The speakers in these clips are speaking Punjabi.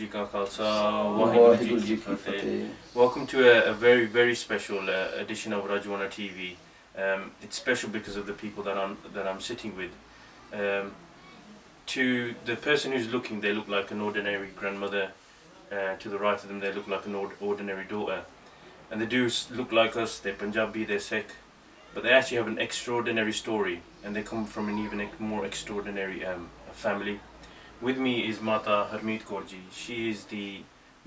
Ji Ka Khalsa, Waheguru Ji Ki Fateh. Welcome to a very special edition of Rajoana TV. It's special because of the people that I'm sitting with. To the person who's looking, they look like an ordinary grandmother. To the right of them, they look like an ordinary daughter. And they do look like us. They're Punjabi, they're Sikh, but they actually have an extraordinary story, and they come from an even more extraordinary family. With me is Mata Harmeet Kaur Ji. She is the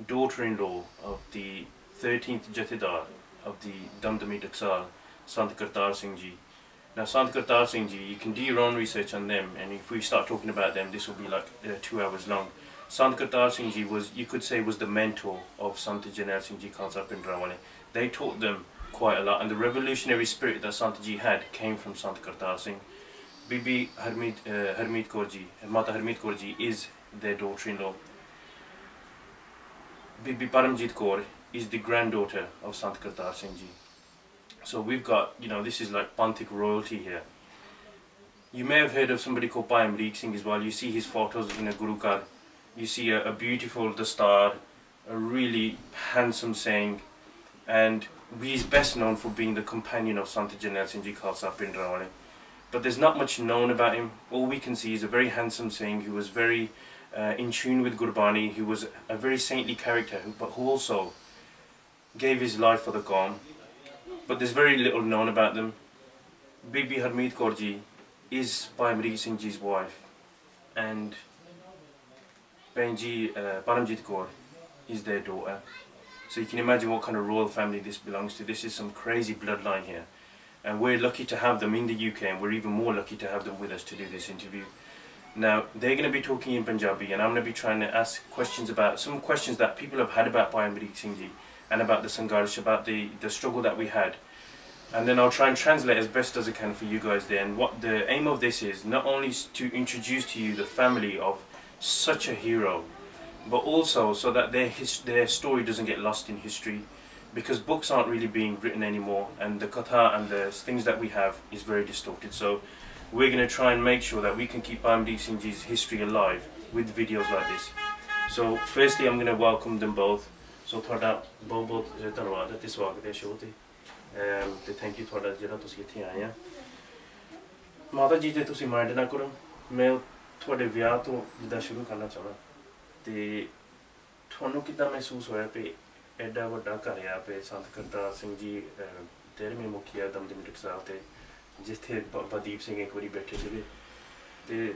daughter-in-law of the 13th Jathedar of the Damdami Taksal, Sant Kartar Singh Ji. Now Sant Kartar Singh Ji, you can do your own research on them, and if we start talking about them, this will be like 2 hours long. Sant Kartar Singh Ji was, you could say, was the mentor of Sant Generals Singh Ji Khalsa Bhindranwale. They taught them quite a lot, and the revolutionary spirit that Sant Ji had came from Sant Kartar Singh. Bibi Harmeet Kaur Ji, Mata Harmeet Kaur Ji is their daughter-in-law. Bibi Paramjit Kaur is the granddaughter of Sant Kartar Singh Ji. So we've got, you know, this is like Panthic royalty here. You may have heard of somebody called Bhai Amrik Singh as well. You see his photos in a Guru Kar. You see a beautiful dastar, a really handsome saying, and he is best known for being the companion of Sant Generals Singh Ji Khalsa Bhindranwale. But there's not much known about him. All we can see is a very handsome saying who was very in tune with Gurbani, who was a very saintly character, but who also gave his life for the Qawm. But there's very little known about them. Bibi Harmeet Kaur Ji is Bhai Amrik Singh Ji's wife, and Benji Paramjit Kaur is their daughter. So you can imagine what kind of royal family this belongs to. This is some crazy bloodline here. And we're lucky to have them in the UK, and we're even more lucky to have them with us to do this interview. Now, they're going to be talking in Punjabi, and I'm going to be trying to ask questions about some questions that people have had about Bhai Amrik Singh Ji, and about the Sangharsh, about the struggle that we had. And then I'll try and translate as best as I can for you guys there. And what the aim of this is, not only to introduce to you the family of such a hero, but also so that their story doesn't get lost in history, because books aren't really being written anymore, and the katha and the things that we have is very distorted. So we're going to try and make sure that we can keep Bhai Amrik Singh Ji's history alive with videos like this. So firstly, I'm going to welcome them both. So ਤੁਹਾਡਾ ਬਹੁਤ ਧੰਨਵਾਦ ਤੇ ਸਵਾਗਤ ਹੈ ਸ਼ੋਅ ਤੇ ਥੈਂਕ ਯੂ ਤੁਹਾਡਾ ਜਿਹੜਾ ਤੁਸੀਂ ਇੱਥੇ ਆਏ ਆ। ਮਾਤਾ ਜੀ ਤੇ ਤੁਸੀਂ ਮਾਈਂਡ ਨਾ ਕਰੋ, ਮੈਂ ਤੁਹਾਡੇ ਵਿਆਹ ਤੋਂ ਜਿੱਦਾਂ ਸ਼ੁਰੂ ਕਰਨਾ ਚਾਹੁੰਦਾ ਤੇ ਤੁਹਾਨੂੰ ਕਿੱਦਾਂ ਮਹਿਸੂਸ ਹੋਇਆ ਕਿ ਐਡਾ ਵੱਡਾ ਘਰ ਆ ਪੇ ਸੰਤ ਕਰਤਾਰ ਸਿੰਘ ਜੀ 13ਵੇਂ ਮੁਖੀਆ ਦਮਦਮੀ ਟਕਸਾਲ ਤੇ ਜਿੱਥੇ ਬਾਬਾ ਦੀਪ ਸਿੰਘ ਇੱਕ ਵਾਰੀ ਬੈਠੇ ਸੀਗੇ ਤੇ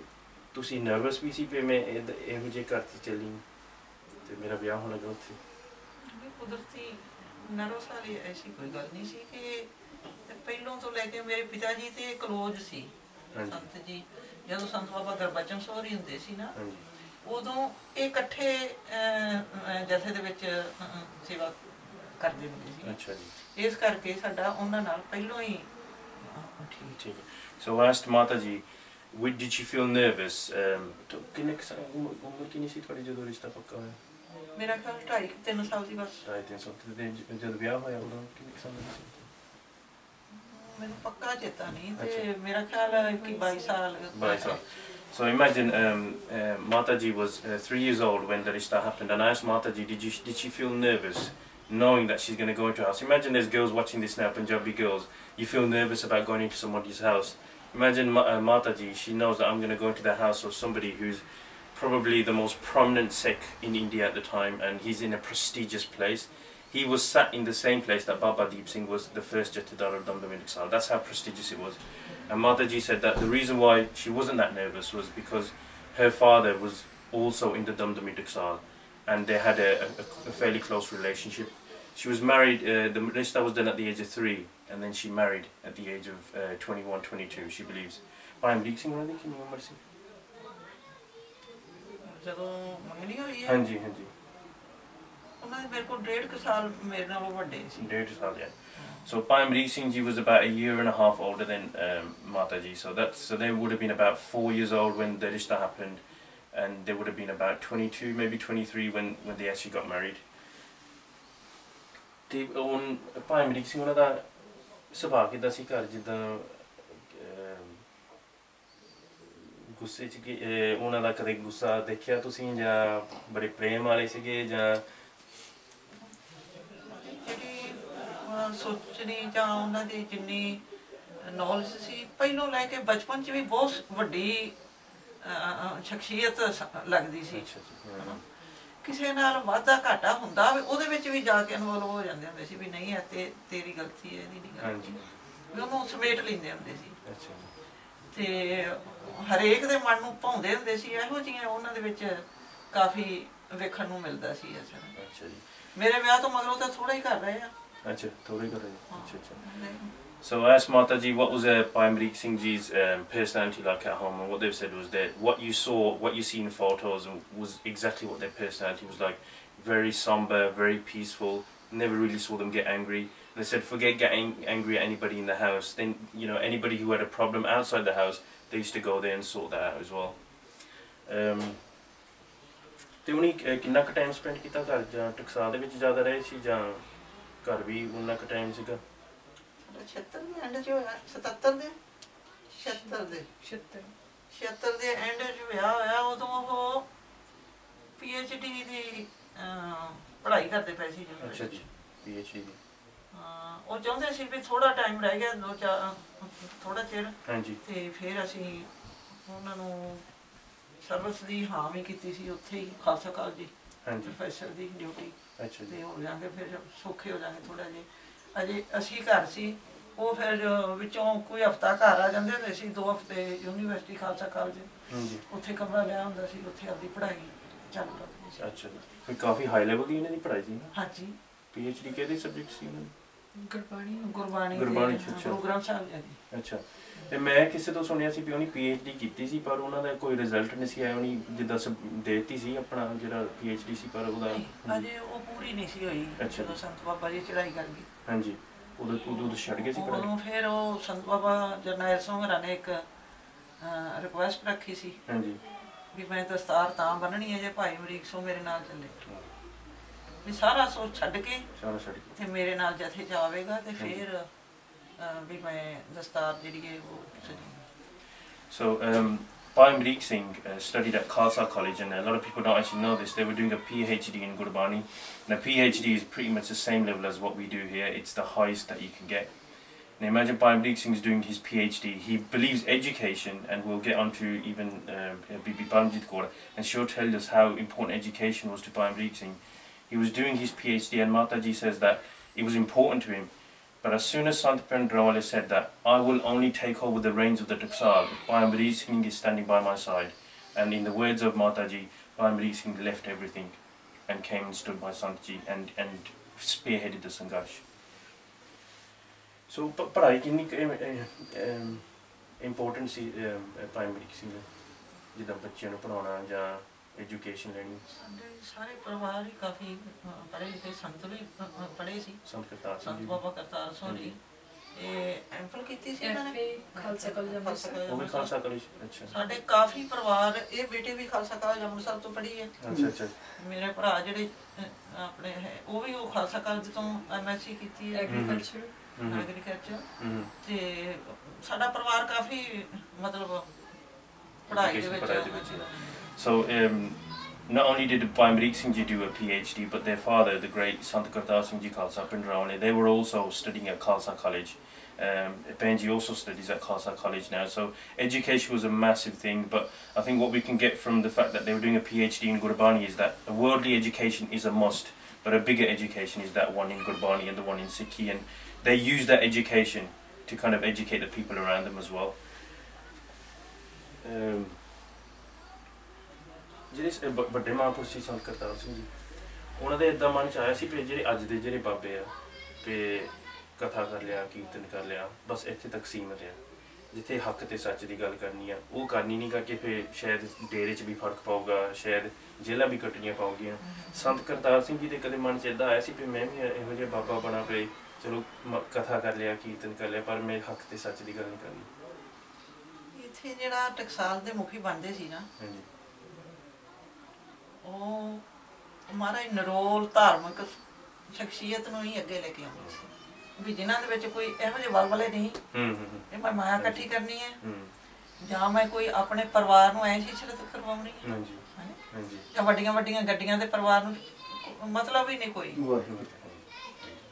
ਤੁਸੀਂ ਨਰਵਸ ਵੀ ਸੀ ਪੇ ਮੈਂ ਇਹੋ ਜਿਹੇ ਘਰ 'ਚ ਚੱਲੀ ਤੇ ਮੇਰਾ ਵਿਆਹ ਹੋਣਾ ਜੋ ਉੱਥੇ ਕੁਦਰਤੀ ਨਰਵਸ ਵਾਲੀ ਐਸੀ ਕੋਈ ਗੱਲ ਨਹੀਂ ਸੀ ਕਿ ਪਹਿਲੋਂ ਤੋਂ ਲੈ ਕੇ ਮੇਰੇ ਪਿਤਾ ਜੀ ਤੇ ਕਲੋਜ਼ ਸੀ ਸੰਤ ਜੀ। ਜਦੋਂ ਸੰਤ ਬਾਬਾ ਗੁਰਬਚਨ ਸੋਹਰੀ ਹੁੰਦੇ ਸੀ ਨਾ, ਉਦੋਂ ਇਹ ਇਕੱਠੇ ਜਥੇ ਦੇ ਵਿੱਚ ਸੇਵਾ ਕਰਦੇ ਹੁੰਦੇ ਸੀ। ਅੱਛਾ ਜੀ। ਇਸ ਕਰਕੇ ਸਾਡਾ ਉਹਨਾਂ ਨਾਲ ਪਹਿਲੋਂ ਹੀ ਠੀਕ ਹੈ। So I asked Mata ji, did you feel nervous? ਕਿੰਨੇ ਉਮਰ ਕਿੰਨੀ ਸੀ ਤੁਹਾਡੀ ਜਦੋਂ ਰਿਸ਼ਤਾ ਪੱਕਾ ਹੋਇਆ? ਮੇਰਾ ਖਿਆਲ 2.5-3 ਸਾਲ ਦੀ ਬਸ। 2.5-3 ਸਾਲ ਤੇ ਜਦੋਂ ਵਿਆਹ ਹੋਇਆ ਉਦੋਂ ਕਿੰਨੇ ਸਾਲ ਦੀ ਸੀ? ਮੈਨੂੰ ਪੱਕਾ ਚੇਤਾ ਨਹੀਂ ਤੇ ਮੇਰਾ ਖਿਆਲ 22 ਸਾਲ। 22 ਸਾਲ। So imagine Mata ji was 3 years old when the rishta happened, and I asked Mata ji, did she feel nervous knowing that she's going to go into a house? Imagine there's girls watching this now, Punjabi girls, you feel nervous about going into somebody's house. Imagine Mata ji, she knows that I'm going to go into the house of somebody who's probably the most prominent Sikh in India at the time, and he's in a prestigious place. He was sat in the same place that Baba Deep Singh was the first Jathedar of Damdami Taksal. That's how prestigious it was. And Mata ji said that the reason why she wasn't that nervous was because her father was also in the Damdami Taksal, and they had a fairly close relationship. She was married, the rishta was done at the age of 3, and then she married at the age of 21, 22, she believes. Bhai Amrik Singh, I think, in your mercy. ਜਦੋਂ ਮੰਗਣੀ ਹੋਈ ਹੈ ਹਾਂਜੀ ਹਾਂਜੀ ਉਹਨਾਂ ਦੇ ਮੇਰੇ ਕੋਲ 1.5 ਸਾਲ ਮੇਰੇ ਨਾਲੋਂ ਵੱਡੇ ਸੀ। 1.5 ਸਾਲ, yeah. So Bhai Amrik Singh Ji was about 1.5 years older than Mata Ji. So they would have been about 4 years old when the rishta happened, and they would have been about 22, maybe 23 when they actually got married. ਤੇ ਹੁਣ Bhai Amrik Singh ਉਹਨਾਂ ਦਾ ਸੁਭਾਅ ਕਿੱਦਾਂ ਸੀ ਘਰ ਜਿੱਦਾਂ ਗੁੱਸੇ 'ਚ ਕਿ ਉਹਨਾਂ ਦਾ ਕਦੇ ਗੁੱਸਾ ਦੇਖਿਆ ਤੁਸੀਂ ਜਾਂ ਬੜੇ ਪ੍ਰੇਮ ਵਾਲੇ ਸੀਗੇ ਜਾਂ ਜਿਹੜੀ ਸੋਚਣੀ ਜਾਂ ਉਹਨਾਂ ਦੀ ਜਿੰਨੀ ਨੌਲੇਜ ਸੀ ਪਹਿਲੋਂ ਲੈ ਕੇ ਬਚਪਨ 'ਚ ਵੀ ਬਹੁਤ ਵੱਡੀ ਸ਼ਖਸੀਅਤ ਲੱਗਦੀ ਸੀ। ਕਿਸੇ ਨਾਲ ਵਾਧਾ ਘਾਟਾ ਹੁੰਦਾ ਉਹਦੇ ਵਿੱਚ ਵੀ ਜਾ ਕੇ ਇਨਵੋਲਵ ਹੋ ਜਾਂਦੇ ਹੁੰਦੇ ਸੀ ਵੀ ਨਹੀਂ ਹੈ ਤੇ ਤੇਰੀ ਗਲਤੀ ਹੈ ਇਹਦੀ ਨਹੀਂ ਗਲਤੀ ਵੀ ਉਹਨੂੰ ਸਮੇਟ ਲੈਂਦੇ ਹੁੰਦੇ ਸੀ ਤੇ ਹਰੇਕ ਦੇ ਮਨ ਨੂੰ ਭਾਉਂਦੇ ਹੁੰਦੇ ਸੀ। ਇਹੋ ਜਿਹੀਆਂ ਉਹਨਾਂ ਦੇ ਵਿੱਚ ਕਾਫੀ ਵੇਖਣ ਨੂੰ ਮਿਲਦਾ ਸੀ ਅਸਲ। ਮੇਰੇ ਵਿਆਹ ਤੋਂ ਮਗਰੋਂ ਤਾਂ ਥੋੜਾ ਹੀ ਕਰ ਰਹੇ ਆ। ਅੱਛਾ ਥੋੜਾ ਹੀ ਕਰ ਰਹੇ। ਅੱਛਾ ਅੱਛਾ। So I asked Mataji what was Bhai Amrik Singh Ji's personality like at home, and what they've said was that what you saw, what you see in photos was exactly what their personality was like. Very somber, very peaceful, never really saw them get angry. And they said forget getting angry at anybody in the house, then you know anybody who had a problem outside the house, they used to go there and sort that out as well. ਤੇ ਉਹਨੇ ਕਿੰਨਾ ਕੁ ਟਾਈਮ ਸਪੈਂਡ ਕੀਤਾ ਘਰ ਜਾਂ ਟਕਸਾਲ ਦੇ ਵਿੱਚ ਜ਼ਿਆਦਾ ਰਹੇ ਸੀ ਜਾਂ ਘਰ ਵੀ ਉਨਾ ਕੁ ਟਾਈਮ ਸੀਗਾ? 76 ਦੇ ਐਂਡ 'ਚ ਹੋਇਆ 77 ਦੇ 76 ਦੇ ਐਂਡ 'ਚ ਵਿਆਹ ਹੋਇਆ। ਉਦੋਂ ਉਹ PhD ਦੀ ਪੜ੍ਹਾਈ ਕਰਦੇ ਪਏ ਸੀ। ਅੱਛਾ ਜੀ PhD ਦੀ। ਉਹ ਚਾਹੁੰਦੇ ਸੀ ਵੀ ਥੋੜਾ ਟਾਈਮ ਰਹਿ ਗਿਆ ਥੋੜਾ ਚਿਰ। ਹਾਂਜੀ। ਤੇ ਫਿਰ ਅਸੀਂ ਉਹਨਾਂ ਨੂੰ ਸਰਵਿਸ ਦੀ ਹਾਂ ਵੀ ਕੀਤੀ ਸੀ ਉੱਥੇ ਹੀ ਖਾਲਸਾ ਕਾਲਜ ਦੀ ਪ੍ਰੋਫੈਸਰ ਦੀ ਡਿਊਟੀ। ਅੱਛਾ। ਤੇ ਹੋ ਜਾਗੇ ਫਿਰ ਸੌਖੇ ਹੋ ਜਾਗੇ ਥੋੜਾ ਜਿਹਾ। ਅਜੇ ਅਸੀਂ ਘਰ ਸੀ ਉਹ ਫਿਰ ਵਿੱਚੋਂ ਕੋਈ ਹਫਤਾ ਘਰ ਆ ਜਾਂਦੇ ਹੁੰਦੇ ਸੀ 2 ਹਫ਼ਤੇ ਯੂਨੀਵਰਸਿਟੀ ਖਾਲਸਾ ਕਾਲਜ ਉੱਥੇ ਕਮਰਾ ਲਿਆ ਹੁੰਦਾ ਸੀ ਉੱਥੇ ਆਪਦੀ ਪੜ੍ਹਾਈ ਚੱਲ ਰਹੀ ਸੀ। ਅੱਛਾ ਜੀ। ਕਾਫੀ ਹਾਈ ਲੈਵਲ ਦੀ ਇਹਨਾਂ ਦੀ ਪੜ੍ਹਾਈ ਸੀ। ਹਾਂਜੀ। PhD ਕਿਹਦੇ ਸਬਜੈਕਟ ਸੀ ਇਹਨਾਂ ਦੀ? ਗੁਰਬਾਣੀ ਪ੍ਰੋਗਰਾਮ ਸਾਹਿਬ ਜੀ। ਅੱਛਾ। ਤੇ ਮੈਂ ਕਿਸੇ ਤੋਂ ਸੁਣਿਆ ਸੀ ਵੀ ਉਹਨੇ PhD ਕੀਤੀ ਸੀ ਪਰ ਉਹਨਾਂ ਦਾ ਕੋਈ ਰਿਜ਼ਲਟ ਨਹੀਂ ਸੀ ਆਇਆ। ਉਹਨੇ ਜਿੱਦਾਂ ਦੇਤੀ ਸੀ ਆਪਣਾ ਜਿਹੜਾ PhD ਸੀ ਪਰ ਉਹਦਾ ਅਜੇ ਉਹ ਪੂਰੀ ਨਹੀਂ ਸੀ ਹੋਈ ਜਦੋਂ ਸੰਤ ਬਾਬਾ ਜੀ ਚੜ੍ਹਾਈ ਕਰ ਗਏ। ਹਾਂਜੀ। ਉਦੋਂ ਛੱਡ ਗਏ ਸੀ ਪੜ੍ਹਾਈ। ਉਦੋਂ ਫਿਰ ਉਹ ਸੰਤ ਬਾਬਾ ਜਰਨੈਲ ਸਿੰਘ ਹੋਰਾਂ ਨੇ ਇੱਕ ਰਿਕੁਐਸਟ ਰੱਖੀ ਸੀ ਵੀ ਮੈਂ ਦਸਤਾਰ ਤਾਂ ਬੰਨਣੀ ਹੈ ਜੇ ਭਾਈ ਅਮਰੀਕ ਸਿੰਘ ਮੇਰੇ ਨਾਲ ਚੱਲੇ ਵੀ ਸਾਰਾ ਸੋਚ ਛੱਡ ਕੇ ਤੇ ਮੇਰੇ ਨਾਲ ਜਥੇ ਜਾਵੇਗਾ ਤੇ ਫਿਰ ਵੀ ਮੈਂ ਦਸਤਾਰ ਜਿਹੜੀ ਹੈ ਉਹ ਸਜਾਉਂਗਾ। So Bhai Amrik Singh studied at Khalsa College, and a lot of people don't actually know this. They were doing a PhD in Gurbani. Now PhD is pretty much the same level as what we do here. It's the highest that you can get. Now imagine Bhai Amrik Singh is doing his PhD. He believes education, and we'll get on to even Bibi Banjit Kaur, and she'll tell us how important education was to Bhai Amrik Singh. He was doing his PhD, and Mataji says that it was important to him. But as soon as Sant Bhindranwale said that, I will only take over the reins of the Taksal if Bhai Amrik Singh is standing by my side. And in the words of Mataji, Bhai Amrik Singh left everything and came and stood by Sant Ji and spearheaded the Sangharsh. So, padhai kinni important C Bhai Amrik Singh ਜਿੱਦਾਂ ਬੱਚਿਆਂ ਨੂੰ ਪੜ੍ਹਾਉਣਾ ਜਾਂ ਐਜੂਕੇਸ਼ਨ ਲੈਣੀ? ਸਾਡੇ ਸਾਰੇ ਪਰਿਵਾਰ ਹੀ ਕਾਫੀ ਪੜ੍ਹੇ ਲਿਖੇ ਸੰਤ ਵੀ ਪੜ੍ਹੇ ਸੀ। ਸੰਤ ਬਾਬਾ ਕਰਤਾਰ ਸਿੰਘ ਜੀ ਇਹ ਐਮਫਿਲ ਕੀਤੀ ਸੀ ਇਹਨਾਂ ਨੇ ਖਾਲਸਾ ਕਾਲਜ ਅੰਮ੍ਰਿਤਸਰ। ਉਹ ਵੀ ਖਾਲਸਾ ਕਾਲਜ। ਅੱਛਾ। ਸਾਡੇ ਕਾਫੀ ਪਰਿਵਾਰ ਇਹ ਬੇਟੇ ਵੀ ਖਾਲਸਾ ਕਾਲਜ ਅੰਮ੍ਰਿਤਸਰ ਤੋਂ ਪੜ੍ਹੀ ਹੈ। ਅੱਛਾ ਅੱਛਾ। ਮੇਰੇ ਭਰਾ ਜਿਹੜੇ ਆਪਣੇ ਹੈ ਉਹ ਵੀ ਉਹ ਖਾਲਸਾ ਕਾਲਜ ਤੋਂ MSc ਕੀਤੀ ਹੈ ਐਗਰੀਕਲਚਰ ਤੇ ਸਾਡਾ ਪਰਿਵਾਰ ਕਾਫੀ ਮਤਲਬ ਪੜ੍ਹਾਈ ਦੇ ਵਿੱਚ। So not only did Bhai Amrik Singh Ji do a PhD, but their father, the great Sant Kartar Singh Ji Khalsa Bhindranwale, they were also studying at Khalsa College. Benji also studies at Khalsa College now. So education was a massive thing, but I think what we can get from the fact that they were doing a PhD in Gurbani is that a worldly education is a must, but a bigger education is that one in Gurbani and the one in Sikhi, and they use that education to kind of educate the people around them as well. ਜਿਹੜੇ ਵੱਡੇ ਮਹਾਂਪੁਰਸ਼ ਸੀ ਸੰਤ ਕਰਤਾਰ ਸਿੰਘ ਜੀ ਉਹਨਾਂ ਦੇ ਇੱਦਾਂ ਮਨ 'ਚ ਆਇਆ ਸੀ ਵੀ ਜਿਹੜੇ ਅੱਜ ਦੇ ਜਿਹੜੇ ਬਾਬੇ ਆ ਵੀ ਕਥਾ ਕਰ ਲਿਆ ਕੀਰਤਨ ਕਰ ਲਿਆ ਬਸ ਇੱਥੇ ਤੱਕ ਸੀਮਿਤ ਆ ਜਿੱਥੇ ਹੱਕ ਤੇ ਸੱਚ ਦੀ ਗੱਲ ਕਰਨੀ ਆ ਉਹ ਕਰਨੀ ਨਹੀਂ ਕਰਕੇ ਫਿਰ ਸ਼ਾਇਦ ਡੇਰੇ 'ਚ ਵੀ ਫਰਕ ਪਾਊਗਾ ਸ਼ਾਇਦ ਜੇਲ੍ਹਾਂ ਵੀ ਕੱਟਣੀਆਂ ਪਾਊਗੀਆਂ। ਸੰਤ ਕਰਤਾਰ ਸਿੰਘ ਜੀ ਦੇ ਕਦੇ ਮਨ 'ਚ ਇੱਦਾਂ ਆਇਆ ਸੀ ਵੀ ਮੈਂ ਵੀ ਇਹੋ ਜਿਹਾ ਬਾਬਾ ਬਣਾ ਪਏ ਚਲੋ ਕਥਾ ਕਰ ਲਿਆ ਕੀਰਤਨ ਕਰ ਲਿਆ ਪਰ ਮੈਂ ਹੱਕ ਤੇ ਸੱਚ ਦੀ ਗੱਲ ਨਹੀਂ ਕਰਨੀ। ਇੱਥੇ ਜਿਹੜਾ ਟਕਸਾਲ ਦੇ ਮੁਖੀ ਬਣਦੇ ਸੀ ਨਾ ਉਹ ਮਹਾਰਾਜ ਨਰੋਲ ਧਾਰਮਿਕ ਸ਼ਖਸੀਅਤ ਨੂੰ ਹੀ ਅੱਗੇ ਲੈ ਕੇ ਆਉਂਦੇ ਸੀ ਵੀ ਜਿਨ੍ਹਾਂ ਦੇ ਵਿੱਚ ਕੋਈ ਇਹੋ ਜਿਹੇ ਵਲਵਲੇ ਨਹੀਂ ਇਹ ਮੈਂ ਮਾਇਆ ਇਕੱਠੀ ਕਰਨੀ ਹੈ ਜਾਂ ਮੈਂ ਕੋਈ ਆਪਣੇ ਪਰਿਵਾਰ ਨੂੰ ਐ ਸ਼ਿਸ਼ਰਤ ਕਰਵਾਉਣੀ ਹੈ ਹਾਂਜੀ ਹਾਂਜੀ ਜਾਂ ਵੱਡੀਆਂ ਵੱਡੀਆਂ ਗੱਡੀਆਂ ਦੇ ਪਰਿਵਾਰ ਨੂੰ ਮਤਲਬ ਹੀ ਨਹੀਂ ਕੋਈ।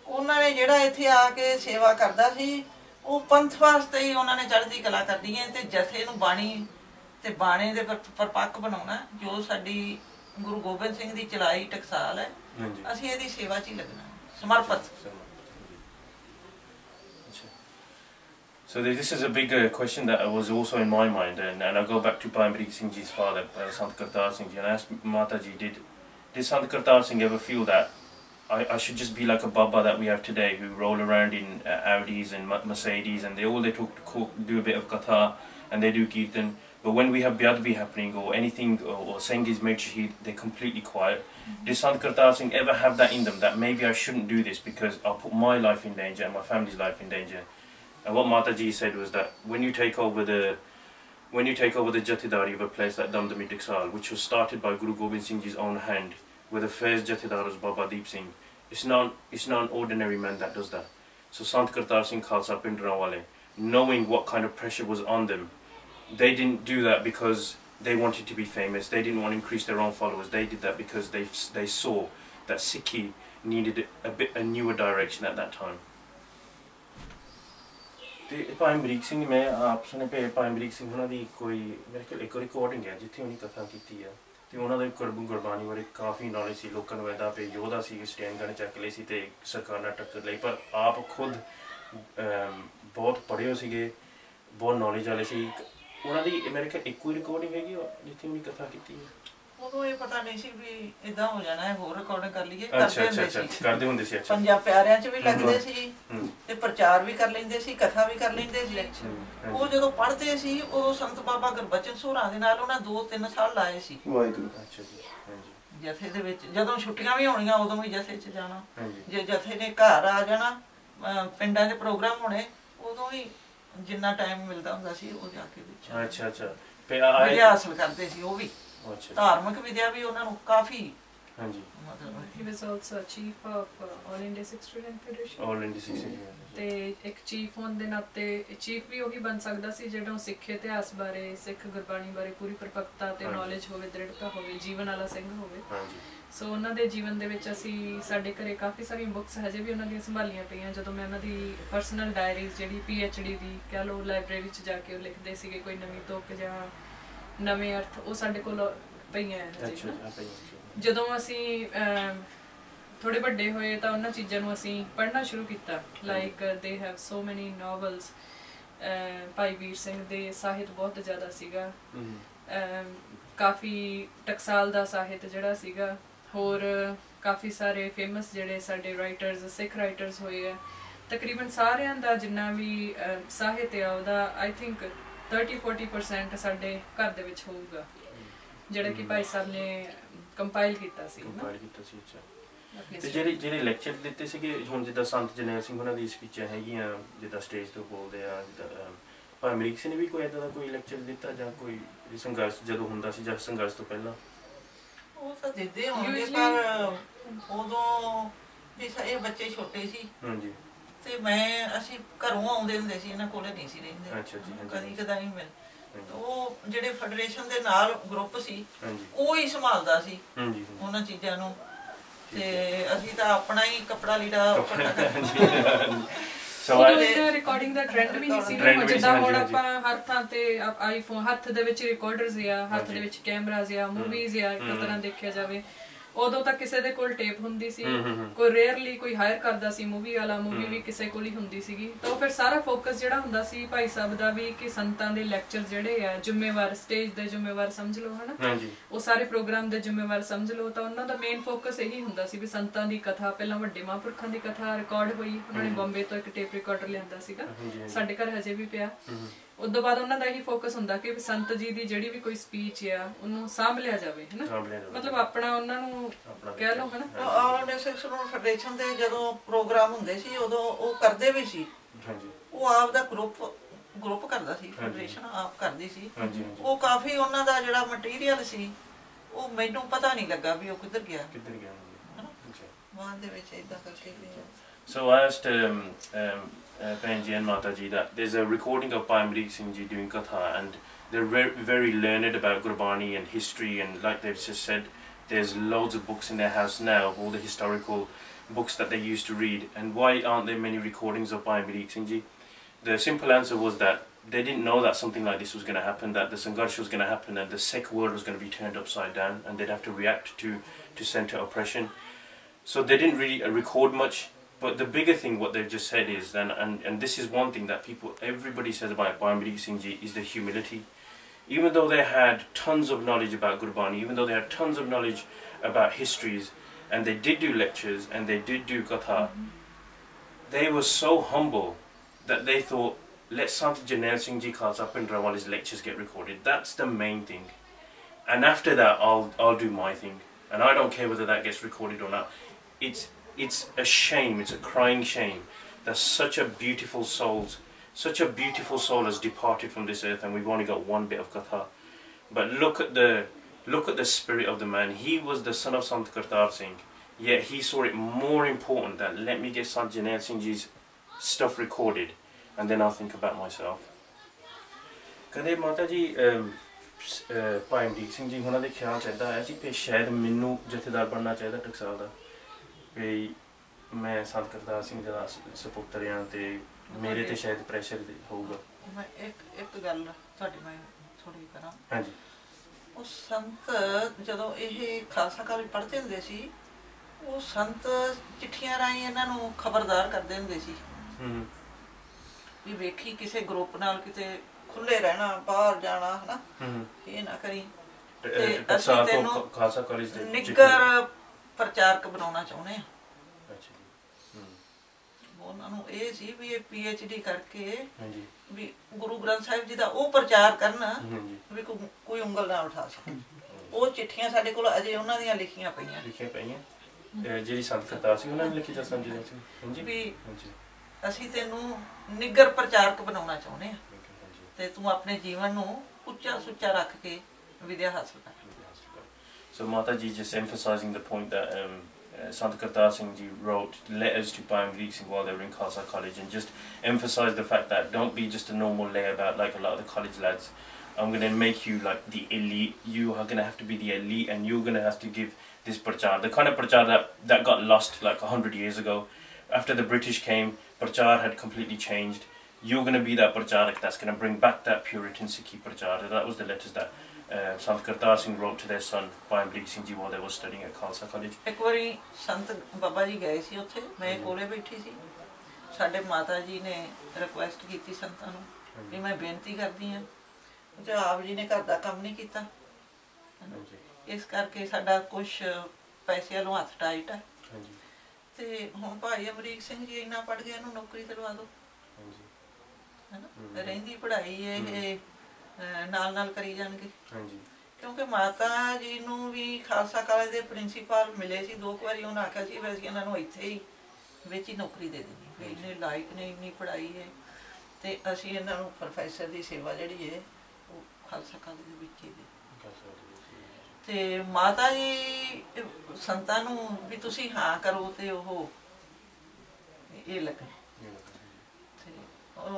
ਉਹਨਾਂ ਨੇ ਜਿਹੜਾ ਇੱਥੇ ਆ ਕੇ ਸੇਵਾ ਕਰਦਾ ਸੀ ਉਹ ਪੰਥ ਵਾਸਤੇ ਹੀ ਉਹਨਾਂ ਨੇ ਚੜ੍ਹਦੀ ਕਲਾ ਕਰਨੀ ਹੈ ਤੇ ਜਥੇ ਨੂੰ ਬਾਣੀ ਤੇ ਬਾਣੇ ਦੇ ਪਰਪੱਕ ਬਣਾਉਣਾ ਜੋ ਸਾਡੀ ਗੁਰੂ ਗੋਬਿੰਦ ਸਿੰਘ ਦੀ ਚਲਾਈ ਟਕਸਾਲ ਹੈ ਅਸੀਂ ਇਹਦੀ ਸੇਵਾ 'ਚ ਹੀ ਲੱਗਣਾ ਸਮਰਪਿਤ। So this is a big question that was also in my mind, and I go back to Bhai Amrik Singh Ji's father, Sant Kartar Singh Ji, and I asked Mataji, did Sant Kartar Singh ever feel that I should just be like a Baba that we have today, who roll around in Audis and Mercedes, and they do a bit of Katha and they do Kirtan, but when we have Biadbi happening or anything or Sengh is made Shaheed, they're completely quiet. Did Sant Kartar Singh ever have that in them, that maybe I shouldn't do this because I'll put my life in danger and my family's life in danger? And what Mataji said was that when you take over the Jathedari of a place like Damdami Tiksal, which was started by Guru Gobind Singh Ji's own hand, where the first Jathedar was Baba Deep Singh, it's not an ordinary man that does that. So Sant Kartar Singh Khalsa Bhindranwale, knowing what kind of pressure was on them, they didn't do that because they wanted to be famous, they didn't want to increase their own followers, they did that because they saw that Sikhi needed a newer direction at that time. ਭਾਈ ਅਮਰੀਕ ਸਿੰਘ ਮੈਂ ਆਪ ਸੁਣੇ ਭਾਈ ਅਮਰੀਕ ਸਿੰਘ ਉਹਨਾਂ ਦੀ ਕੋਈ ਮੇਰੇ ਕੋਲ ਇੱਕ ਰਿਕਾਰਡਿੰਗ ਹੈ ਜਿੱਥੇ ਉਹਨੇ ਕਥਾ ਕੀਤੀ ਹੈ ਤੇ ਉਹਨਾਂ ਦੇ ਗੁਰਬਾਣੀ ਬਾਰੇ ਕਾਫੀ ਨੌਲੇਜ ਸੀ, ਲੋਕਾਂ ਨੂੰ ਇੱਦਾਂ ਪਈ ਯੋਧਾ ਸੀ, ਸਟੈਂਡ ਗਨ ਚੱਕ ਲਈ ਸੀ ਤੇ ਸਰਕਾਰ ਨਾਲ ਟੱਕਰ ਲਈ, ਪਰ ਆਪ ਖੁਦ ਬਹੁਤ ਪੜ੍ਹੇ ਹੋ ਸੀਗੇ, ਬਹੁਤ ਨੌਲੇਜ ਵਾਲੇ ਸੀ। ਉਹਨਾਂ ਦੀ ਮੇਰੇ ਕੋਲ ਇੱਕੋ ਹੀ ਰਿਕਾਰਡਿੰਗ ਹੈਗੀ ਜਿੱਥੇ ਉਹਨੇ ਕਥਾ ਕੀਤੀ ਹੈ। ਉਦੋਂ ਇਹ ਪਤਾ ਨਹੀਂ ਸੀ ਵੀ ਇਦਾਂ ਹੋ ਜਾਣਾ ਹੈ, ਹੋਰ ਰਿਕਾਰਡਿੰਗ ਕਰ ਲਈਏ, ਕਰਦੇ ਹੁੰਦੇ ਸੀ। ਪੰਜਾਂ ਪਿਆਰਿਆਂ 'ਚ ਵੀ ਲੱਗਦੇ ਸੀ ਤੇ ਪ੍ਰਚਾਰ ਵੀ ਕਰ ਲੈਂਦੇ ਸੀ, ਕਥਾ ਵੀ ਕਰ ਲੈਂਦੇ ਸੀ। ਉਹ ਜਦੋਂ ਪੜ੍ਹਦੇ ਸੀ ਉਦੋਂ ਸੰਤ ਬਾਬਾ ਗੁਰਬਚਨ ਸੋਹਰਾ ਦੇ ਨਾਲ ਉਹਨਾਂ 2-3 ਸਾਲ ਲਾਏ ਸੀ ਜਥੇ ਦੇ ਵਿੱਚ। ਜਦੋਂ ਛੁੱਟੀਆਂ ਵੀ ਹੋਣੀਆਂ ਉਦੋਂ ਵੀ ਜਥੇ 'ਚ ਜਾਣਾ, ਜੇ ਜਥੇ ਨੇ ਘਰ ਆ ਜਾਣਾ ਪਿੰਡਾਂ 'ਚ ਪ੍ਰੋਗਰਾਮ ਹੋਣੇ ਉਦੋਂ ਵੀ ਜਿੰਨਾ ਟਾਈਮ ਮਿਲਦਾ ਹੁੰਦਾ ਸੀ ਉਹ ਜਾ ਕੇ ਵਿੱਚ ਵਿਦਿਆ ਹਾਸਲ ਕਰਦੇ ਸੀ। ਉਹ ਵੀ ਧਾਰਮਿਕ ਵਿਦਿਆ ਵੀ ਉਹਨਾਂ ਨੂੰ ਕਾਫੀ ਮਤਲਬ। He was also a chief of All India Sikh Student Federation. All India Sikh Student. ਤੇ ਇੱਕ ਚੀਫ ਹੋਣ ਦੇ ਨਾਤੇ ਚੀਫ ਵੀ ਉਹੀ ਬਣ ਸਕਦਾ ਸੀ ਜਿਹੜਾ ਸਿੱਖ ਇਤਿਹਾਸ ਬਾਰੇ, ਸਿੱਖ ਗੁਰਬਾਣੀ ਬਾਰੇ ਪੂਰੀ ਪਰਪੱਕਤਾ ਤੇ ਨੌਲੇਜ ਹੋਵੇ, ਦ੍ਰਿੜਤਾ ਹੋਵੇ, ਜੀਵਨ ਵਾਲਾ ਸਿੰਘ ਹੋਵੇ। ਸੋ ਉਹਨਾਂ ਦੇ ਜੀਵਨ ਦੇ ਵਿੱਚ ਅਸੀਂ ਸਾਡੇ ਘਰੇ ਕਾਫੀ ਸਾਰੀਆਂ ਬੁੱਕਸ ਹਜੇ ਵੀ ਉਹਨਾਂ ਦੀਆਂ ਸੰਭਾਲੀਆਂ ਪਈਆਂ। ਜਦੋਂ ਮੈਂ ਉਹਨਾਂ ਦੀ ਪਰਸਨਲ ਡਾਇਰੀਜ਼ ਜਿਹੜੀ PhD ਦੀ ਕਹਿ ਲਓ ਲਾਇਬ੍ਰੇਰੀ 'ਚ ਜਾ ਕੇ ਉਹ ਲਿਖਦੇ ਸੀਗੇ ਕੋਈ ਨਵੀਂ ਤੁਕ ਜਾਂ ਨਵੇਂ ਅਰਥ, ਉਹ ਸਾਡੇ ਕੋਲ ਪਈਆਂ ਹਜੇ। ਜਦੋਂ ਅਸੀਂ ਥੋੜੇ ਵੱਡੇ ਹੋਏ ਤਾਂ ਉਹਨਾਂ ਚੀਜ਼ਾਂ ਨੂੰ ਅਸੀਂ ਪੜ੍ਹਨਾ ਸ਼ੁਰੂ ਕੀਤਾ। ਲਾਈਕ ਦੇ ਹੈਵ ਸੋ ਮੈਨੀ ਨੋਵਲਸ। ਭਾਈ ਵੀਰ ਸਿੰਘ ਦੇ ਸਾਹਿਤ ਬਹੁਤ ਜ਼ਿਆਦਾ ਸੀਗਾ, ਕਾਫੀ ਟਕਸਾਲ ਦਾ ਸਾਹਿਤ ਜਿਹੜਾ ਸੀਗਾ, ਹੋਰ ਕਾਫੀ ਸਾਰੇ ਫੇਮਸ ਜਿਹੜੇ ਸਾਡੇ ਰਾਈਟਰਸ ਸਿੱਖ ਰਾਈਟਰਸ ਹੋਏ ਆ। ਤਕਰੀਬਨ ਸਾਰਿਆਂ ਦਾ ਜਿੰਨਾ ਵੀ ਸਾਹਿਤ ਆ ਉਹਦਾ ਆਈ ਥਿੰਕ 30-40% ਸਾਡੇ ਘਰ ਦੇ ਵਿੱਚ ਹੋਊਗਾ ਜਿਹੜਾ ਕਿ ਭਾਈ ਸਾਹਿਬ ਨੇ ਕੰਪਾਈਲ ਕੀਤਾ ਸੀ। ਤੇ ਜਿਹੜੇ ਲੈਕਚਰ ਦਿੱਤੇ ਸੀਗੇ ਹੁਣ ਜਿੱਦਾਂ ਸੰਤ ਜਰਨੈਲ ਸਿੰਘ ਉਹਨਾਂ ਦੀ ਸਪੀਚਾਂ ਹੈਗੀਆਂ ਜਿੱਦਾਂ ਸਟੇਜ ਤੋਂ ਬੋਲਦੇ ਆ, ਜਿੱਦਾਂ ਭਾਈ ਅਮਰੀਕ ਸਿੰਘ ਨੇ ਵੀ ਕੋਈ ਇੱਦਾਂ ਦਾ ਕੋਈ ਲੈਕਚਰ ਦਿੱਤਾ ਜਾਂ ਕੋਈ ਸੰਘਰਸ਼ ਜਦੋਂ ਹੁੰਦਾ ਸੀ ਜਾਂ ਸੰਘਰਸ਼ ਤੋਂ ਪਹਿਲਾਂ? ਉਹ ਤਾਂ ਦਿੰਦੇ ਹੋਣਗੇ ਪਰ ਉਦੋਂ ਇਹ ਬੱਚੇ ਛੋਟੇ ਸੀ ਤੇ ਅਸੀਂ ਘਰੋਂ ਆਉਂਦੇ ਹੁੰਦੇ ਸੀ, ਇਹਨਾਂ ਕੋਲੇ ਨਹੀਂ ਸੀ ਰਹਿੰਦੇ, ਕਦੀ ਕਦਾਈ ਮਿਲ। ਉਹ ਜਿਹੜੇ ਫੈਡਰੇਸ਼ਨ ਦੇ ਨਾਲ ਗਰੁੱਪ ਸੀ ਉਹ ਹੀ ਸੰਭਾਲਦਾ ਸੀ ਉਹਨਾਂ ਚੀਜ਼ਾਂ ਨੂੰ ਤੇ ਅਸੀਂ ਤਾਂ ਆਪਣਾ ਹੀ ਕੱਪੜਾ ਲੀੜਾ ਰਿਕਾਰਡਿੰਗ ਦਾ ਟ੍ਰੈਂਡ ਵੀ ਨਹੀਂ ਸੀ ਨਾ, ਜਿੱਦਾਂ ਹੁਣ ਆਪਾਂ ਹਰ ਥਾਂ ਤੇ ਆਈਫੋਨ ਹੱਥ ਦੇ ਵਿੱਚ ਰਿਕਾਰਡਰਸ ਆ, ਹੱਥ ਦੇ ਵਿੱਚ ਕੈਮਰਾਜ਼ ਆ, ਮੂਵੀਜ਼ ਆ, ਇੱਕ ਤਰ੍ਹਾਂ ਦੇਖਿਆ ਜਾਵੇ। ਉਦੋਂ ਤਾਂ ਕਿਸੇ ਦੇ ਕੋਲ ਟੇਪ ਹੁੰਦੀ ਸੀ, ਕੋਈ ਰੇਅਰਲੀ ਕੋਈ ਹਾਇਰ ਕਰਦਾ ਸੀ ਮੂਵੀ ਵਾਲਾ, ਮੂਵੀ ਵੀ ਕਿਸੇ ਕੋਲ ਹੀ ਹੁੰਦੀ ਸੀਗੀ। ਤਾਂ ਉਹ ਫਿਰ ਸਾਰਾ ਫੋਕਸ ਜਿਹੜਾ ਹੁੰਦਾ ਸੀ ਭਾਈ ਸਾਹਿਬ ਦਾ ਵੀ ਕਿ ਸੰਤਾਂ ਦੇ ਲੈਕਚਰ ਜਿਹੜੇ ਆ ਜ਼ਿੰਮੇਵਾਰ, ਸਟੇਜ ਦੇ ਜ਼ਿੰਮੇਵਾਰ ਸਮਝ ਲਓ ਹਨਾ, ਉਹ ਸਾਰੇ ਪ੍ਰੋਗਰਾਮ ਦੇ ਜ਼ਿੰਮੇਵਾਰ ਸਮਝ ਲਓ। ਤਾਂ ਉਹਨਾਂ ਦਾ ਮੇਨ ਫੋਕਸ ਇਹੀ ਹੁੰਦਾ ਸੀ ਵੀ ਸੰਤਾਂ ਦੀ ਕਥਾ, ਪਹਿਲਾਂ ਵੱਡੇ ਮਹਾਂਪੁਰਖਾਂ ਦੀ ਕਥਾ ਰਿਕਾਰਡ ਹੋਈ, ਉਹਨਾਂ ਨੇ ਬੰਬੇ ਤੋਂ ਇੱਕ ਟੇਪ ਰਿਕਾਰਡਰ ਲਿਆਂਦਾ ਸੀਗਾ, ਸਾਡੇ ਘਰ ਹਜੇ ਵੀ ਪਿਆ। ਉਸ ਤੋਂ ਬਾਅਦ ਉਹਨਾਂ ਦਾ ਇਹੀ ਫੋਕਸ ਹੁੰਦਾ ਕਿ ਸੰਤ ਜੀ ਦੀ ਜਿਹੜੀ ਵੀ ਕੋਈ ਸਪੀਚ ਆ ਉਹਨੂੰ ਸਾਂਭ ਲਿਆ ਜਾਵੇ ਹਨਾ, ਮਤਲਬ ਆਪਣਾ ਉਹਨਾਂ ਨੂੰ ਕਹਿ ਲਓ ਹਨਾ। ਆਲ ਇੰਡੀਆ ਸਿੱਖ ਸਟੂਡੈਂਟ ਫੈਡਰੇਸ਼ਨ ਦੇ ਜਦੋਂ ਪ੍ਰੋਗਰਾਮ ਹੁੰਦੇ ਸੀ ਉਦੋਂ ਉਹ ਕਰਦੇ ਵੀ ਸੀ, ਉਹ ਆਪ ਦਾ ਗਰੁੱਪ ਕਰਦਾ ਸੀ, ਫੈਡਰੇਸ਼ਨ ਆਪ ਕਰਦੀ ਸੀ। ਉਹ ਕਾਫੀ ਉਹਨਾਂ ਦਾ ਜਿਹੜਾ ਮਟੀਰੀਅਲ ਸੀ ਉਹ ਮੈਨੂੰ ਪਤਾ ਨਹੀਂ ਲੱਗਾ ਵੀ ਉਹ ਕਿੱਧਰ ਗਿਆ ਬਾਅਦ ਦੇ ਵਿੱਚ ਏਦਾਂ ਕਰਕੇ। So I asked Bhenji and Mataji that there's a recording of Bhai Amrik Singh Ji doing Katha, and They're very learned about Gurbani and history, and like they've just said, there's loads of books in their house now of all the historical books that they used to read. And why aren't there many recordings of Bhai Amrik Singh Ji? The simple answer was that they didn't know that something like this was going to happen, that the Sangharsh was going to happen, and the Sikh world was going to be turned upside down, and they'd have to react to centre oppression. So they didn't really record much. But the bigger thing, what they've just said is, and this is one thing that everybody says about Bhai Amrik Singh Ji, is the humility. Even though they had tons of knowledge about Gurbani, even though they had tons of knowledge about histories, and they did do lectures, and they did do Katha, they were so humble that they thought, let Sant Bhindranwale Khalsa Bhindranwale's lectures get recorded. That's the main thing. And after that, I'll do my thing. And I don't care whether that gets recorded or not. It's a shame, it's a crying shame that such a beautiful soul has departed from this earth, and we've only got one bit of Katha. But look at the spirit of the man. He was the son of Sant Kartar Singh, yet he saw it more important that let me get Sant Janel Singh Ji's stuff recorded, and then I'll think about myself. Kade Mata ji Bhai Amrik Singh Ji होना दे ख्याल चलता है जी पे शायद मैनू जथेदार बनना चाहिए टकसाल दा भी मैं Sant Kartar Singh दा सपुत्र हां ते मेरे ते शायद प्रेशर होगा। मैं एक गल ਤੁਹਾਡੀ मैं थोड़ी करा। हाँ जी। ਉਹ ਸੰਤ ਜਦੋਂ ਇਹ ਖਾਲਸਾ ਕਾਲਜ ਪੜ੍ਹਦੇ ਹੁੰਦੇ ਸੀ, ਉਹ ਸੰਤ ਚਿੱਠੀਆਂ ਰਾਹੀਂ ਇਹਨਾਂ ਨੂੰ ਖਬਰਦਾਰ ਕਰਦੇ ਹੁੰਦੇ ਸੀ ਵੀ ਵੇਖੀ ਕਿਸੇ ਗਰੁੱਪ ਨਾਲ ਕਿਤੇ ਖੁੱਲੇ ਰਹਿਣਾ, ਬਾਹਰ ਜਾਣਾ, ਹਨਾ, ਇਹ ਨਾ ਕਰੀ, ਤੇ ਅਸੀਂ ਤੈਨੂੰ ਖਾਲਸਾ ਕਾਲਜ ਦੇ ਨਿੱਗਰ ਪ੍ਰਚਾਰਕ ਬਣਾਉਣਾ ਚਾਹੁੰਦੇ ਆ। ਉਹਨਾਂ ਨੂੰ ਇਹ ਸੀ ਵੀ ਇਹ PhD ਕਰਕੇ ਵੀ ਗੁਰੂ ਗ੍ਰੰਥ ਸਾਹਿਬ ਜੀ ਦਾ ਉਹ ਪ੍ਰਚਾਰ ਕਰਨ ਵੀ ਕੋਈ ਉਂਗਲ ਨਾ ਉਠਾ ਸਕੇ। ਉਹ ਚਿੱਠੀਆਂ ਸਾਡੇ ਕੋਲ ਅਜੇ ਉਹਨਾਂ ਦੀਆਂ ਲਿਖੀਆਂ ਪਈਆਂ ਜਿਹੜੀ ਸੰਤ ਕਰਤਾਰ ਸੀ ਉਹਨਾਂ ਨੇ ਲਿਖੀ ਜਾਂ ਸਮਝੀ ਸੀ ਵੀ ਅਸੀਂ ਤੈਨੂੰ ਨਿੱਗਰ ਪ੍ਰਚਾਰਕ ਬਣਾਉਣਾ ਚਾਹੁੰਦੇ ਆ ਤੇ ਤੂੰ ਆਪਣੇ ਜੀਵਨ ਨੂੰ ਉੱਚਾ ਸੁੱਚਾ ਰੱਖ ਕੇ ਵਿਦਿਆ ਹਾਸਲ ਕਰ। So Mata ji just emphasizing the point that Sant Kartar Singh Ji wrote letters to Bhai Amrik Singh while they were in Khalsa College, and just emphasize the fact that don't be just a normal layabout like a lot of the college lads. I'm going to make you like the elite. You are going to have to be the elite, and you're going to have to give this prachar, the kind of prachar that got lost like 100 years ago. After the British came, prachar had completely changed. You're going to be that pracharak that's going to bring back that Puritan Sikhi prachar. That was the letters that Sant Kartar Singh wrote to their son Bhai Amrik Singh Ji while they were studying at Khalsa College. ਇੱਕ ਵਾਰੀ ਸੰਤ ਬਾਬਾ ਜੀ ਗਏ ਸੀ ਉੱਥੇ, ਮੈਂ ਕੋਲੇ ਬੈਠੀ ਸੀ, ਸਾਡੇ ਮਾਤਾ ਜੀ ਨੇ ਰਿਕੁਐਸਟ ਕੀਤੀ ਸੰਤਾਂ ਨੂੰ ਵੀ ਮੈਂ ਬੇਨਤੀ ਕਰਦੀ ਹਾਂ ਤੇ ਆਪ ਜੀ ਨੇ ਘਰ ਦਾ ਕੰਮ ਨਹੀਂ ਕੀਤਾ, ਇਸ ਕਰਕੇ ਸਾਡਾ ਕੁਝ ਪੈਸੇ ਵੱਲੋਂ ਹੱਥ ਟਾਈਟ ਹੈ, ਤੇ ਹੁਣ ਭਾਈ ਅਮਰੀਕ ਸਿੰਘ ਜੀ ਇੰਨਾ ਪੜ੍ਹ ਗਿਆ, ਇਹਨੂੰ ਨੌਕਰੀ ਦਿਲਵਾ ਦਿਓ, ਹੈਨਾ, ਰਹਿੰਦੀ ਪੜ੍ਹਾਈ ਇਹ ਨਾਲ ਨਾਲ ਕਰੀ ਜਾਣਗੇ। ਕਿਉਂਕਿ ਮਾਤਾ ਜੀ ਨੂੰ ਵੀ ਖਾਲਸਾ ਕਾਲਜ ਦੇ ਪ੍ਰਿੰਸੀਪਲ ਮਿਲੇ ਸੀ 2 ਵਾਰੀ, ਉਹਨਾਂ ਆਖਿਆ ਸੀ ਵੈਸੇ ਇਹਨਾਂ ਨੂੰ ਇੱਥੇ ਹੀ ਵਿੱਚ ਹੀ ਨੌਕਰੀ ਦੇ ਦੇਣੀ, ਵੀ ਇੰਨੇ ਲਾਇਕ ਨੇ, ਇੰਨੀ ਪੜ੍ਹਾਈ ਹੈ, ਤੇ ਅਸੀਂ ਇਹਨਾਂ ਨੂੰ ਪ੍ਰੋਫੈਸਰ ਦੀ ਸੇਵਾ ਜਿਹੜੀ ਹੈ ਉਹ ਖਾਲਸਾ ਕਾਲਜ ਦੇ ਵਿੱਚ ਹੀ ਦੇ। ਤੇ ਮਾਤਾ ਜੀ ਸੰਤਾਂ ਨੂੰ ਵੀ ਤੁਸੀਂ ਹਾਂ ਕਰੋ ਤੇ ਉਹ ਇਹ ਲੱਗੇ।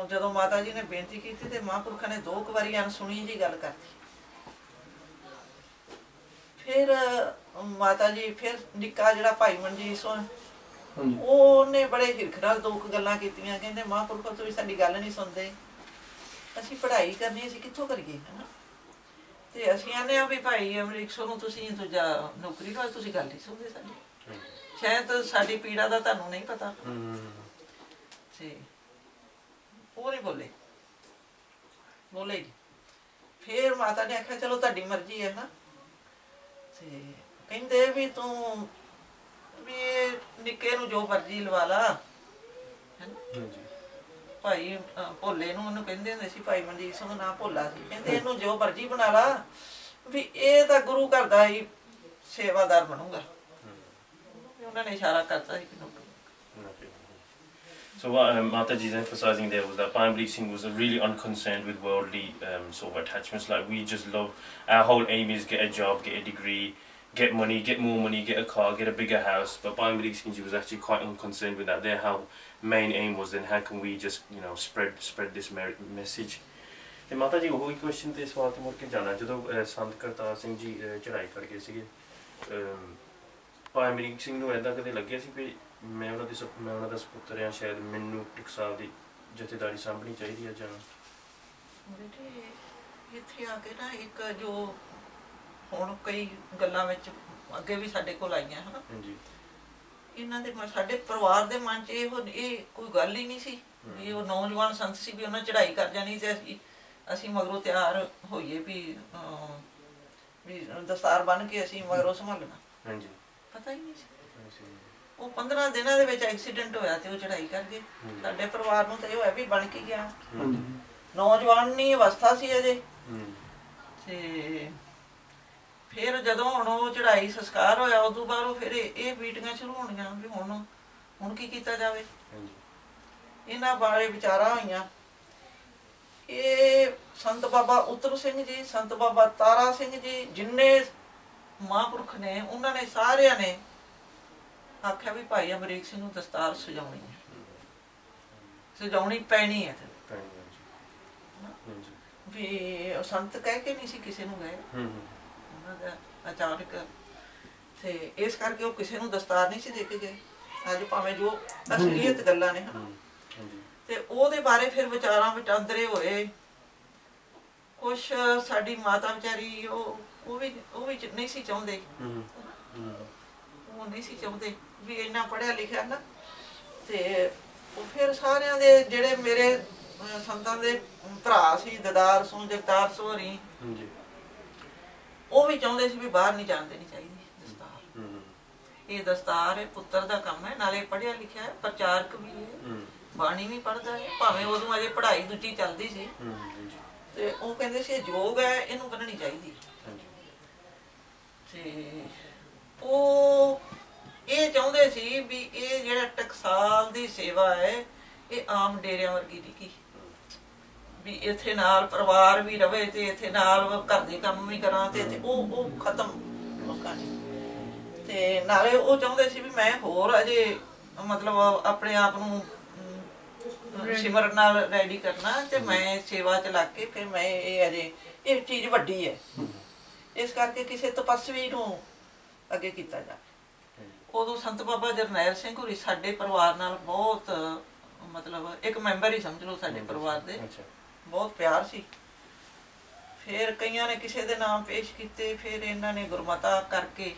ਜਦੋਂ ਮਾਤਾ ਜੀ ਨੇ ਬੇਨਤੀ ਕੀਤੀ ਤੇ ਮਹਾਂਪੁਰਖਾਂ ਨੇ 2 ਵਾਰੀ ਅਣਸੁਣੀ ਜੀ ਗੱਲ ਕਰਤੀ। ਫਿਰ ਮਾਤਾ ਜੀ ਫਿਰ ਨਿੱਕਾ ਜਿਹੜਾ ਭਾਈ ਮਨਜੀਤ ਸਿੰਘ ਉਹਨੇ ਬੜੇ ਹਿਰਖ ਨਾਲ 2 ਗੱਲਾਂ ਕੀਤੀਆਂ, ਕਹਿੰਦੇ ਮਹਾਂਪੁਰਖੋ ਤੁਸੀਂ ਸਾਡੀ ਗੱਲ ਨਹੀਂ ਸੁਣਦੇ, ਅਸੀਂ ਪੜ੍ਹਾਈ ਕਰਨੀ, ਅਸੀਂ ਕਿੱਥੋਂ ਕਰੀਏ, ਹਨਾ, ਤੇ ਅਸੀਂ ਆਨੇ ਆ ਵੀ ਭਾਈ ਅਮਰੀਕ ਸਿੰਘ ਨੂੰ ਤੁਸੀਂ ਦੂਜਾ ਨੌਕਰੀ ਵਾਲ ਤੁਸੀਂ ਗੱਲ ਨਹੀਂ ਸੁਣਦੇ ਸਾਡੀ, ਸ਼ਾਇਦ ਸਾਡੀ ਪੀੜਾ ਦਾ ਤੁਹਾਨੂੰ ਨਹੀਂ ਪਤਾ। ਤੇ ਉਹ ਨਹੀਂ ਬੋਲੇ ਜੀ। ਫਿਰ ਮਾਤਾ ਨੇ ਆਖਿਆ ਚਲੋ ਤੁਹਾਡੀ ਮਰਜ਼ੀ ਹੈ ਨਾ, ਤੇ ਕਹਿੰਦੇ ਵੀ ਤੂੰ ਵੀ ਨਿੱਕੇ ਨੂੰ ਜੋ ਮਰਜ਼ੀ ਲਵਾ ਲਾ, ਭਾਈ ਭੋਲੇ ਨੂੰ ਉਹਨੂੰ ਕਹਿੰਦੇ ਹੁੰਦੇ ਸੀ, ਭਾਈ ਮਨਜੀਤ ਸਿੰਘ ਦਾ ਨਾਂ ਭੋਲਾ ਸੀ, ਕਹਿੰਦੇ ਇਹਨੂੰ ਜੋ ਮਰਜ਼ੀ ਬਣਾ ਲਾ, ਵੀ ਇਹ ਤਾਂ ਗੁਰੂ ਘਰ ਦਾ ਹੀ ਸੇਵਾਦਾਰ ਬਣੂਗਾ। ਉਹਨਾਂ ਨੇ ਇਸ਼ਾਰਾ ਕਰਤਾ ਸੀ ਕਿ So what Mata ji is emphasizing there was that Bhai Amrik Singh was really unconcerned with worldly sort of attachments. Like we just love, our whole aim is get a job, get a degree, get money, get more money, get a car, get a bigger house. But Bhai Amrik Singh Ji was actually quite unconcerned with that. Their main aim was then how can we just spread this message. ਤੇ ਮਾਤਾ ਜੀ ਉਹ ਹੀ ਕੁਐਸਚਨ ਤੇ ਸਵਾਲ ਤੇ ਮੁੜ ਕੇ ਜਾਣਾ ਜਦੋਂ ਸੰਤ ਕਰਤਾਰ ਸਿੰਘ ਜੀ ਚੜ੍ਹਾਈ ਕਰ ਗਏ ਸੀਗੇ ਭਾਈ ਅਮਰੀਕ ਸਿੰਘ ਨੂੰ ਇੱਦਾਂ ਕਦੇ ਲੱਗਿਆ ਸੀ ਵੀ ਮੈਂ ਉਹਨਾਂ ਦਾ ਸਪੁੱਤਰ ਹਾਂ ਸ਼ਾਇਦ ਮੈਨੂੰ ਟਕਸਾਲ ਦੀ ਜਥੇਦਾਰੀ ਸਾਂਭਣੀ ਚਾਹੀਦੀ ਹੈ ਜਾਂ ਬੇਟੇ ਇੱਥੇ ਆ ਕੇ ਨਾ ਇੱਕ ਜੋ ਹੁਣ ਕਈ ਗੱਲਾਂ ਵਿੱਚ ਅੱਗੇ ਵੀ ਸਾਡੇ ਕੋਲ ਆਈਆਂ ਹਨਾ ਹਾਂਜੀ ਇਹਨਾਂ ਦੇ ਸਾਡੇ ਪਰਿਵਾਰ ਦੇ ਮਨ 'ਚ ਇਹ ਕੋਈ ਗੱਲ ਹੀ ਨਹੀਂ ਸੀ ਵੀ ਉਹ ਨੌਜਵਾਨ ਸੰਤ ਸੀ ਵੀ ਉਹਨਾਂ ਚੜ੍ਹਾਈ ਕਰ ਜਾਣੀ ਤੇ ਅਸੀਂ ਮਗਰੋਂ ਤਿਆਰ ਹੋਈਏ ਵੀ ਦਸਤਾਰ ਬੰਨ੍ਹ ਕੇ ਅਸੀਂ ਮਗਰੋਂ ਸੰਭਾਲਣਾ ਹਾਂਜੀ ਪਤਾ ਹੀ ਨਹੀਂ ਸੀ ਉਹ 15 ਦਿਨਾਂ ਦੇ ਵਿੱਚ ਐਕਸੀਡੈਂਟ ਹੋਇਆ ਤੇ ਉਹ ਚੜ੍ਹਾਈ ਕਰ ਗਏ ਸਾਡੇ ਪਰਿਵਾਰ ਨੂੰ ਤਾਂ ਇਹ ਹੋਇਆ ਵੀ ਬਣ ਕੇ ਗਿਆ ਨੌਜਵਾਨੀ ਅਵਸਥਾ ਸੀ ਅਜੇ ਤੇ ਫਿਰ ਜਦੋਂ ਹੁਣ ਉਹ ਚੜ੍ਹਾਈ ਸੰਸਕਾਰ ਹੋਇਆ ਉਦੋਂ ਬਾਅਦ ਫਿਰ ਇਹ ਮੀਟਿੰਗਾਂ ਸ਼ੁਰੂ ਹੋਣੀਆਂ ਵੀ ਹੁਣ ਕੀ ਕੀਤਾ ਜਾਵੇ ਇਹਨਾਂ ਬਾਰੇ ਵਿਚਾਰਾਂ ਹੋਈਆਂ ਇਹ ਸੰਤ ਬਾਬਾ ਉਤਰ ਸਿੰਘ ਜੀ ਸੰਤ ਬਾਬਾ ਤਾਰਾ ਸਿੰਘ ਜੀ ਜਿੰਨੇ ਮਹਾਂਪੁਰਖ ਨੇ ਉਹਨਾਂ ਨੇ ਸਾਰਿਆਂ ਨੇ ਆਖਿਆ ਵੀ ਭਾਈ ਅਮਰੀਕ ਸਿੰਘ ਨੂੰ ਦਸਤਾਰ ਸਜਾਉਣੀ ਹੈ ਸਜਾਉਣੀ ਪੈਣੀ ਹੈ ਵੀ ਸੰਤ ਕਹਿ ਕੇ ਨਹੀਂ ਸੀ ਕਿਸੇ ਨੂੰ ਗਏ ਉਹਨਾਂ ਦਾ ਅਚਾਨਕ ਤੇ ਇਸ ਕਰਕੇ ਉਹ ਕਿਸੇ ਨੂੰ ਦਸਤਾਰ ਨਹੀਂ ਸੀ ਦੇ ਕੇ ਗਏ ਅੱਜ ਭਾਵੇਂ ਜੋ ਅਸਲੀਅਤ ਗੱਲਾਂ ਨੇ ਤੇ ਉਹਦੇ ਬਾਰੇ ਫਿਰ ਵਿਚਾਰਾਂ ਵਟਾਂਦਰੇ ਹੋਏ ਕੁਛ ਸਾਡੀ ਮਾਤਾ ਵਿਚਾਰੀ ਉਹ ਵੀ ਨਹੀਂ ਸੀ ਚਾਹੁੰਦੇ ਉਹ ਨਹੀਂ ਸੀ ਚਾਹੁੰਦੇ ਵੀ ਇੰਨਾ ਪੜ੍ਹਿਆ ਲਿਖਿਆ ਨਾ ਤੇ ਉਹ ਫਿਰ ਸਾਰਿਆਂ ਦੇ ਜਿਹੜੇ ਮੇਰੇ ਸੰਤਾਂ ਦੇ ਭਰਾ ਸੀ ਦਦਾਰ ਸੋ ਜਗਤਾਰ ਸੋ ਹਰੀ ਉਹ ਵੀ ਚਾਹੁੰਦੇ ਸੀ ਵੀ ਬਾਹਰ ਨਹੀਂ ਜਾਣ ਦੇਣੀ ਚਾਹੀਦੀ ਦਸਤਾਰ ਇਹ ਦਸਤਾਰ ਹੈ ਪੁੱਤਰ ਦਾ ਕੰਮ ਹੈ ਨਾਲੇ ਪੜ੍ਹਿਆ ਲਿਖਿਆ ਹੈ ਪ੍ਰਚਾਰਕ ਵੀ ਹੈ ਬਾਣੀ ਵੀ ਪੜ੍ਹਦਾ ਹੈ ਭਾਵੇਂ ਉਦੋਂ ਅਜੇ ਪੜ੍ਹਾਈ ਦੂਜੀ ਚੱਲਦੀ ਸੀ ਤੇ ਉਹ ਕਹਿੰਦੇ ਸੀ ਯੋਗ ਹੈ ਇਹਨੂੰ ਬੰਨਣੀ ਚਾਹੀਦੀ ਤੇ ਉਹ ਇਹ ਚਾਹੁੰਦੇ ਸੀ ਵੀ ਇਹ ਜਿਹੜਾ ਟਕਸਾਲ ਦੀ ਸੇਵਾ ਹੈ ਇਹ ਆਮ ਡੇਰਿਆਂ ਵਰਗੀ ਨਹੀਂ ਵੀ ਇੱਥੇ ਨਾਲ ਪਰਿਵਾਰ ਵੀ ਰਵੇ ਤੇ ਇੱਥੇ ਨਾਲ ਘਰ ਦੇ ਕੰਮ ਵੀ ਕਰਾਂ ਤੇ ਉਹ ਖਤਮ ਲੋਕਾਂ ਨੇ ਤੇ ਨਾਲੇ ਉਹ ਚਾਹੁੰਦੇ ਸੀ ਵੀ ਮੈਂ ਹੋਰ ਅਜੇ ਮਤਲਬ ਆਪਣੇ ਆਪ ਨੂੰ ਸਿਮਰਨ ਨਾਲ ਰੈਡੀ ਕਰਨਾ ਤੇ ਮੈਂ ਸੇਵਾ ਚ ਲੱਗ ਕੇ ਫਿਰ ਮੈਂ ਇਹ ਚੀਜ਼ ਵੱਡੀ ਹੈ ਇਸ ਕਰਕੇ ਕਿਸੇ ਤਪਸਵੀ ਨੂੰ ਅੱਗੇ ਕੀਤਾ ਜਾਵੇ ਉਦੋਂ ਸੰਤ ਬਾਬਾ ਜਰਨੈਲ ਸਿੰਘ ਹੋਰੀ ਸਾਡੇ ਪਰਿਵਾਰ ਨਾਲ ਬਹੁਤ ਮਤਲਬ ਇੱਕ ਮੈਂਬਰ ਹੀ ਸਮਝ ਲਓ ਸਾਡੇ ਪਰਿਵਾਰ ਦੇ ਬਹੁਤ ਪਿਆਰ ਸੀ ਫਿਰ ਕਈਆਂ ਨੇ ਕਿਸੇ ਦੇ ਨਾਮ ਪੇਸ਼ ਕੀਤੇ ਫਿਰ ਇਹਨਾਂ ਨੇ ਗੁਰਮਤਾ ਕਰਕੇ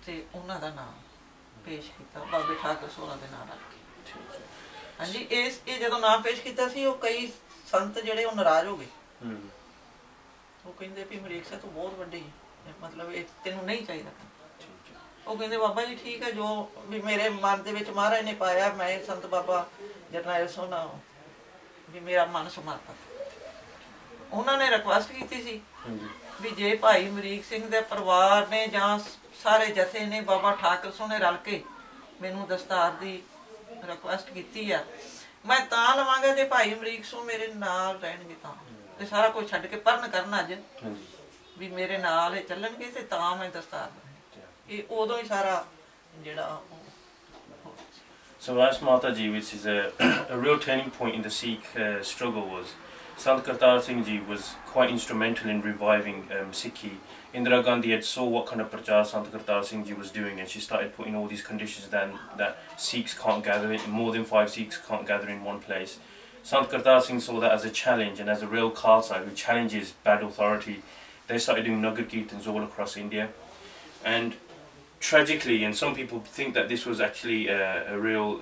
ਤੇ ਉਹਨਾਂ ਦਾ ਨਾਮ ਪੇਸ਼ ਕੀਤਾ ਬਾਬੇ ਠਾਕੁਰ ਸੋਹਰਾ ਦੇ ਨਾਮ ਰੱਖ ਕੇ ਹਾਂਜੀ ਇਹ ਜਦੋਂ ਨਾਮ ਪੇਸ਼ ਕੀਤਾ ਸੀ ਉਹ ਕਈ ਸੰਤ ਜਿਹੜੇ ਉਹ ਨਾਰਾਜ਼ ਹੋ ਗਏ ਉਹ ਕਹਿੰਦੇ ਵੀ ਅਮਰੀਕ ਸਿੰਘ ਤੂੰ ਬਹੁਤ ਵੱਡੀ ਮਤਲਬ ਇਹ ਤੈਨੂੰ ਨਹੀਂ ਚਾਹੀਦਾ ਉਹ ਕਹਿੰਦੇ ਬਾਬਾ ਜੀ ਠੀਕ ਹੈ ਜੋ ਵੀ ਮੇਰੇ ਮਨ ਦੇ ਵਿੱਚ ਮਹਾਰਾਜ ਨੇ ਪਾਇਆ ਮੈਂ ਸੰਤ ਬਾਬਾ ਜਰਨੈਲ ਸੋਹਣਾ ਵੀ ਮੇਰਾ ਮਨ ਸਮਰਪਿਤ ਉਹਨਾਂ ਨੇ ਰਿਕੁਐਸਟ ਕੀਤੀ ਸੀ ਵੀ ਜੇ ਭਾਈ ਅਮਰੀਕ ਸਿੰਘ ਦੇ ਪਰਿਵਾਰ ਨੇ ਜਾਂ ਸਾਰੇ ਜਥੇ ਨੇ ਬਾਬਾ ਠਾਕੁਰ ਸੋਹਣੇ ਰਲ ਕੇ ਮੈਨੂੰ ਦਸਤਾਰ ਦੀ ਰਿਕੁਐਸਟ ਕੀਤੀ ਆ ਮੈਂ ਤਾਂ ਲਵਾਂਗਾ ਜੇ ਭਾਈ ਅਮਰੀਕ ਸਿੰਘ ਮੇਰੇ ਨਾਲ ਰਹਿਣਗੇ ਤਾਂ ਤੇ ਸਾਰਾ ਕੁਝ ਛੱਡ ਕੇ ਪਰਨ ਕਰਨ ਅੱਜ ਵੀ ਮੇਰੇ ਨਾਲ ਚੱਲਣਗੇ ਤੇ ਤਾਂ ਮੈਂ ਦਸਤਾਰ ਇਹ ਉਦੋਂ ਹੀ ਸਾਰਾ ਜਿਹੜਾ So as Mataji, which is a real turning point in the Sikh struggle, was Sant Kartar Singh Ji was quite instrumental in reviving Sikhi. Indira Gandhi had saw what kind of prachar Sant Kartar Singh Ji was doing, and she started putting all these conditions then that Sikhs can't gather in, more than 5 Sikhs can't gather in one place. Sant Kartar Singh saw that as a challenge and as a real Khalsa who challenges bad authority. They started doing Nagar Kirtans all across India. And tragically, and some people think that this was actually a real,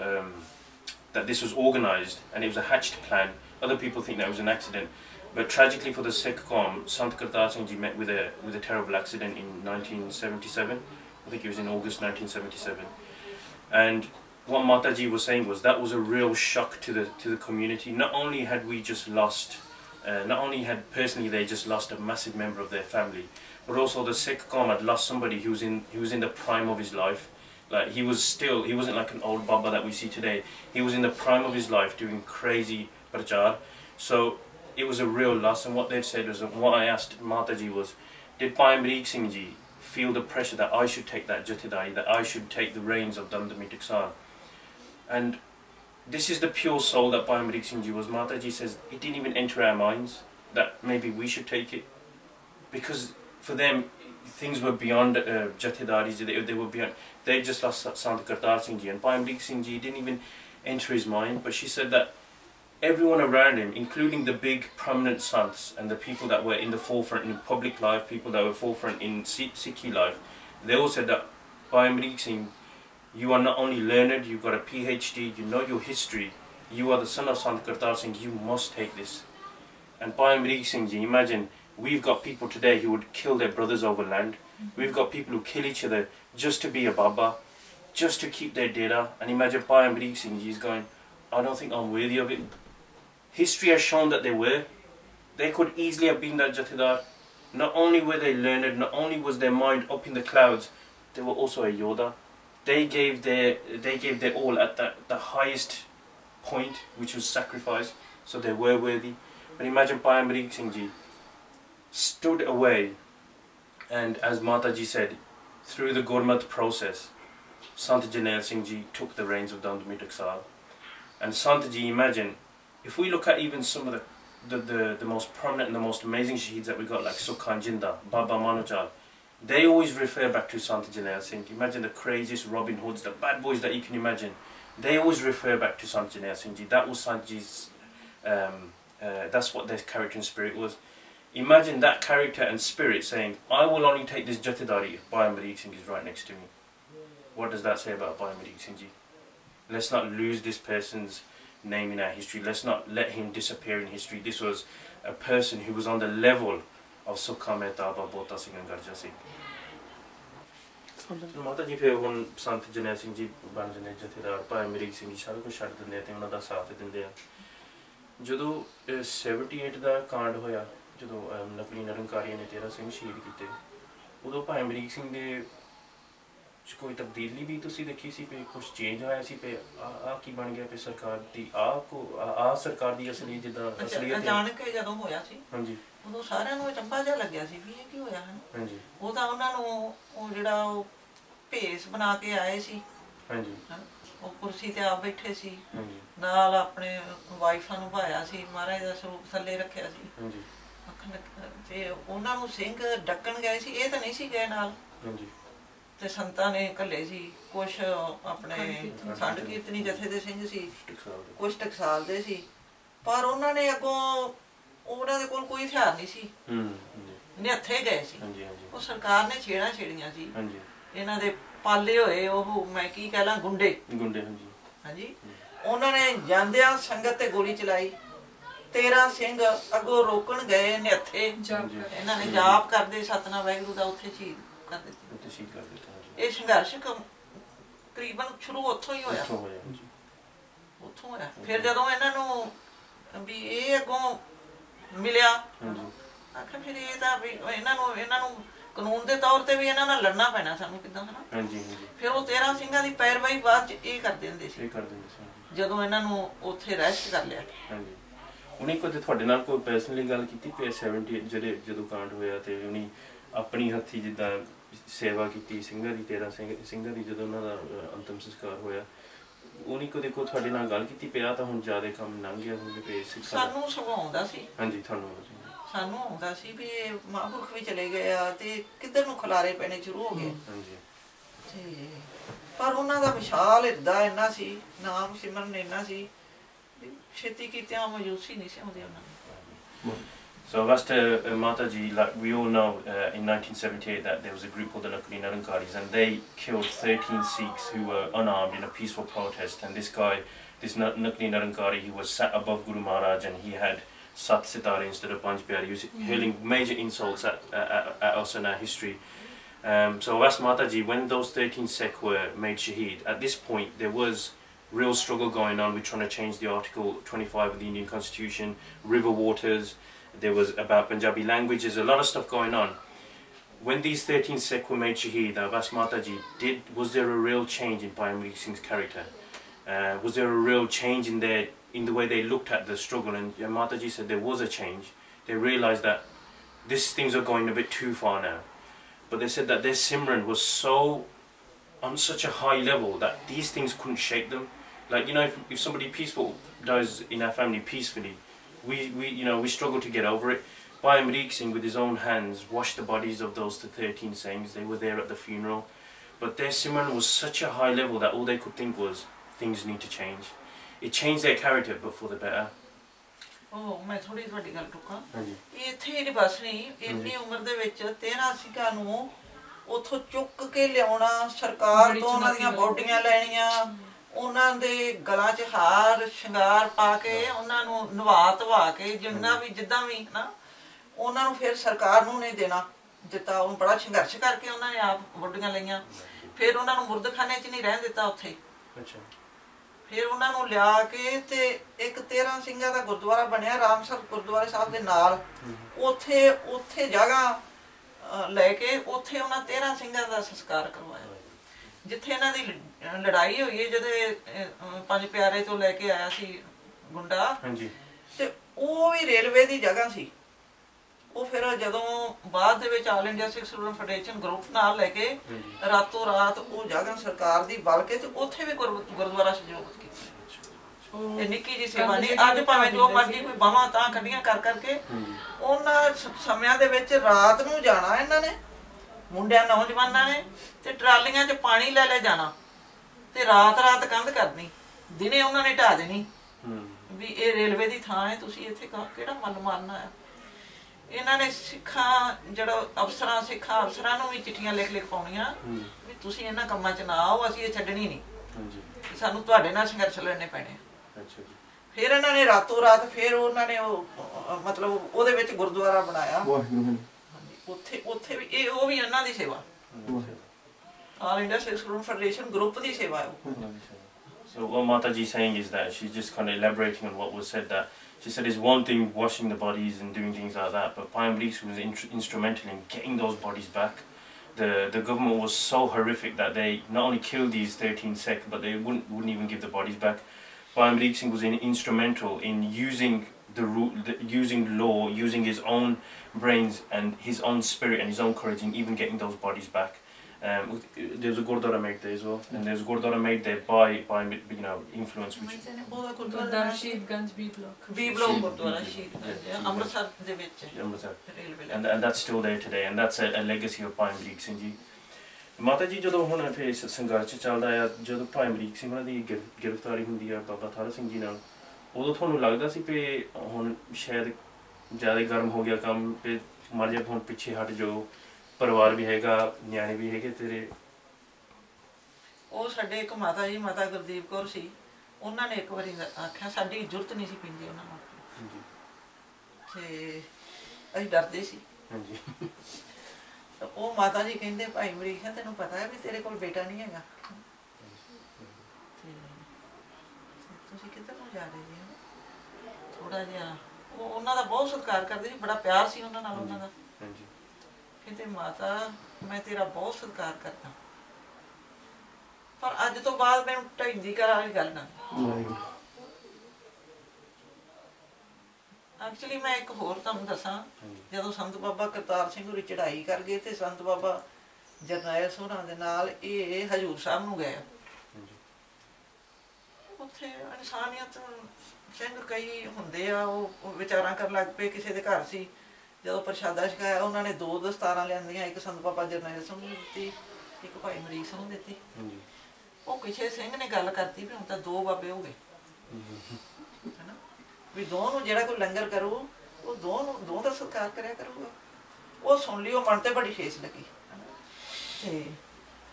that this was organised and it was a hatched plan. Other people think that it was an accident. But tragically for the Sikh Qawm, Sant Kartar Singh Ji met with a terrible accident in 1977. I think it was in August 1977. And what Mataji was saying was that was a real shock to the community. Not only had we just lost, not only had personally they just lost a massive member of their family, but also the Sikh Qawm had lost somebody who was in the prime of his life. Like he wasn't like an old Baba that we see today. He was in the prime of his life doing crazy prachar. So it was a real loss. And what they've said was, what I asked Mataji was, did Bhai Amrik Singh Ji feel the pressure that I should take that Jathedari, that I should take the reins of Damdami Tiksar? And this is the pure soul that Bhai Amrik Singh Ji was. Mataji says it didn't even enter our minds that maybe we should take it, because for them things were beyond Jathedaris. They were beyond. They just lost Sant Kartar Singh Ji, and Bhai Amrik Singh Ji didn't even enter his mind. But she said that everyone around him, including the big prominent sants and the people that were in the forefront in public life, people that were forefront in Sikhi life, they all said that Bhai Amrik Singh, you are not only learned, you've got a PhD, you know your history, you are the son of Sant Kartar Singh, you must take this. And Bhai Amrik Singh Ji, imagine, we've got people today who would kill their brothers over land. We've got people who kill each other just to be a Baba, just to keep their data. And imagine Bhai Amrik Singh Ji is going, I don't think I'm worthy of it. History has shown that they were. They could easily have been that Jathedar. Not only were they learned, not only was their mind up in the clouds, they were also a Yoda. They gave their all at the highest point, which was sacrifice. So they were worthy. But imagine Bhai Amrik Singh Ji stood away, and as Mataji said, through the Gurmat process, Sant Janel Singh Ji took the reins of Dandami Taksal. And Sant Ji, imagine, if we look at even some of the most prominent and the most amazing shaheeds that we got, like Sukhan Jinda, Baba Manochal, they always refer back to Sant Janel Singh. Imagine the craziest Robin Hoods, the bad boys that you can imagine. They always refer back to Sant Janel Singh Ji. That was Sant Ji's, that's what their character and spirit was. Imagine that character and spirit saying, I will only take this Jathedari if Bhai Amrik Singh is right next to me. What does that say about Bhai Amrik Singh Ji? Let's not lose this person's name in our history. Let's not let him disappear in history. This was a person who was on the level of Sukha Mehtaba, Bota Singh and Garja Singh. Mata ji फिर हुन Sant Janel Singh Ji बन जाने जथेदार भाई अमरीक सिंह जी सारे कुछ छड्ड दिंदे ते उन्हां दा साथ दिंदे आ जदों 78 दा कांड होया जदों नकली निरंकारियां ने 13 सिंह शहीद कीते उदों भाई अमरीक सिंह दे कोई तब्दीली भी तुसी देखी सी पे कुछ चेंज होया सी पे आ की बन गया पे सरकार दी आ सरकार दी असली जिद्दां असलीयत अचानक जदों होया सी हां जी उदों सारिਆਂ ਨੂੰ ਚੰਬਾ ਜਿਹਾ ਲੱਗਿਆ ਸੀ ਵੀ ਇਹ ਕੀ ਹੋਇਆ ਹੈ हां जी ਉਹ ਤਾਂ ਉਹਨਾਂ ਨੂੰ ਉਹ ਜਿਹੜਾ ਉਹ ਭੇਸ ਬਣਾ ਕੇ ਆਏ ਸੀ हां जी ਉਹ ਕੁਰਸੀ ਤੇ ਆਪ ਬੈਠੇ ਸੀ हां जी ਨਾਲ ਆਪਣੇ ਵਾਈਫਾਂ ਨੂੰ ਭਾਇਆ ਸੀ ਮਹਾਰਾਜ ਦਾ ਸਰੂਪ ਥੱਲੇ ਰੱਖਿਆ ਸੀ हां जी ਤੇ ਉਹਨਾਂ ਨੂੰ ਸਿੰਘ ਡੱਕਣ ਗਏ ਸੀ ਇਹ ਤਾਂ ਨਹੀਂ ਸੀ ਗਏ ਨਾਲ हां जी ਤੇ ਸੰਤਾਂ ਨੇ ਘੱਲੇ ਸੀ ਕੁਛ ਆਪਣੇ ਖੰਡ ਕੀਰਤਨੀ ਜਥੇ ਦੇ ਸਿੰਘ ਸੀ ਕੁਛ ਟਕਸਾਲ ਦੇ ਸੀ ਪਰ ਉਹਨਾਂ ਨੇ ਅੱਗੋਂ ਉਹਨਾਂ ਦੇ ਕੋਲ ਕੋਈ ਹਥਿਆਰ ਨਹੀਂ ਸੀ ਨਿਹੱਥੇ ਗਏ ਸੀ ਉਹ ਸਰਕਾਰ ਨੇ ਛੇੜੀਆਂ ਸੀ ਇਹਨਾਂ ਦੇ ਪਾਲੇ ਹੋਏ ਉਹ ਮੈਂ ਕੀ ਕਹਿ ਲਾਂ ਗੁੰਡੇ ਹਾਂਜੀ ਹਾਂਜੀ ਉਹਨਾਂ ਨੇ ਜਾਂਦਿਆਂ ਸੰਗਤ ਤੇ ਗੋਲੀ ਚਲਾਈ 13 ਸਿੰਘ ਅੱਗੋਂ ਰੋਕਣ ਗਏ ਨਿਹੱਥੇ ਇਹਨਾਂ ਨੇ ਜਾਪ ਕਰਦੇ ਸਤਨਾਮ ਵਾਹਿਗੁਰੂ ਦਾ ਉੱਥੇ ਸ਼ਹੀਦ ਕਰ ਦਿੱਤੇ ਇਹ ਸੰਘਰਸ਼ ਤਕਰੀਬਨ ਸ਼ੁਰੂ ਉੱਥੋਂ ਹੀ ਹੋਇਆ ਉੱਥੋਂ ਹੋਇਆ ਫਿਰ ਜਦੋਂ ਇਹਨਾਂ ਨੂੰ ਵੀ ਇਹ ਅੱਗੋਂ ਮਿਲਿਆ ਆਖਿਰ ਫਿਰ ਇਹ ਤਾਂ ਵੀ ਇਹਨਾਂ ਨੂੰ ਕਾਨੂੰਨ ਦੇ ਤੌਰ ਤੇ ਵੀ ਇਹਨਾਂ ਨਾਲ ਲੜਨਾ ਪੈਣਾ ਸਾਨੂੰ ਕਿੱਦਾਂ ਹਨਾ ਫਿਰ ਉਹ 13 ਸਿੰਘਾਂ ਦੀ ਪੈਰਵਾਈ ਬਾਅਦ ਚ ਇਹ ਕਰਦੇ ਹੁੰਦੇ ਸੀ ਜਦੋਂ ਇਹਨਾਂ ਨੂੰ ਉੱਥੇ ਰੈਸਟ ਕਰ ਲਿਆ ਉਹਨੇ ਕਦੇ ਤੁਹਾਡੇ ਨਾਲ ਕੋਈ ਪਰਸਨਲੀ ਗੱਲ ਕੀਤੀ ਪੇ 70 ਜਦੋਂ ਕਾਂਡ ਹੋਇਆ ਤੇ ਉਹਨੇ ਆਪਣੀ ਹੱਥੀ ਜਿੱਦਾਂ ਸੇਵਾ ਕੀਤੀ ਸਿੰਘਾਂ ਦੀ 13 ਸਿੰਘਾਂ ਦੀ ਜਦੋਂ ਉਹਨਾਂ ਦਾ ਅੰਤਮ ਸੰਸਕਾਰ ਹੋਇਆ ਉਹਨੇ ਕਦੇ ਕੋਈ ਤੁਹਾਡੇ ਨਾਲ ਗੱਲ ਕੀਤੀ ਪਿਆ ਤਾਂ ਹੁਣ ਜ਼ਿਆਦਾ ਕੰਮ ਲੰਘ ਗਿਆ ਹੋਵੇ ਪੇ ਸਾਨੂੰ ਸੁਣਾਉਂਦਾ ਸੀ ਹਾਂਜੀ ਤੁਹਾਨੂੰ ਸਾਨੂੰ ਆਉਂਦਾ ਸੀ ਵੀ ਮਹਾਂਪੁਰਖ ਵੀ ਚਲੇ ਗਏ ਆ ਤੇ ਕਿੱਧਰ ਨੂੰ ਖਲਾਰੇ ਪੈਣੇ ਸ਼ੁਰੂ ਹੋ ਗਏ ਹਾਂਜੀ ਤੇ ਪਰ ਉਹਨਾਂ ਦਾ ਵਿਸ਼ਾਲ ਹਿਰਦਾ ਇੰਨਾ ਸੀ ਨਾਮ ਸਿਮਰਨ ਇੰਨਾ ਸੀ ਛੇਤੀ ਕੀਤਿਆਂ ਮਾਯੂਸੀ ਨਹੀਂ ਸੀ ਆਉਂਦੀ ਉਹਨਾਂ ਨੂੰ So as to Mataji, like we all know, in 1978 that there was a group called the Nakli Nirankaris and they killed 13 Sikhs who were unarmed in a peaceful protest. And this guy, this Nakli Nirankari, he was sat above Guru Maharaj and he had Sat Sitare instead of Panj Pyare. He was hurling major insults at us and our history. So I asked Mataji, when those 13 Sikh were made shaheed, at this point there was real struggle going on with trying to change the Article 25 of the Indian Constitution, river waters. There was about Punjabi languages, a lot of stuff going on. When these 13 Sikh were made shaheed, I've asked Mataji, was there a real change in Bhai Amrik Singh's character? Was there a real change in the way they looked at the struggle? And Mataji said there was a change. They realised that things are going a bit too far now. But they said that their Simran was on such a high level that these things couldn't shake them. Like, you know, if somebody peaceful dies in our family peacefully, we struggle to get over it. Bhai Amrik Singh, with his own hands, washed the bodies of those 13 Singhs. They were there at the funeral. But their Simran was such a high level that all they could think was, things need to change. It changed their character, but for the better. Oh, मैं थोड़ी थोड़ी गल टुका ये थे ही बस नहीं इन्नी उम्र दे विच 13 सिखां नूं उथों चुक के लियाउणा सरकार तो उन्हां दीयां बॉडीਆਂ ਲੈਣੀਆਂ ਉਹਨਾਂ ਦੇ ਗਲਾਂ 'ਚ ਹਾਰ ਸ਼ਿੰਗਾਰ ਪਾ ਕੇ ਉਹਨਾਂ ਨੂੰ ਨਵਾ ਧਵਾ ਕੇ ਜਿੰਨਾ ਵੀ ਜਿੱਦਾਂ ਵੀ ਨਾ ਉਹਨਾਂ ਨੂੰ ਫਿਰ ਸਰਕਾਰ ਨੂੰ ਨਹੀਂ ਦੇਣਾ ਦਿੱਤਾ ਉਹ ਬੜਾ ਸੰਘਰਸ਼ ਕਰਕੇ ਉਹਨਾਂ ਨੇ ਆਪ ਬੋਡੀਆਂ ਲਈਆਂ ਫਿਰ ਉਹਨਾਂ ਨੂੰ ਮੁਰਦਖਾਨੇ 'ਚ ਨਹੀਂ ਰਹਿਣ ਦਿੱਤਾ ਉੱਥੇ ਅੱਛਾ ਫਿਰ ਉਹਨਾਂ ਨੂੰ ਲਿਆ ਕੇ ਤੇ ਇੱਕ 13 ਸਿੰਘਾਂ ਦਾ ਗੁਰਦੁਆਰਾ ਬਣਿਆ ਰਾਮਸਰ ਗੁਰਦੁਆਰੇ ਸਾਹਿਬ ਦੇ ਨਾਲ ਉੱਥੇ ਜਗ੍ਹਾ ਲੈ ਕੇ ਉੱਥੇ ਉਹਨਾਂ 13 ਸਿੰਘਾਂ ਦਾ ਸੰਸਕਾਰ ਕਰਵਾਇਆ ਜਿੱਥੇ ਇਹਨਾਂ ਦੀ ਲੜਾਈ ਹੋਈ ਹੈ ਜਦੋਂ ਪੰਜ ਪਿਆਰੇ ਤੋਂ ਲੈ ਕੇ ਆਇਆ ਸੀ ਗੁੰਡਾ ਹਾਂਜੀ ਤੇ ਉਹ ਵੀ ਰੇਲਵੇ ਦੀ ਜਗ੍ਹਾ ਸੀ ਉਹ ਫਿਰ ਜਦੋਂ ਬਾਅਦ ਦੇ ਵਿੱਚ ਆਲ ਇੰਡੀਆ ਸਿੱਖ ਸਟੂਡੈਂਟ ਫੈਡਰੇਸ਼ਨ ਗਰੁੱਪ ਨਾਲ ਲੈ ਕੇ ਰਾਤੋਂ ਰਾਤ ਉਹ ਜਗ੍ਹਾ ਸਰਕਾਰ ਦੀ ਬਲ ਕੇ ਤੇ ਉੱਥੇ ਵੀ ਗੁਰਦੁਆਰਾ ਸਹਿਯੋਗ ਕੀਤਾ ਇਹ ਨਿੱਕੀ ਜੀ ਸੇਵਾ ਨਹੀਂ ਅੱਜ ਭਾਵੇਂ ਜੋ ਮਰਜ਼ੀ ਕੋਈ ਬਾਹਾਂ ਤਾਂ ਕੱਢੀਆਂ ਕਰ ਕਰਕੇ ਉਹਨਾਂ ਸਮਿਆਂ ਦੇ ਵਿੱਚ ਰਾਤ ਨੂੰ ਜਾਣਾ ਇਹਨਾਂ ਨੇ ਮੁੰਡਿਆਂ ਨੌਜਵਾਨਾਂ ਨੇ ਤੇ ਟਰਾਲੀਆਂ 'ਚ ਪਾਣੀ ਲੈ ਲੈ ਜਾਣਾ ਤੇ ਰਾਤ ਕੰਧ ਕਰਨੀ ਦਿਨੇ ਉਹਨਾਂ ਨੇ ਢਾ ਦੇਣੀ ਵੀ ਇਹ ਰੇਲਵੇ ਦੀ ਥਾਂ ਹੈ ਤੁਸੀਂ ਇੱਥੇ ਕਿਹੜਾ ਮਨ ਮਾਰਨਾ ਹੈ ਇਹਨਾਂ ਨੇ ਸਿੱਖਾਂ ਜਿਹੜਾ ਸਿੱਖਾਂ ਅਫਸਰਾਂ ਨੂੰ ਵੀ ਚਿੱਠੀਆਂ ਲਿਖ ਪਾਉਣੀਆਂ ਵੀ ਤੁਸੀਂ ਇਹਨਾਂ ਕੰਮਾਂ 'ਚ ਨਾ ਆਓ ਅਸੀਂ ਇਹ ਛੱਡਣੀ ਨਹੀਂ ਸਾਨੂੰ ਤੁਹਾਡੇ ਨਾਲ ਸੰਘਰਸ਼ ਲੜਨੇ ਪੈਣੇ ਫਿਰ ਇਹਨਾਂ ਨੇ ਰਾਤੋਂ ਰਾਤ ਫਿਰ ਉਹਨਾਂ ਨੇ ਉਹ ਮਤਲਬ ਉਹਦੇ ਵਿੱਚ ਗੁਰਦੁਆਰਾ ਬਣਾਇਆ ਉੱਥੇ ਵੀ ਇਹ ਉਹ ਵੀ ਇਹਨਾਂ ਦੀ ਸੇਵਾ ਆਲ ਇੰਡੀਆ ਸਿੱਖ ਸਟੂਡੈਂਟ ਫੈਡਰੇਸ਼ਨ ਗਰੁੱਪ ਦੀ ਸੇਵਾ ਹੈ So what Mataji is saying is that she's just kind of elaborating on what was said, that she said it's one thing washing the bodies and doing things like that, but Bhai Amrik was instrumental in getting those bodies back. The government was so horrific that they not only killed these 13 Sikh, but they wouldn't even give the bodies back. Bhai Amrik Singh was instrumental in using using law, using his own brains and his own spirit and his own courage in even getting those bodies back. There's a Gurdwara made there as well, and there's a Gurdwara made there by influence which Gurdwara Shahidganj B block Gurdwara Shahidganj Amritsar de vich and that's still there today, and that's a legacy of Bhai Amrik Singh Ji. ਮਾਤਾ ਜੀ ਜਦੋਂ ਹੁਣ ਫਿਰ ਸੰਘਰਸ਼ ਚੱਲਦਾ ਆ ਜਦੋਂ ਭਾਈ ਅਮਰੀਕ ਸਿੰਘ ਉਹਨਾਂ ਦੀ ਗ੍ਰਿਫਤਾਰੀ ਹੁੰਦੀ ਆ ਬਾਬਾ ਥਾਰਾ ਸਿੰਘ ਜੀ ਨਾਲ ਉਦੋਂ ਤੁਹਾਨੂੰ ਲੱਗਦਾ ਸੀ ਕਿ ਹੁਣ ਸ਼ਾਇਦ ਜ਼ਿਆਦਾ ਗਰਮ ਹੋ ਗਿਆ ਕੰਮ ਤੇ ਮਰ ਜਾ ਹੁਣ ਪਿੱਛੇ ਹਟ ਜਾਓ ਪਰਿਵਾਰ ਵੀ ਹੈਗਾ ਨਿਆਣੇ ਵੀ ਹੈਗੇ ਤੇਰੇ ਉਹ ਸਾਡੇ ਇੱਕ ਮਾਤਾ ਜੀ ਮਾਤਾ ਗੁਰਦੀਪ ਕੌਰ ਸੀ ਉਹਨਾਂ ਨੇ ਇੱਕ ਵਾਰੀ ਆਖਿਆ ਸਾਡੀ ਜ਼ਰੂਰਤ ਨਹੀਂ ਸੀ ਪੈਂਦੀ ਉਹਨਾਂ ਨੂੰ ਤੇ ਅਸੀਂ ਡਰਦੇ ਸੀ ਹਾਂਜੀ ਉਹ ਮਾਤਾ ਜੀ ਕਹਿੰਦੇ ਭਾਈ ਅਮਰੀਕ ਸਿੰਘ ਤੈਨੂੰ ਪਤਾ ਹੈ ਵੀ ਤੇਰੇ ਕੋਲ ਬੇਟਾ ਨਹੀਂ ਹੈਗਾ ਤੁਸੀਂ ਕਿੱਧਰ ਨੂੰ ਜਾ ਰਹੇ ਜੀ ਥੋੜਾ ਜਿਹਾ ਉਹ ਉਹਨਾਂ ਦਾ ਬਹੁਤ ਸਤਿਕਾਰ ਕਰਦੇ ਸੀ ਬੜਾ ਪਿਆਰ ਸੀ ਉਹਨਾਂ ਨਾਲ ਉਹਨਾਂ ਦਾ ਕਹਿੰਦੇ ਮਾਤਾ ਮੈਂ ਤੇਰਾ ਬਹੁਤ ਸਤਿਕਾਰ ਕਰਦਾ ਪਰ ਅੱਜ ਤੋਂ ਬਾਅਦ ਮੈਨੂੰ ਢੈਂਦੀ ਕਰਾਂ ਵਾਲੀ ਗੱਲ ਨਾ ਐਕਚੁਅਲੀ ਮੈਂ ਇੱਕ ਹੋਰ ਤੁਹਾਨੂੰ ਦੱਸਾਂ ਜਦੋਂ ਸੰਤ ਬਾਬਾ ਕਰਤਾਰ ਸਿੰਘ ਹੋਰੀ ਚੜ੍ਹਾਈ ਕਰ ਗਏ ਤੇ ਸੰਤ ਬਾਬਾ ਜਰਨੈਲ ਸੋਹਣਾ ਦੇ ਨਾਲ ਇਹ ਹਜੂਰ ਸਾਹਿਬ ਨੂੰ ਗਏ ਉੱਥੇ ਇਨਸਾਨੀਅਤ ਸਿੰਘ ਕਈ ਹੁੰਦੇ ਆ ਉਹ ਵਿਚਾਰਾਂ ਕਰਨ ਲੱਗ ਪਏ ਕਿਸੇ ਦੇ ਘਰ ਸੀ ਜਦੋਂ ਪ੍ਰਸ਼ਾਦਾ ਛਕਾਇਆ ਉਹਨਾਂ ਨੇ 2 ਦਸਤਾਰਾਂ ਲਿਆਂਦੀਆਂ ਇੱਕ ਸੰਤ ਬਾਬਾ ਜਰਨੈਲ ਸਿੰਘ ਨੂੰ ਦਿੱਤੀ ਇੱਕ ਭਾਈ ਅਮਰੀਕ ਸਿੰਘ ਨੂੰ ਦਿੱਤੀ ਉਹ ਕਿਸੇ ਸਿੰਘ ਨੇ ਗੱਲ ਕਰਤੀ ਵੀ ਹੁਣ ਤਾਂ 2 ਬਾਬੇ ਹੋ ਗਏ ਹੈਨਾ ਵੀ ਦੋ ਨੂੰ ਜਿਹੜਾ ਕੋਈ ਲੰਗਰ ਕਰੂ ਉਹ ਦੋ ਦਾ ਸਤਿਕਾਰ ਕਰਿਆ ਕਰੂਗਾ ਉਹ ਸੁਣ ਲਈ ਉਹ ਮਨ ਤੇ ਬੜੀ ਠੇਸ ਲੱਗੀ ਤੇ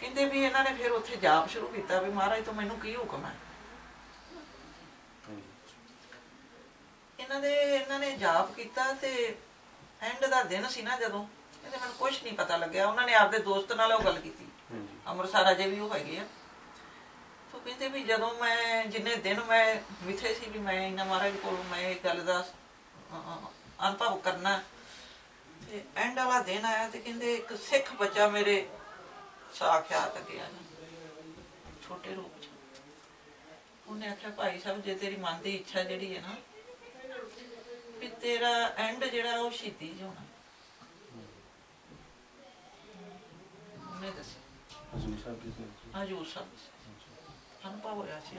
ਕਹਿੰਦੇ ਵੀ ਇਹਨਾਂ ਨੇ ਫਿਰ ਉੱਥੇ ਜਾਪ ਸ਼ੁਰੂ ਕੀਤਾ ਵੀ ਮਹਾਰਾਜ ਤੋਂ ਮੈਨੂੰ ਕੀ ਹੁਕਮ ਹੈ ਇਹਨਾਂ ਨੇ ਜਾਪ ਕੀਤਾ ਤੇ ਐਂਡ ਦਾ ਦਿਨ ਸੀ ਨਾ ਜਦੋਂ ਕਹਿੰਦੇ ਮੈਨੂੰ ਕੁਝ ਨਹੀਂ ਪਤਾ ਲੱਗਿਆ ਉਹਨਾਂ ਨੇ ਆਪਦੇ ਦੋਸਤ ਨਾਲ ਉਹ ਗੱਲ ਕੀਤੀ ਅੰਮ੍ਰਿਤਸਰ ਅਜੇ ਵੀ ਉਹ ਹੈਗੇ ਆ तो कहते भी जो मैं जिन्ने दिन मैं विथे सी भी मैं इन्ना महाराज को मैं एक गल का अनुभव करना एंड वाला दिन आया तो कहते एक सिख बच्चा मेरे साक्षात अगे आया छोटे रूप उन्हें आख्या भाई साहब जे तेरी मन की इच्छा जी है ना भी तेरा एंड जोड़ा वो शहीदी च होना उन्हें दस हजूर साहब अनुभव होया सी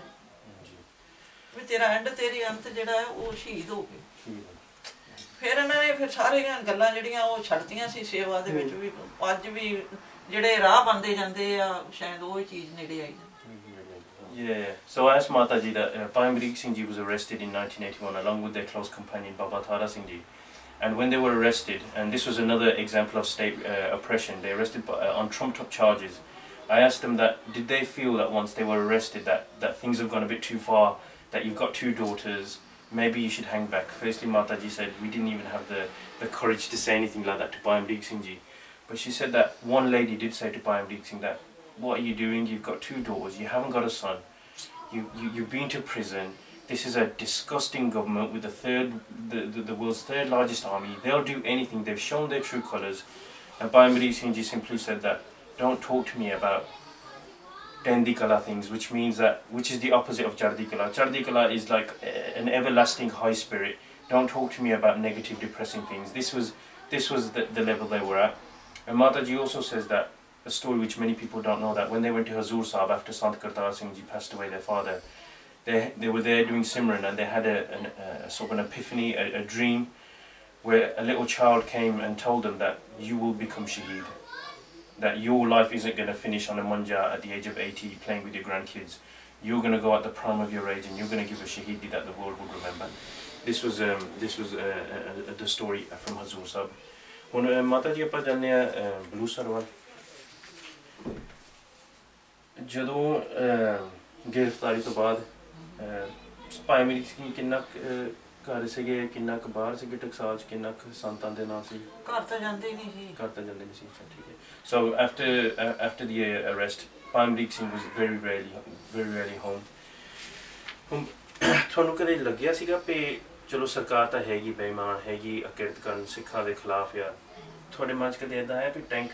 ਵੀ ਤੇਰਾ ਐਂਡ ਤੇਰੀ ਅੰਤ ਜਿਹੜਾ ਹੈ ਉਹ ਸ਼ਹੀਦ ਹੋ ਗਏ। ਫਿਰ ਇਹਨਾਂ ਨੇ ਫਿਰ ਸਾਰੀਆਂ ਗੱਲਾਂ ਜਿਹੜੀਆਂ ਉਹ ਛੱਡਤੀਆਂ ਸੀ ਸੇਵਾ ਦੇ ਵਿੱਚ ਵੀ। ਅੱਜ ਵੀ ਜਿਹੜੇ ਰਾਹ ਬੰਦੇ ਜਾਂਦੇ ਆ ਸ਼ਾਇਦ ਉਹ ਚੀਜ਼ ਨੇੜੇ ਆਈ ਜਾਂਦੀ। Yeah, so I asked Mataji that Bhai Amrik Singh Ji was arrested in 1981 along with their close companion Baba Thara Singh Ji. And when they were arrested, and this was another example of state oppression, they arrested on trumped up charges. I asked them that, did they feel that once they were arrested that things have gone a bit too far, that you've got 2 daughters, maybe you should hang back? Firstly, Mataji said, we didn't even have the courage to say anything like that to Bhai Amrik Singh Ji. But she said that one lady did say to Bhai Amrik Singh that, what are you doing? You've got 2 daughters, you haven't got a son, you've been to prison, this is a disgusting government with the world's 3rd largest army, they'll do anything, they've shown their true colours. And Bhai Amrik Singh Ji simply said that, don't talk to me about Dendi Kala things, which is the opposite of Chardi Kala. Chardi Kala is like an everlasting high spirit. Don't talk to me about negative, depressing things. This was the level they were at. And Mataji also says that, a story which many people don't know, that when they went to Hazur Sahib after Sant Singh Ji passed away, their father, they were there doing Simran, and they had a sort of an epiphany, a dream, where a little child came and told them that you will become Shaheed, that your life isn't going to finish on a manja at the age of 80 playing with your grandkids. You're going to go at the prime of your age and you're going to give a Shaheedi that the world would remember. This was the story from Hazur Sahib. When Mataji ਆਪਾਂ ਜਾਣਦੇ ਆ ਬਲੂ ਸਰਵਰ ਜਦੋਂ ਗ੍ਰਿਫਤਾਰੀ ਤੋਂ ਬਾਅਦ ਭਾਈ ਅਮਰੀਕ ਸਿੰਘ ਕਿੰਨਾ ਘਰ ਸੀਗੇ, ਕਿੰਨਾ ਕੁ ਬਾਹਰ ਸੀਗੇ ਟਕਸਾਲ 'ਚ, ਕਿੰਨਾ ਕੁ ਸੰਤਾਂ ਦੇ ਨਾਲ ਸੀ? ਘਰ ਤਾਂ ਜਾਂਦੇ ਨਹੀਂ ਸੀ। ਘਰ ਤਾਂ ਜਾਂਦੇ ਨਹੀਂ ਸੀ, ਠੀਕ ਹੈ। So after the arrest, Bhai Amrik Singh was very rarely home. ਤੁਹਾਨੂੰ ਕਦੇ ਲੱਗਿਆ ਸੀਗਾ ਵੀ ਚਲੋ ਸਰਕਾਰ ਤਾਂ ਹੈਗੀ ਬੇਈਮਾਨ ਹੈਗੀ, ਅਕਿਰਤ ਕਰਨ ਸਿੱਖਾਂ ਦੇ ਖਿਲਾਫ, ਆ ਤੁਹਾਡੇ ਮਨ 'ਚ ਕਦੇ ਇੱਦਾਂ ਆਇਆ ਵੀ ਟੈਂਕ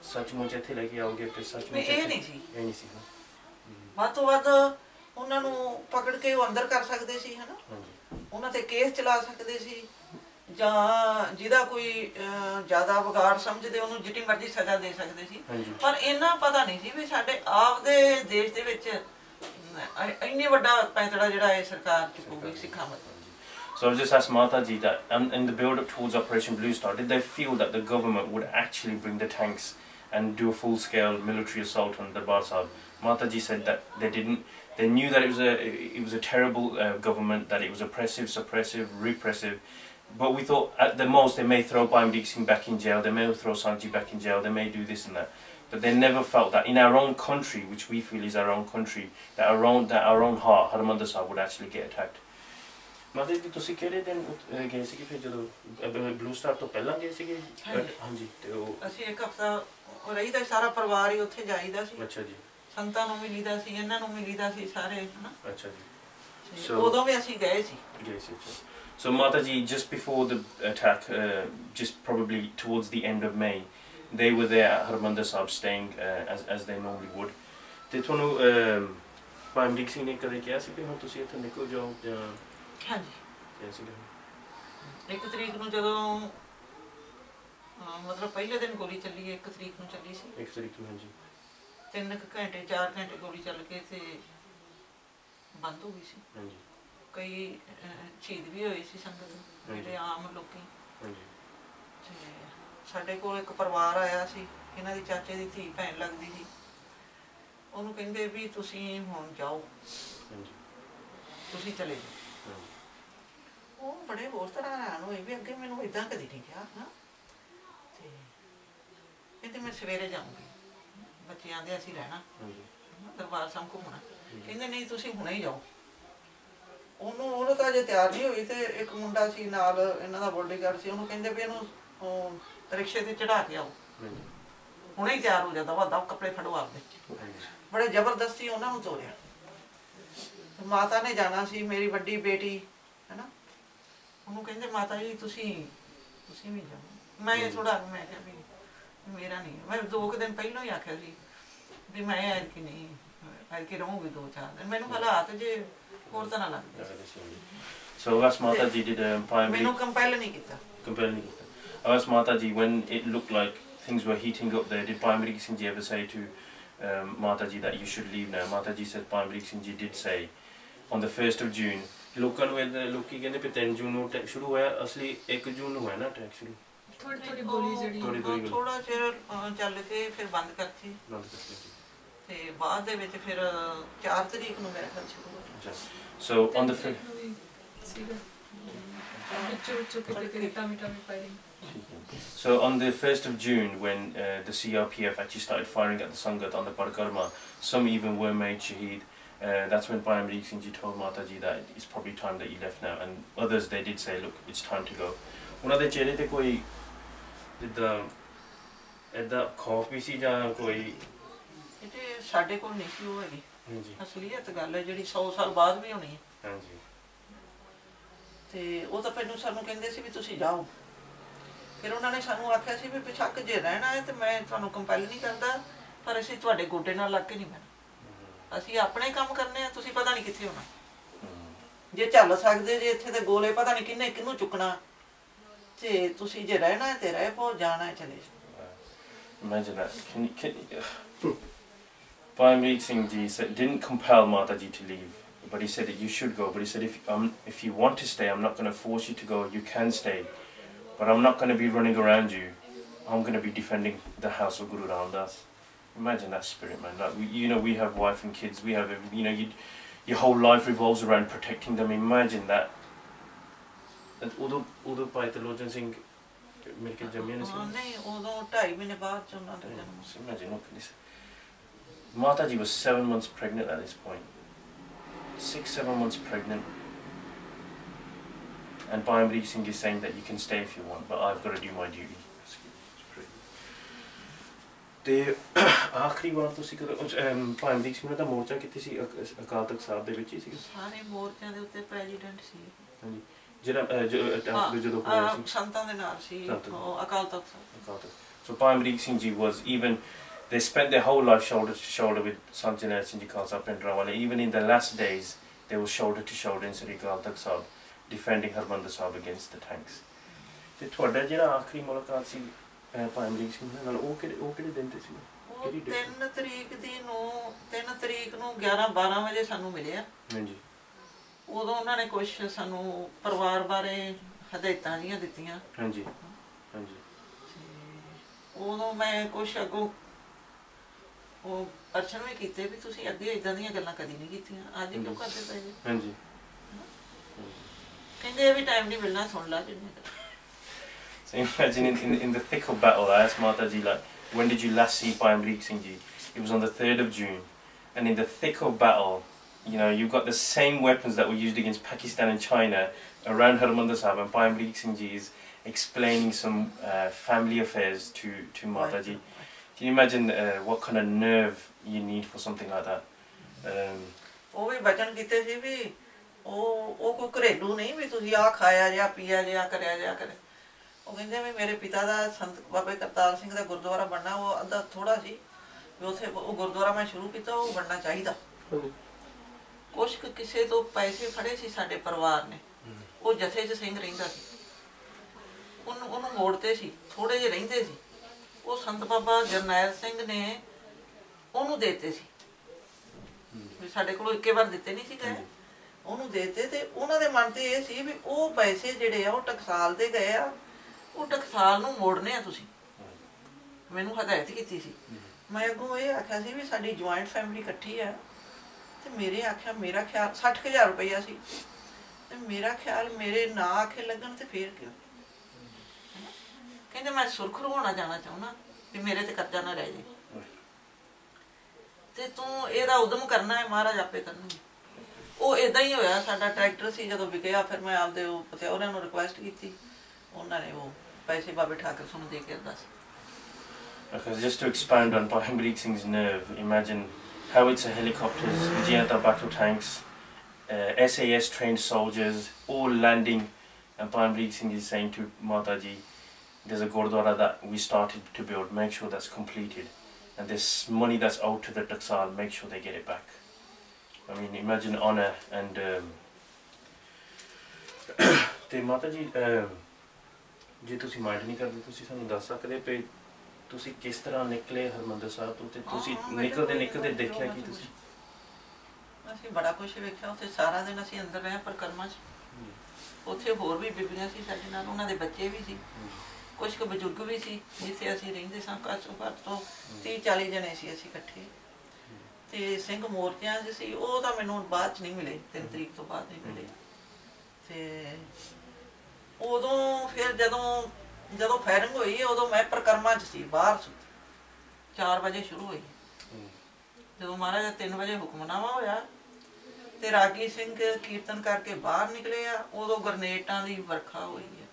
ਸੱਚਮੁੱਚ ਇੱਥੇ ਲੈ ਕੇ ਆਓਗੇ ਤੇ ਸੱਚਮੁੱਚ? ਇਹ ਨਹੀਂ ਸੀ। ਇਹ ਨਹੀਂ ਸੀ। ਵੱਧ ਤੋਂ ਵੱਧ ਉਹਨਾਂ ਨੂੰ ਪਕੜ ਕੇ ਉਹ ਅੰਦਰ ਕਰ ਸਕਦੇ ਸੀ, ਹੈ ਨਾ, ਉਹਨਾਂ ਤੇ ਕੇਸ ਚਲਾ ਸਕਦੇ ਸੀ, ਜਾਂ ਜਿਹਦਾ ਕੋਈ ਜ਼ਿਆਦਾ ਵਿਗਾੜ ਸਮਝਦੇ ਉਹਨੂੰ ਜਿੱਡੀ ਮਰਜ਼ੀ ਸਜ਼ਾ ਦੇ ਸਕਦੇ ਸੀ। ਪਰ ਇੰਨਾ ਪਤਾ ਨਹੀਂ ਸੀ ਵੀ ਸਾਡੇ ਆਪ ਦੇ ਦੇਸ਼ ਦੇ ਵਿੱਚ ਇੰਨੇ ਵੱਡਾ ਪੈਂਤੜਾ ਜਿਹੜਾ ਇਹ ਸਰਕਾਰ ਚੁੱਕੂਗੀ ਸਿੱਖਾਂ ਵੱਲੋਂ। So I just asked Mataji that in the build-up towards Operation Blue Star, did they feel that the government would actually bring the tanks and do a full-scale military assault on Darbar Sahib? Mataji said that they didn't. They knew that it was a terrible government, that it was oppressive, suppressive, repressive. But we thought at the most they may throw Bhai Amrik Singh back in jail, they may throw Sant Ji back in jail, they may do this and that. But they never felt that in our own country, which we feel is our own country, that our own heart, Harmandir Sahib, would actually get attacked. ਮਾਤਾ ਜੀ ਤੁਸੀਂ ਕਿਹੜੇ ਦਿਨ ਗਏ ਸੀਗੇ ਫਿਰ ਜਦੋਂ ਬਲੂ ਸਟਾਰ ਤੋਂ ਪਹਿਲਾਂ ਗਏ ਸੀਗੇ? ਹਾਂਜੀ। ਤੇ ਉਹ ਅਸੀਂ ਇੱਕ ਹਫ਼ਤਾ ਰਹੀਦਾ, ਸਾਰਾ ਪਰਿਵਾਰ ਹੀ ਉੱਥੇ ਜਾਈਦਾ ਸੀ। ਅੱਛਾ ਜੀ। ਸੰਤਾਂ ਨੂੰ ਮਿਲੀਦਾ ਸੀ, ਇਹਨਾਂ ਨੂੰ ਮਿਲੀਦਾ ਸੀ ਸਾਰੇ, ਹਨਾ। ਅੱਛਾ ਜੀ। ਸੋ ਉਦੋਂ ਵੀ ਅਸੀਂ ਗਏ ਸੀ। ਅੱਛਾ। So Mataji, just before the attack, just probably towards the end of May, they were there at Harmandir Sahib staying as they normally would. ਤੇ ਤੁਹਾਨੂੰ ਭਾਈ ਅਮਰੀਕ ਸਿੰਘ ਨੇ ਕਦੇ ਕਿਹਾ ਸੀ ਕਿ ਹੁਣ ਤੁਸੀਂ ਇੱਥੋਂ ਨਿਕਲ ਜਾਓ ਜਾਂ? ਹਾਂਜੀ। 1 ਤਰੀਕ ਨੂੰ ਜਦੋਂ ਮਤਲਬ ਪਹਿਲੇ ਦਿਨ ਗੋਲੀ ਚੱਲੀ, 1 ਤਰੀਕ ਨੂੰ ਚੱਲੀ ਸੀ। 1 ਤਰੀਕ ਨੂੰ, ਹਾਂਜੀ। 3 ਘੰਟੇ 4 ਘੰਟੇ ਗੋਲੀ ਚੱਲ ਕੇ ਤੇ ਬੰਦ ਹੋ ਗਈ ਸੀ। ਹਾਂਜੀ। ਕਈ ਸ਼ਹੀਦ ਵੀ ਹੋਏ ਸੀ ਸੰਗਤ, ਜਿਹੜੇ ਆਮ ਲੋਕੀ। ਹਾਂਜੀ। ਤੇ ਸਾਡੇ ਕੋਲ ਇੱਕ ਪਰਿਵਾਰ ਆਇਆ ਸੀ, ਇਹਨਾਂ ਦੀ ਚਾਚੇ ਦੀ ਧੀ ਭੈਣ ਲੱਗਦੀ ਸੀ। ਉਹਨੂੰ ਕਹਿੰਦੇ ਵੀ ਤੁਸੀਂ ਹੁਣ ਜਾਓ, ਤੁਸੀਂ ਚਲੇ ਜਾਓ। ਉਹ ਬੜੇ ਹੋਰ ਤਰ੍ਹਾਂ ਹੈਰਾਨ ਹੋਏ ਵੀ ਅੱਗੇ ਮੈਨੂੰ ਇੱਦਾਂ ਕਦੀ ਨਹੀਂ ਕਿਹਾ, ਹਾਂ। ਤੇ ਕਹਿੰਦੇ ਮੈਂ ਸਵੇਰੇ ਜਾਊਂਗੀ, ਬੱਚੇ ਆਂਦੇ ਅਸੀਂ ਰਹਿਣਾ ਦਰਬਾਰ ਸਾਹਿਬ ਘੁੰਮਣਾ। ਕਹਿੰਦੇ ਨਹੀਂ ਤੁਸੀਂ ਹੁਣੇ ਹੀ ਜਾਓ। ਉਹਨੂੰ ਤਾਂ ਅਜੇ ਤਿਆਰ ਨਹੀਂ ਹੋਈ, ਤੇ ਇੱਕ ਮੁੰਡਾ ਸੀ ਨਾਲ ਇਹਨਾਂ ਦਾ ਬੋਡੀਗਾਰਡ ਸੀ, ਉਹਨੂੰ ਕਹਿੰਦੇ ਵੀ ਇਹਨੂੰ ਰਿਕਸ਼ੇ ਤੇ ਚੜਾ ਕੇ ਆਓ, ਹੁਣੇ ਹੀ ਤਿਆਰ ਹੋ ਜਾਂਦਾ, ਵੱਡਾ ਕੱਪੜੇ ਫੜੋ ਆਪਦੇ। ਬੜੇ ਜ਼ਬਰਦਸਤੀ ਉਹਨਾਂ ਨੂੰ ਤੋਰਿਆ। ਮਾਤਾ ਨੇ ਜਾਣਾ ਸੀ, ਮੇਰੀ ਵੱਡੀ ਬੇਟੀ, ਹੈ ਨਾ, ਉਹਨੂੰ ਕਹਿੰਦੇ ਮਾਤਾ ਜੀ ਤੁਸੀਂ ਵੀ ਜਾਓ। ਮੈਂ ਥੋੜਾ ਮੈਂ ਕਿਹਾ ਵੀ ਮੇਰਾ ਨਹੀਂ, ਮੈਂ 2 ਦਿਨ ਪਹਿਲਾਂ ਹੀ ਆਖਿਆ ਸੀ ਵੀ ਮੈਂ ਐਤਕੀ ਨਹੀਂ, ਐਤਕੀ ਰਹੂੰਗੀ 2-4 ਦਿਨ, ਮੈਨੂੰ ਹਾਲਾਤ ਜੇ ਹੋਰ ਤਰ੍ਹਾਂ ਲੱਗਦੇ। So I asked Mataji, did Bhai Amrik... ਮੈਨੂੰ ਕੰਪੈਲ ਨਹੀਂ ਕੀਤਾ। I asked Mataji, when it looked like things were heating up there, did Bhai Amrik Singh Ji ever say to Mataji that you should leave now? Mataji said Bhai Amrik Singh Ji did say on the 1st of June. ਲੋਕਾਂ ਨੂੰ ਲੋਕੀ ਕਹਿੰਦੇ ਵੀ 3 ਜੂਨ ਨੂੰ ਅਟੈਕ ਸ਼ੁਰੂ ਹੋਇਆ, ਅਸਲੀ 1 ਜੂਨ ਨੂੰ ਹੋਇਆ ਨਾ ਅਟੈਕ ਸ਼ੁਰੂ। ਥੋੜੀ ਗੋਲੀ ਜਿਹੜੀ ਥੋੜਾ ਚਿਰ ਚੱਲ ਕੇ ਫਿਰ ਬੰਦ ਕਰਤੀ ਤੇ ਬਾਅਦ ਦੇ ਵਿੱਚ ਫਿਰ 4 ਤਰੀਕ ਨੂੰ ਮੇਰੇ ਖਿਆਲ ਸ਼ੁਰੂ ਹੋਇਆ। So on the So on the 1st of June, when the CRPF actually started firing at the Sangat on the Parakarma, some even were made shaheed. That's when Bhai Amrik Singh Ji told Mataji that it's probably time that you left now, and others they did say, look, it's time to go. ਉਹਨਾਂ ਦੇ ਚਿਹਰੇ ਤੇ ਕੋਈ ਜਿੱਦਾਂ ਐਦਾਂ ਖੌਫ ਵੀ ਸੀ ਜਾਂ ਕੋਈ? ਇਹ ਸਾਡੇ ਕੋਲ ਨਹੀਂ ਸੀ ਉਹ ਹੈਗੀ। ਅਸਲੀਅਤ ਗੱਲ ਹੈ ਜਿਹੜੀ 100 ਸਾਲ ਬਾਅਦ ਵੀ ਹੋਣੀ ਹੈ। ਹਾਂਜੀ। ਤੇ ਉਹ ਤਾਂ ਪਹਿਲਾਂ ਸਾਨੂੰ ਕਹਿੰਦੇ ਸੀ ਵੀ ਤੁਸੀਂ ਜਾਓ, ਫਿਰ ਉਹਨਾਂ ਨੇ ਸਾਨੂੰ ਆਖਿਆ ਸੀ ਵੀ ਬੇਸ਼ੱਕ ਜੇ ਰਹਿਣਾ ਹੈ ਤੇ ਮੈਂ ਤੁਹਾਨੂੰ ਕੰਪੈਲ ਨਹੀਂ ਕਰਦਾ, ਪਰ ਅਸੀਂ ਤੁਹਾਡੇ ਗੋਡੇ ਨਾਲ ਲੱਗ ਕੇ ਨਹੀਂ ਬਹਿਣਾ, ਅਸੀਂ ਆਪਣੇ ਕੰਮ ਕਰਨੇ ਆ, ਤੁਸੀਂ ਪਤਾ ਨਹੀਂ ਕਿੱਥੇ ਹੋਣਾ। ਜੇ ਚੱਲ ਸਕਦੇ ਜੇ ਇੱਥੇ ਤੇ ਗੋਲੇ ਪਤਾ ਨਹੀਂ ਕਿੰਨੇ ਕਿਹਨੂੰ ਚੁੱਕਣਾ, ਤੇ ਤੁਸੀਂ ਜੇ ਰਹਿਣਾ ਹੈ ਤੇ ਰਹਿ ਪਓ, ਜਾਣਾ ਹੈ ਚਲੇ ਜਾਓ। Imagine that. Bhai Amrik Singh Ji didn't compel Mataji to leave, but he said that you should go. But he said if you want to stay, I'm not going to force you to go. You can stay, but I'm not going to be running around you. I'm going to be defending the house of Guru Ramdas. Imagine that spirit, man. Like we have wife and kids. We have your whole life revolves around protecting them. Imagine that. ਉਦੋਂ ਭਾਈ ਤਰਲੋਚਨ ਸਿੰਘ ਮਿਲ ਕੇ ਜੰਮੇ ਨੇ ਸੀ? ਨਹੀਂ, ਉਦੋਂ 2.5 ਮਹੀਨੇ ਬਾਅਦ ਚ ਉਹਨਾਂ ਦਾ ਜਨਮ। Imagine, look at this. Mataji was 7 months pregnant at this point. 6-7 months pregnant. And Bhai Amrik Singh is saying that you can stay if you want, but I've got to do my duty. ਤੇ ਆਖਰੀ ਵਾਰ ਤੁਸੀਂ ਭਾਈ ਅਮਰੀਕ ਸਿੰਘ ਦਾ ਮੋਰਚਾ ਕਿੱਥੇ ਸੀ? ਅਕਾਲ ਤਖਤ ਸਾਹਿਬ ਦੇ ਵਿੱਚ ਹੀ ਸੀ? ਸਾਰੇ ਮੋਰਚਿਆਂ ਦੇ ਉੱਤੇ ਪ੍ਰੈਜ਼ੀਡੈਂਟ ਸੀ। ਹਾਂਜੀ, ਜਿਹੜਾ ਜਦੋਂ ਹੋਇਆ ਸੀ ਸੰਤਾਂ ਦੇ ਨਾਲ ਸੀ Akal Takht Sahib. So Bhai Amrik Singh Ji was they spent their whole life shoulder to shoulder with Sant Bhindranwale. Even in the last days, they were shoulder to shoulder in Sri Akal Takht Sahib, defending Harmandir Sahib against the tanks. ਤੇ ਤੁਹਾਡਾ ਜਿਹੜਾ ਆਖਰੀ ਮੁਲਾਕਾਤ ਸੀ ਭਾਈ ਅਮਰੀਕ ਸਿੰਘ ਨਾਲ, ਉਹ ਕਿਹੜੇ ਦਿਨ ਤੇ ਸੀ? 3 ਤਰੀਕ ਨੂੰ 11-12 ਵਜੇ ਸਾਨੂੰ ਮਿਲਿਆ। ਹਾਂਜੀ। ਉਦੋਂ ਉਹਨਾਂ ਨੇ ਕੁਝ ਸਾਨੂੰ ਪਰਿਵਾਰ ਬਾਰੇ ਹਦਾਇਤਾਂ ਜੀਆਂ ਦਿੱਤੀਆਂ। ਹਾਂਜੀ ਹਾਂਜੀ। ਉਦੋਂ ਮੈਂ ਕੁਝ ਅੱਗੋਂ ਉਹ ਅਰਸ਼ਨ ਵੀ ਕੀਤੇ ਵੀ ਤੁਸੀਂ ਅੱਗੇ ਇਦਾਂ ਦੀਆਂ ਗੱਲਾਂ ਕਦੀ ਨਹੀਂ ਕੀਤੀਆਂ, ਅੱਜ ਕਿਉਂ ਕਰਦੇ ਪਏ ਜੀ? ਹਾਂਜੀ। ਕਹਿੰਦੇ ਇਹ ਵੀ ਟਾਈਮ ਨਹੀਂ ਮਿਲਣਾ, ਸੁਣ ਲਾ ਜਿੰਨੇ। So imagine in the thick of battle, I asked Mataji, like, when did you last see Bhai Amrik Singh Ji? It was on the 3rd of June. And in the thick of battle, you've got the same weapons that were used against Pakistan and China around Harmandir Sahib, and Bhai Amrik Singh Ji is explaining some family affairs to Mataji. Can you imagine what kind of nerve you need for something like that? ਉਹ ਵੀ ਬਚਨ ਕੀਤੇ ਸੀ ਵੀ ਉਹ ਕੋਈ ਘਰੇਲੂ ਨਹੀਂ ਵੀ ਤੁਸੀਂ ਆ ਖਾਇਆ ਜਾਂ ਪੀਆ ਜਾਂ ਕਰਿਆ ਜਾਂ ਕਰੇ। ਉਹ ਕਹਿੰਦੇ ਵੀ ਮੇਰੇ ਪਿਤਾ ਦਾ ਸੰਤ ਬਾਬਾ ਕਰਤਾਰ ਸਿੰਘ ਦਾ ਗੁਰਦੁਆਰਾ ਬਣਨਾ ਉਹ ਅੱਧਾ ਥੋੜਾ ਸੀ ਵੀ ਉੱਥੇ ਉਹ ਗੁਰਦੁਆਰਾ ਮੈਂ ਸ਼ੁਰੂ ਕੀਤਾ, ਉਹ ਬਣਨਾ ਚਾਹੀਦਾ। ਕੁਛ ਕਿਸੇ ਤੋਂ ਪੈਸੇ ਫੜੇ ਸੀ ਸਾਡੇ ਪਰਿਵਾਰ ਨੇ, ਉਹ ਜਥੇ 'ਚ ਸਿੰਘ ਰਹਿੰਦਾ ਸੀ, ਉਹਨੂੰ ਮੋੜਤੇ ਸੀ, ਥੋੜੇ ਜਿਹੇ ਰਹਿੰਦੇ ਸੀ, ਉਹ ਸੰਤ ਬਾਬਾ ਜਰਨੈਲ ਸਿੰਘ ਨੇ ਉਹਨੂੰ ਦੇਤੇ ਸੀ ਵੀ ਸਾਡੇ ਕੋਲੋਂ ਇੱਕੇ ਵਾਰ ਦਿੱਤੇ ਨਹੀਂ ਸੀ ਗਏ, ਉਹਨੂੰ ਦੇਤੇ। ਤੇ ਉਹਨਾਂ ਦੇ ਮਨ ਤੇ ਇਹ ਸੀ ਵੀ ਉਹ ਪੈਸੇ ਜਿਹੜੇ ਆ ਉਹ ਟਕਸਾਲ ਦੇ ਗਏ ਆ, ਉਹ ਟਕਸਾਲ ਨੂੰ ਮੋੜਨੇ ਆ ਤੁਸੀਂ। ਮੈਨੂੰ ਹਦਾਇਤ ਕੀਤੀ ਸੀ। ਮੈਂ ਅੱਗੋਂ ਇਹ ਆਖਿਆ ਸੀ ਵੀ ਸਾਡੀ ਜੁਆਇੰਟ ਫੈਮਿਲੀ ਇਕੱਠੀ ਆ, ਤੇ ਮੇਰਾ ਖਿਆਲ 60,000 ਰੁਪਇਆ ਸੀ, ਤੇ ਮੇਰਾ ਖਿਆਲ ਮੇਰੇ ਨਾ ਆਖੇ ਲੱਗਣ ਤੇ ਫੇਰ ਕਿਉਂ? ਕਹਿੰਦੇ ਮੈਂ ਸੁਰਖਰੂ ਹੋਣਾ ਜਾਣਾ ਚਾਹੁੰਦਾ ਵੀ ਮੇਰੇ ਤੇ ਕਰਜ਼ਾ ਨਾ ਰਹਿ ਜੇ, ਤੇ ਤੂੰ ਇਹਦਾ ਉਦਮ ਕਰਨਾ ਹੈ, ਮਹਾਰਾਜ ਆਪੇ ਕਰਨਗੇ। ਉਹ ਏਦਾਂ ਹੀ ਹੋਇਆ। ਸਾਡਾ ਟਰੈਕਟਰ ਸੀ ਜਦੋਂ ਵਿਕਿਆ, ਫਿਰ ਮੈਂ ਆਪਦੇ ਉਹ ਪਤਿਆਵਰਿਆਂ ਨੂੰ ਰਿਕੁਐਸਟ ਕੀਤੀ, ਉਹਨਾਂ ਨੇ ਉਹ ਪੈਸੇ ਬਾਬੇ ਠਾਕਰ ਸਿੰਘ ਨੂੰ ਦੇ ਕੇ ਅਰਦਾਸ। Because just to expand on Bhai Amrik Singh's nerve, imagine howitzer helicopters, Vijayanta battle tanks, SAS trained soldiers all landing, and Bhai Amrik Singh is saying to Mataji, there's a Gurdwara that we started to build, make sure that's completed, and this money that's owed to the Taksal, make sure they get it back. I mean, imagine honour and ਤੇ Mataji, ਜੇ ਤੁਸੀਂ ਮਾਈਂਡ ਨਹੀਂ ਕਰਦੇ ਤੁਸੀਂ ਸਾਨੂੰ ਦੱਸ ਸਕਦੇ ਪਏ ਤੁਸੀਂ ਕਿਸ ਤਰ੍ਹਾਂ ਨਿਕਲੇ ਹਰਮੰਦਰ ਸਾਹਿਬ ਤੋਂ, ਤੇ ਤੁਸੀਂ ਨਿਕਲਦੇ ਦੇਖਿਆ ਕੀ ਤੁਸੀਂ? ਅਸੀਂ ਬੜਾ ਕੁਛ ਵੇਖਿਆ ਉੱਥੇ। ਸਾਰਾ ਦਿਨ ਅਸੀਂ ਅੰਦਰ ਰਹੇ ਪਰਿਕਰਮਾ 'ਚ। ਉੱਥੇ ਹੋਰ ਵੀ ਬੀਬੀਆਂ ਸੀ ਸਾਡੇ ਨਾਲ, ਉਹਨਾਂ ਦੇ ਬੱਚੇ ਵੀ ਸੀ, ਕੁਛ ਕੁ ਬਜ਼ੁਰਗ ਵੀ ਸੀ। ਜਿੱਥੇ ਅਸੀਂ ਰਹਿੰਦੇ ਸਾਂ ਘੱਟ ਤੋਂ 30-40 ਜਣੇ ਸੀ ਅਸੀਂ ਇਕੱਠੇ। ਤੇ ਸਿੰਘ ਮੋਰਚਿਆਂ 'ਚ ਸੀ, ਉਹ ਤਾਂ ਮੈਨੂੰ ਬਾਅਦ 'ਚ ਨਹੀਂ ਮਿਲੇ, 3 ਤਰੀਕ ਤੋਂ ਬਾਅਦ ਨਹੀਂ ਮਿਲੇ। ਤੇ ਉਦੋਂ ਫਿਰ ਜਦੋਂ ਫਾਇਰਿੰਗ ਹੋਈ ਉਦੋਂ ਮੈਂ ਪਰਿਕਰਮਾ 'ਚ ਸੀ, ਬਾਹਰ 4 ਵਜੇ ਸ਼ੁਰੂ ਹੋਈ। ਜਦੋਂ ਮਹਾਰਾਜ ਦਾ 3 ਵਜੇ ਹੁਕਮਨਾਮਾ ਹੋਇਆ ਤੇ ਰਾਗੀ ਸਿੰਘ ਕੀਰਤਨ ਕਰਕੇ ਬਾਹਰ ਨਿਕਲੇ ਆ, ਉਦੋਂ ਗਰਨੇਟਾਂ ਦੀ ਵਰਖਾ ਹੋਈ ਹੈ।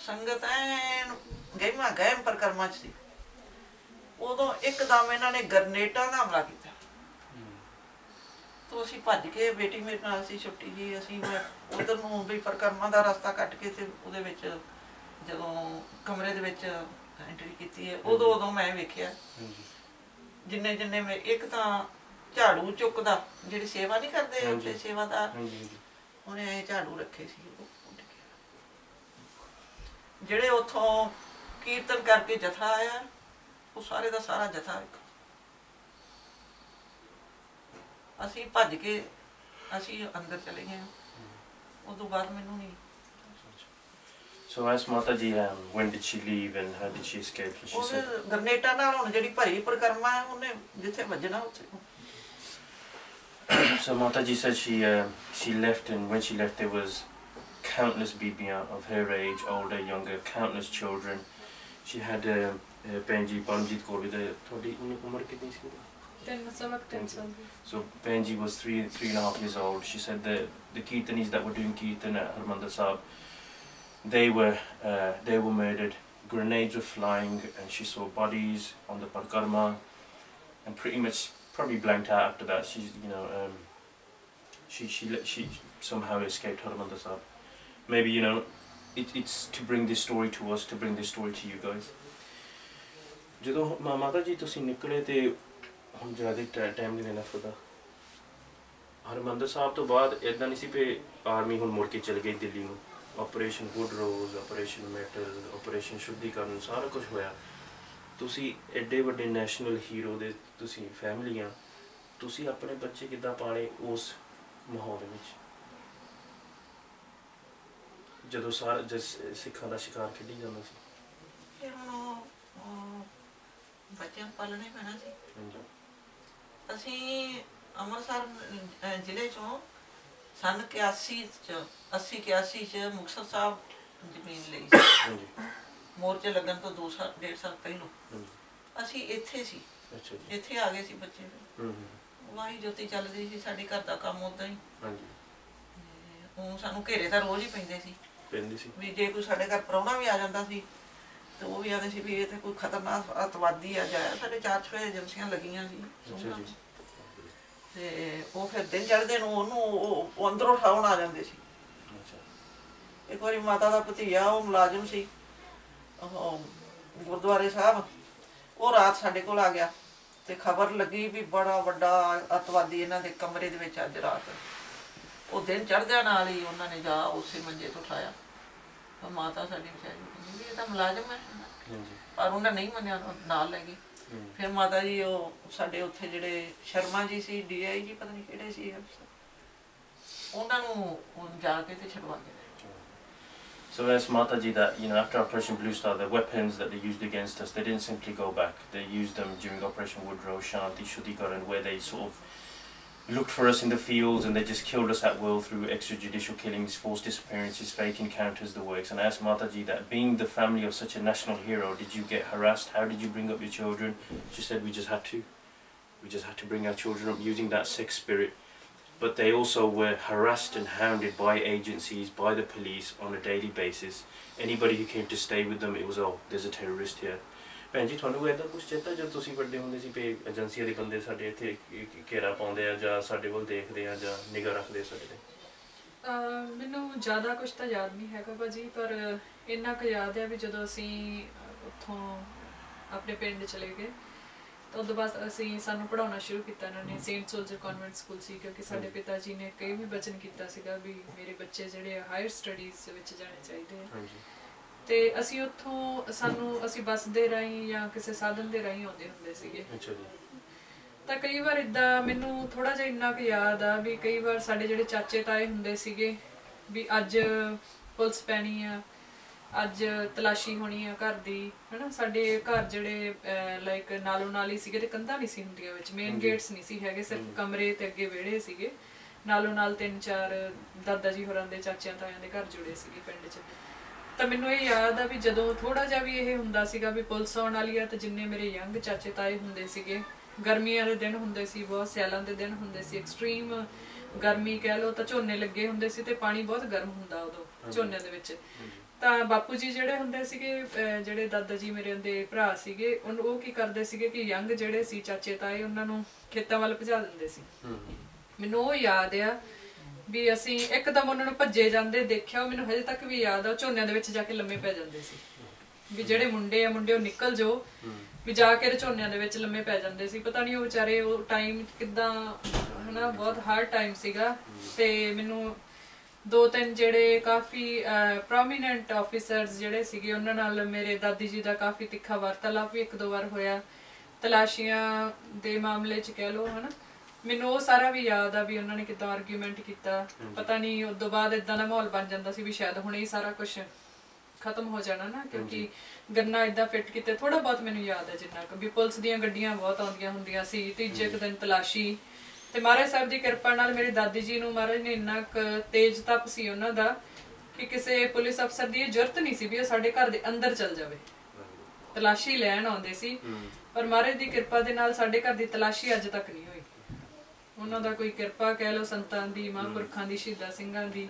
ਸੰਗਤ ਐਨ ਗਹਿਮਾ ਗਹਿਮ ਪਰਿਕਰਮਾ 'ਚ ਸੀ। ਉਦੋਂ ਇੱਕਦਮ ਇਹਨਾਂ ਨੇ ਗਰਨੇਟਾਂ ਦਾ ਹਮਲਾ ਕੀਤਾ। ਤੋਂ ਅਸੀਂ ਭੱਜ ਕੇ, ਬੇਟੀ ਮੇਰੇ ਨਾਲ ਸੀ ਛੋਟੀ ਜੀ, ਅਸੀਂ ਉਧਰ ਨੂੰ ਵੀ ਪਰਿਕਰਮਾ ਦਾ ਰਸਤਾ ਕੱਟ ਕੇ ਤੇ ਉਹਦੇ ਵਿੱਚ ਜਦੋਂ ਕਮਰੇ ਦੇ ਵਿੱਚ ਐਂਟਰੀ ਕੀਤੀ ਹੈ, ਉਦੋਂ ਮੈਂ ਵੇਖਿਆ ਜਿੰਨੇ ਮੈਂ ਇੱਕ ਤਾਂ ਝਾੜੂ ਚੁੱਕਦਾ, ਜਿਹੜੀ ਸੇਵਾ ਨਹੀਂ ਕਰਦੇ ਉੱਥੇ ਸੇਵਾਦਾਰ, ਉਹਨੇ ਝਾੜੂ ਰੱਖੇ ਸੀ। ਜਿਹੜੇ ਉੱਥੋਂ ਕੀਰਤਨ ਕਰਕੇ ਜਥਾ ਆਇਆ, ਉਹ ਸਾਰੇ ਦਾ ਸਾਰਾ ਜਥਾ ਅਸੀਂ ਭੱਜ ਕੇ ਅਸੀਂ ਅੰਦਰ ਚਲੇ ਗਏ। ਉਦੋਂ ਬਾਅਦ ਮੈਨੂੰ ਨਹੀਂ। So as Mataji, when did she leave and how did she escape? She said ਗਰਨੇਟਾਂ ਨਾਲ ਹੁਣ ਜਿਹੜੀ ਭਰੀ ਪਰਿਕਰਮਾ ਹੈ ਉਹਨੇ ਜਿੱਥੇ ਵੱਜਣਾ ਉੱਥੇ। So Mataji said she left, and when she left there was countless bibiyan of her age, older, younger, countless children. She had Benji Banjit Kaur with thodi umar kitni si? 10 ਸਾਲ। So Benji was 3.5 years old. She said the Kirtanis that were doing Kirtan at Harmandir Sahib, they were murdered. Grenades were flying, and she saw bodies on the Parkarma, and pretty much probably blanked out after that. She somehow escaped Harmandir Sahib. Maybe it's to bring this story to us, to bring this story to you guys. ਜਦੋਂ ਮਾਤਾ ਜੀ ਤੁਸੀਂ ਨਿਕਲੇ ਤੇ ਹੁਣ ਜ਼ਿਆਦਾ ਟਾਈਮ ਨਹੀਂ ਦੇਣਾ ਪਤਾ। ਹਰਮੰਦਰ ਸਾਹਿਬ ਤੋਂ ਬਾਅਦ ਇੱਦਾਂ ਨਹੀਂ ਸੀ ਵੀ ਆਰਮੀ ਹੁਣ ਮੁੜ ਕੇ ਚਲ ਗਈ ਦਿੱਲੀ ਨੂੰ। ਆਪਰੇਸ਼ਨ ਵੁੱਡ ਰੋਜ਼, ਆਪਰੇਸ਼ਨ ਮੈਟਲ, ਆਪਰੇਸ਼ਨ ਸ਼ੁੱਧੀਕਰਨ, ਸਾਰਾ ਕੁਝ ਹੋਇਆ। ਤੁਸੀਂ ਐਡੇ ਵੱਡੇ ਨੈਸ਼ਨਲ ਹੀਰੋ ਦੇ ਤੁਸੀਂ ਫੈਮਲੀਆਂ, ਤੁਸੀਂ ਆਪਣੇ ਬੱਚੇ ਕਿੱਦਾਂ ਪਾਲੇ ਉਸ ਮਾਹੌਲ ਵਿੱਚ ਜਦੋਂ ਸਾਰਾ ਸਿੱਖਾਂ ਦਾ ਸ਼ਿਕਾਰ ਖੇਡੀ ਜਾਂਦਾ ਸੀ? ਫਿਰ ਹੁਣ ਬੱਚਿਆਂ ਪਾਲਣੇ ਪੈਣਾ ਸੀ। ਅਸੀਂ ਅੰਮ੍ਰਿਤਸਰ ਜ਼ਿਲ੍ਹੇ ਚੋਂ ਸਨ 81 ਚ ਮੁਕਤਸਰ ਸਾਹਿਬ ਜ਼ਮੀਨ ਲਈ ਸੀ। ਮੋਰਚੇ ਲੱਗਣ ਤੋਂ 2.5 ਸਾਲ ਪਹਿਲੋਂ ਅਸੀਂ ਇੱਥੇ ਸੀ। ਇੱਥੇ ਆ ਗਏ ਸੀ ਬੱਚੇ। ਵਾਹੀ ਜੋਤੀ ਚੱਲਦੀ ਸੀ, ਸਾਡੇ ਘਰ ਦਾ ਕੰਮ ਉਦਾਂ ਹੀ। ਹੁਣ ਸਾਨੂੰ ਘੇਰੇ ਤਾਂ ਰੋਜ਼ ਹੀ ਪੈਂਦੇ ਸੀ ਵੀ ਜੇ ਕੋਈ ਸਾਡੇ ਘਰ ਪ੍ਰਾਹੁਣਾ ਵੀ ਆ ਜਾਂਦਾ ਸੀ ਤੇ ਉਹ ਵੀ ਆਦੇ ਸੀ ਵੀ ਇਹ ਤੇ ਕੋਈ ਖਤਰਨਾਕ ਅੱਤਵਾਦੀ ਆ ਜਾਇਆ। ਸਾਡੇ 4-6 ਏਜੰਸੀਆਂ ਲੱਗੀਆਂ ਸੀ ਤੇ ਉਹ ਫਿਰ ਦਿਨ ਚੜ੍ਹਦੇ ਨੂੰ ਉਹਨੂੰ ਅੰਦਰੋਂ ਉਠਾਉਣ ਆ ਜਾਂਦੇ ਸੀ। ਇੱਕ ਵਾਰੀ ਮਾਤਾ ਦਾ ਭਤੀਆ, ਉਹ ਮੁਲਾਜ਼ਮ ਸੀ ਗੁਰਦੁਆਰੇ ਸਾਹਿਬ, ਉਹ ਰਾਤ ਸਾਡੇ ਕੋਲ ਆ ਗਿਆ ਤੇ ਖਬਰ ਲੱਗੀ ਵੀ ਬੜਾ ਵੱਡਾ ਅੱਤਵਾਦੀ ਇਹਨਾਂ ਦੇ ਕਮਰੇ ਦੇ ਵਿੱਚ ਅੱਜ ਰਾਤ। ਉਹ ਦਿਨ ਚੜ੍ਹਦਿਆਂ ਨਾਲ ਹੀ ਉਹਨਾਂ ਨੇ ਜਾ ਉਸੇ ਮੰਜੇ ਤੋਂ ਉਠਾਇਆ। ਮਾਤਾ ਸਾਡੀ ਵਿਚਾਰੀ ਕਹਿੰਦੀ ਵੀ ਇਹ ਤਾਂ ਮੁਲਾਜ਼ਮ ਹੈ, ਪਰ ਉਹਨਾਂ ਨਹੀਂ ਮੰਨਿਆ, ਨਾਲ ਲੈ ਗਏ। ਫਿਰ ਮਾਤਾ ਜੀ ਉਹ ਸਾਡੇ ਉੱਥੇ ਜਿਹੜੇ ਸ਼ਰਮਾ ਜੀ ਸੀ, DIG ਪਤਾ ਨਹੀਂ ਕਿਹੜੇ ਸੀ, ਉਹਨਾਂ ਨੂੰ ਜਾ ਕੇ ਤੇ ਛਡਵਾ ਕੇ। So as Mataji, that after Operation Blue Star, the weapons that they used against us, they didn't simply go back. They used them during Operation Woodrow, Shanti, Shuddhikaran, where they sort of looked for us in the fields and they just killed us at will through extrajudicial killings, forced disappearances, fake encounters, the works. And I asked Mataji that, being the family of such a national hero, did you get harassed? How did you bring up your children? She said, we just had to. We just had to bring our children up using that Sikh spirit. But they also were harassed and hounded by agencies, by the police on a daily basis. Anybody who came to stay with them, it was, oh, there's a terrorist here. ਭੈਣ ਜੀ, ਤੁਹਾਨੂੰ ਇਹਦਾ ਕੁਝ ਚੇਤਾ ਜਦ ਤੁਸੀਂ ਵੱਡੇ ਹੁੰਦੇ ਸੀ ਵੀ ਏਜੰਸੀਆਂ ਦੇ ਬੰਦੇ ਸਾਡੇ ਇੱਥੇ ਘੇਰਾ ਪਾਉਂਦੇ ਆ ਜਾਂ ਸਾਡੇ ਕੋਲ ਦੇਖਦੇ ਆ ਜਾਂ ਨਿਗਾਹ ਰੱਖਦੇ ਸਾਡੇ ਤੇ? ਮੈਨੂੰ ਜ਼ਿਆਦਾ ਕੁਝ ਤਾਂ ਯਾਦ ਨਹੀਂ ਹੈਗਾ ਭਾਜੀ, ਪਰ ਇੰਨਾ ਕੁ ਯਾਦ ਹੈ ਵੀ ਜਦੋਂ ਅਸੀਂ ਉੱਥੋਂ ਆਪਣੇ ਪਿੰਡ ਚਲੇ ਗਏ ਤਾਂ ਉਦੋਂ ਬਾਅਦ ਸਾਨੂੰ ਪੜ੍ਹਾਉਣਾ ਸ਼ੁਰੂ ਕੀਤਾ ਇਹਨਾਂ ਨੇ। ਸੇਂਟ ਸੋਲਜਰ ਕਨਵੈਂਟ ਸਕੂਲ ਸੀ, ਕਿਉਂਕਿ ਸਾਡੇ ਪਿਤਾ ਜੀ ਨੇ ਕਈ ਵੀ ਵਚਨ ਕੀਤਾ ਸੀਗਾ ਵੀ ਮੇਰੇ ਬੱਚੇ ਜਿਹੜੇ ਹਾਇਰ ਸਟੱਡੀਜ਼ ਵਿੱਚ ਜਾਣੇ ਚਾਹੀਦੇ ਆ। ਤੇ ਅਸੀਂ ਉੱਥੋਂ ਅਸੀਂ ਬੱਸ ਦੇ ਰਾਹੀਂ ਜਾਂ ਕਿਸੇ ਸਾਧਨ ਦੇ ਰਾਹੀਂ ਆਉਂਦੇ ਹੁੰਦੇ ਸੀਗੇ। ਤਾਂ ਕਈ ਵਾਰ ਇਦਾਂ ਮੈਨੂੰ ਥੋੜਾ ਜਿਹਾ ਇੰਨਾ ਕੁ ਯਾਦ ਆ ਵੀ ਕਈ ਵਾਰ ਸਾਡੇ ਜਿਹੜੇ ਚਾਚੇ ਤਾਏ ਹੁੰਦੇ ਸੀਗੇ ਵੀ ਅੱਜ ਪੁਲਿਸ ਪੈਣੀ ਆ, ਅੱਜ ਤਲਾਸ਼ੀ ਹੋਣੀ ਆ ਘਰ ਦੀ, ਹਨਾ। ਸਾਡੇ ਘਰ ਜਿਹੜੇ ਲਾਈਕ ਨਾਲੋਂ ਨਾਲ ਹੀ ਸੀਗੇ ਤੇ ਕੰਧਾਂ ਨਹੀਂ ਸੀ ਹੁੰਦੀਆਂ ਵਿੱਚ, ਮੇਨ ਗੇਟਸ ਨਹੀਂ ਸੀ ਹੈਗੇ, ਸਿਰਫ ਕਮਰੇ ਤੇ ਅੱਗੇ ਵਿਹੜੇ ਸੀਗੇ। ਨਾਲੋਂ ਨਾਲ 3-4 ਦਾਦਾ ਜੀ ਹੋਰਾਂ ਦੇ ਚਾਚਿਆਂ ਤਾਇਆਂ ਦੇ ਘਰ ਜੁੜੇ ਸੀਗੇ ਪਿੰਡ 'ਚ। ਤਾਂ ਮੈਨੂੰ ਇਹ ਯਾਦ ਆ ਵੀ ਜਦੋਂ ਥੋੜਾ ਜਿਹਾ ਵੀ ਇਹ ਹੁੰਦਾ ਸੀਗਾ ਵੀ ਪੁਲਿਸ ਆਉਣ ਵਾਲੀ ਆ, ਤੇ ਜਿੰਨੇ ਮੇਰੇ ਯੰਗ ਚਾਚੇ ਤਾਏ ਹੁੰਦੇ ਸੀਗੇ, ਗਰਮੀਆਂ ਦੇ ਦਿਨ ਹੁੰਦੇ ਸੀ, ਬਹੁਤ ਸਿਆਲਾਂ ਦੇ ਦਿਨ ਹੁੰਦੇ ਸੀ, ਐਕਸਟ੍ਰੀਮ ਗਰਮੀ ਕਹਿ ਲਓ, ਤਾਂ ਝੋਨੇ ਲੱਗੇ ਹੁੰਦੇ ਸੀ ਤੇ ਪਾਣੀ ਬਹੁਤ ਗਰਮ ਹੁੰਦਾ ਉਦੋਂ ਝੋਨਿਆਂ ਦੇ ਵਿੱਚ। ਤਾਂ ਬਾਪੂ ਜੀ ਜਿਹੜੇ ਹੁੰਦੇ ਸੀਗੇ, ਜਿਹੜੇ ਦਾਦਾ ਜੀ ਮੇਰੇ ਦੇ ਭਰਾ ਸੀਗੇ, ਉਹ ਕੀ ਕਰਦੇ ਸੀਗੇ ਕਿ ਯੰਗ ਜਿਹੜੇ ਸੀ ਚਾਚੇ ਤਾਏ ਉਹਨਾਂ ਨੂੰ ਖੇਤਾਂ ਵੱਲ ਭਜਾ ਦਿੰਦੇ ਸੀ। ਮੈਨੂੰ ਉਹ ਯਾਦ ਆ ਵੀ ਅਸੀਂ ਇੱਕਦਮ ਉਹਨਾਂ ਨੂੰ ਭੱਜੇ ਜਾਂਦੇ ਦੇਖਿਆ, ਉਹ ਮੈਨੂੰ ਹਜੇ ਤੱਕ ਵੀ ਯਾਦ ਆ। ਝੋਨਿਆਂ ਦੇ ਵਿੱਚ ਜਾ ਕੇ ਲੰਮੇ ਪੈ ਜਾਂਦੇ ਸੀ ਵੀ ਜਿਹੜੇ ਮੁੰਡੇ ਉਹ ਨਿਕਲ ਜਾਓ, ਵੀ ਜਾ ਕੇ ਝੋਨਿਆਂ ਦੇ ਵਿੱਚ ਲੰਮੇ ਪੈ ਜਾਂਦੇ ਸੀ। ਪਤਾ ਨਹੀਂ ਉਹ ਵਿਚਾਰੇ ਉਹ ਟਾਈਮ ਕਿੱਦਾਂ, ਹਨਾ, ਬਹੁਤ ਹਾਰਡ ਟਾਈਮ ਸੀਗਾ। ਤੇ ਮੈਨੂੰ 2-3 ਜਿਹੜੇ ਕਾਫੀ ਪ੍ਰੋਮੀਨੈਂਟ ਆਫੀਸਰਸ ਜਿਹੜੇ ਸੀਗੇ ਉਹਨਾਂ ਨਾਲ ਮੇਰੇ ਦਾਦੀ ਜੀ ਦਾ ਕਾਫੀ ਤਿੱਖਾ ਵਾਰਤਾਲਾਪ ਵੀ 1-2 ਵਾਰ ਹੋਇਆ, ਤਲਾਸ਼ੀਆਂ ਦੇ ਮਾਮਲੇ 'ਚ ਕਹਿ ਲਓ, ਹਨਾ। ਮੈਨੂੰ ਉਹ ਸਾਰਾ ਵੀ ਯਾਦ ਆ ਵੀ ਉਹਨਾਂ ਨੇ ਕਿੱਦਾਂ ਆਰਗੂਮੈਂਟ ਕੀਤਾ। ਪਤਾ ਨਹੀਂ ਉਸ ਤੋਂ ਬਾਅਦ ਇਦਾਂ ਦਾ ਮਾਹੌਲ ਬਣ ਜਾਂਦਾ ਸੀ ਵੀ ਸ਼ਾਇਦ ਹੁਣੇ ਹੀ ਸਾਰਾ ਕੁਝ ਖਤਮ ਹੋ ਜਾਣਾ ਨਾ, ਕਿਉਂਕਿ ਗੰਨਾ ਇਦਾਂ ਫਿੱਟ ਕੀਤੇ। ਥੋੜਾ ਬਹੁਤ ਮੈਨੂੰ ਯਾਦ ਹੈ ਜਿੰਨਾ ਕੁ ਵੀ ਪੁਲਿਸ ਦੀਆਂ ਗੱਡੀਆਂ ਬਹੁਤ ਆਉਂਦੀਆਂ ਹੁੰਦੀਆਂ ਸੀ, ਤੀਜੇ ਕੁ ਦਿਨ ਤਲਾਸ਼ੀ। ਤੇ ਮਹਾਰਾਜ ਸਾਹਿਬ ਦੀ ਕਿਰਪਾ ਨਾਲ ਮੇਰੀ ਦਾਦੀ ਜੀ ਨੂੰ ਮਹਾਰਾਜ ਨੇ ਇੰਨਾ ਕੁ ਤੇਜ਼ ਤਪ ਸੀ ਉਹਨਾਂ ਦਾ ਕਿ ਕਿਸੇ ਪੁਲਿਸ ਅਫਸਰ ਦੀ ਇਹ ਜ਼ਰੂਰਤ ਨਹੀਂ ਸੀ ਵੀ ਉਹ ਸਾਡੇ ਘਰ ਦੇ ਅੰਦਰ ਚਲ ਜਾਵੇ। ਤਲਾਸ਼ੀ ਲੈਣ ਆਉਂਦੇ ਸੀ, ਪਰ ਮਹਾਰਾਜ ਦੀ ਕਿਰਪਾ ਦੇ ਨਾਲ ਸਾਡੇ ਘਰ ਦੀ ਤਲਾਸ਼ੀ ਅੱਜ ਤੱਕ ਨਹੀਂ ਹੋਈ। ਉਹਨਾਂ ਦਾ ਕੋਈ ਕਿਰਪਾ ਕਹਿ ਲਓ, ਸੰਤਾਂ ਦੀ, ਮਹਾਂਪੁਰਖਾਂ ਦੀ, ਸ਼ਹੀਦਾਂ ਸਿੰਘਾਂ ਦੀ,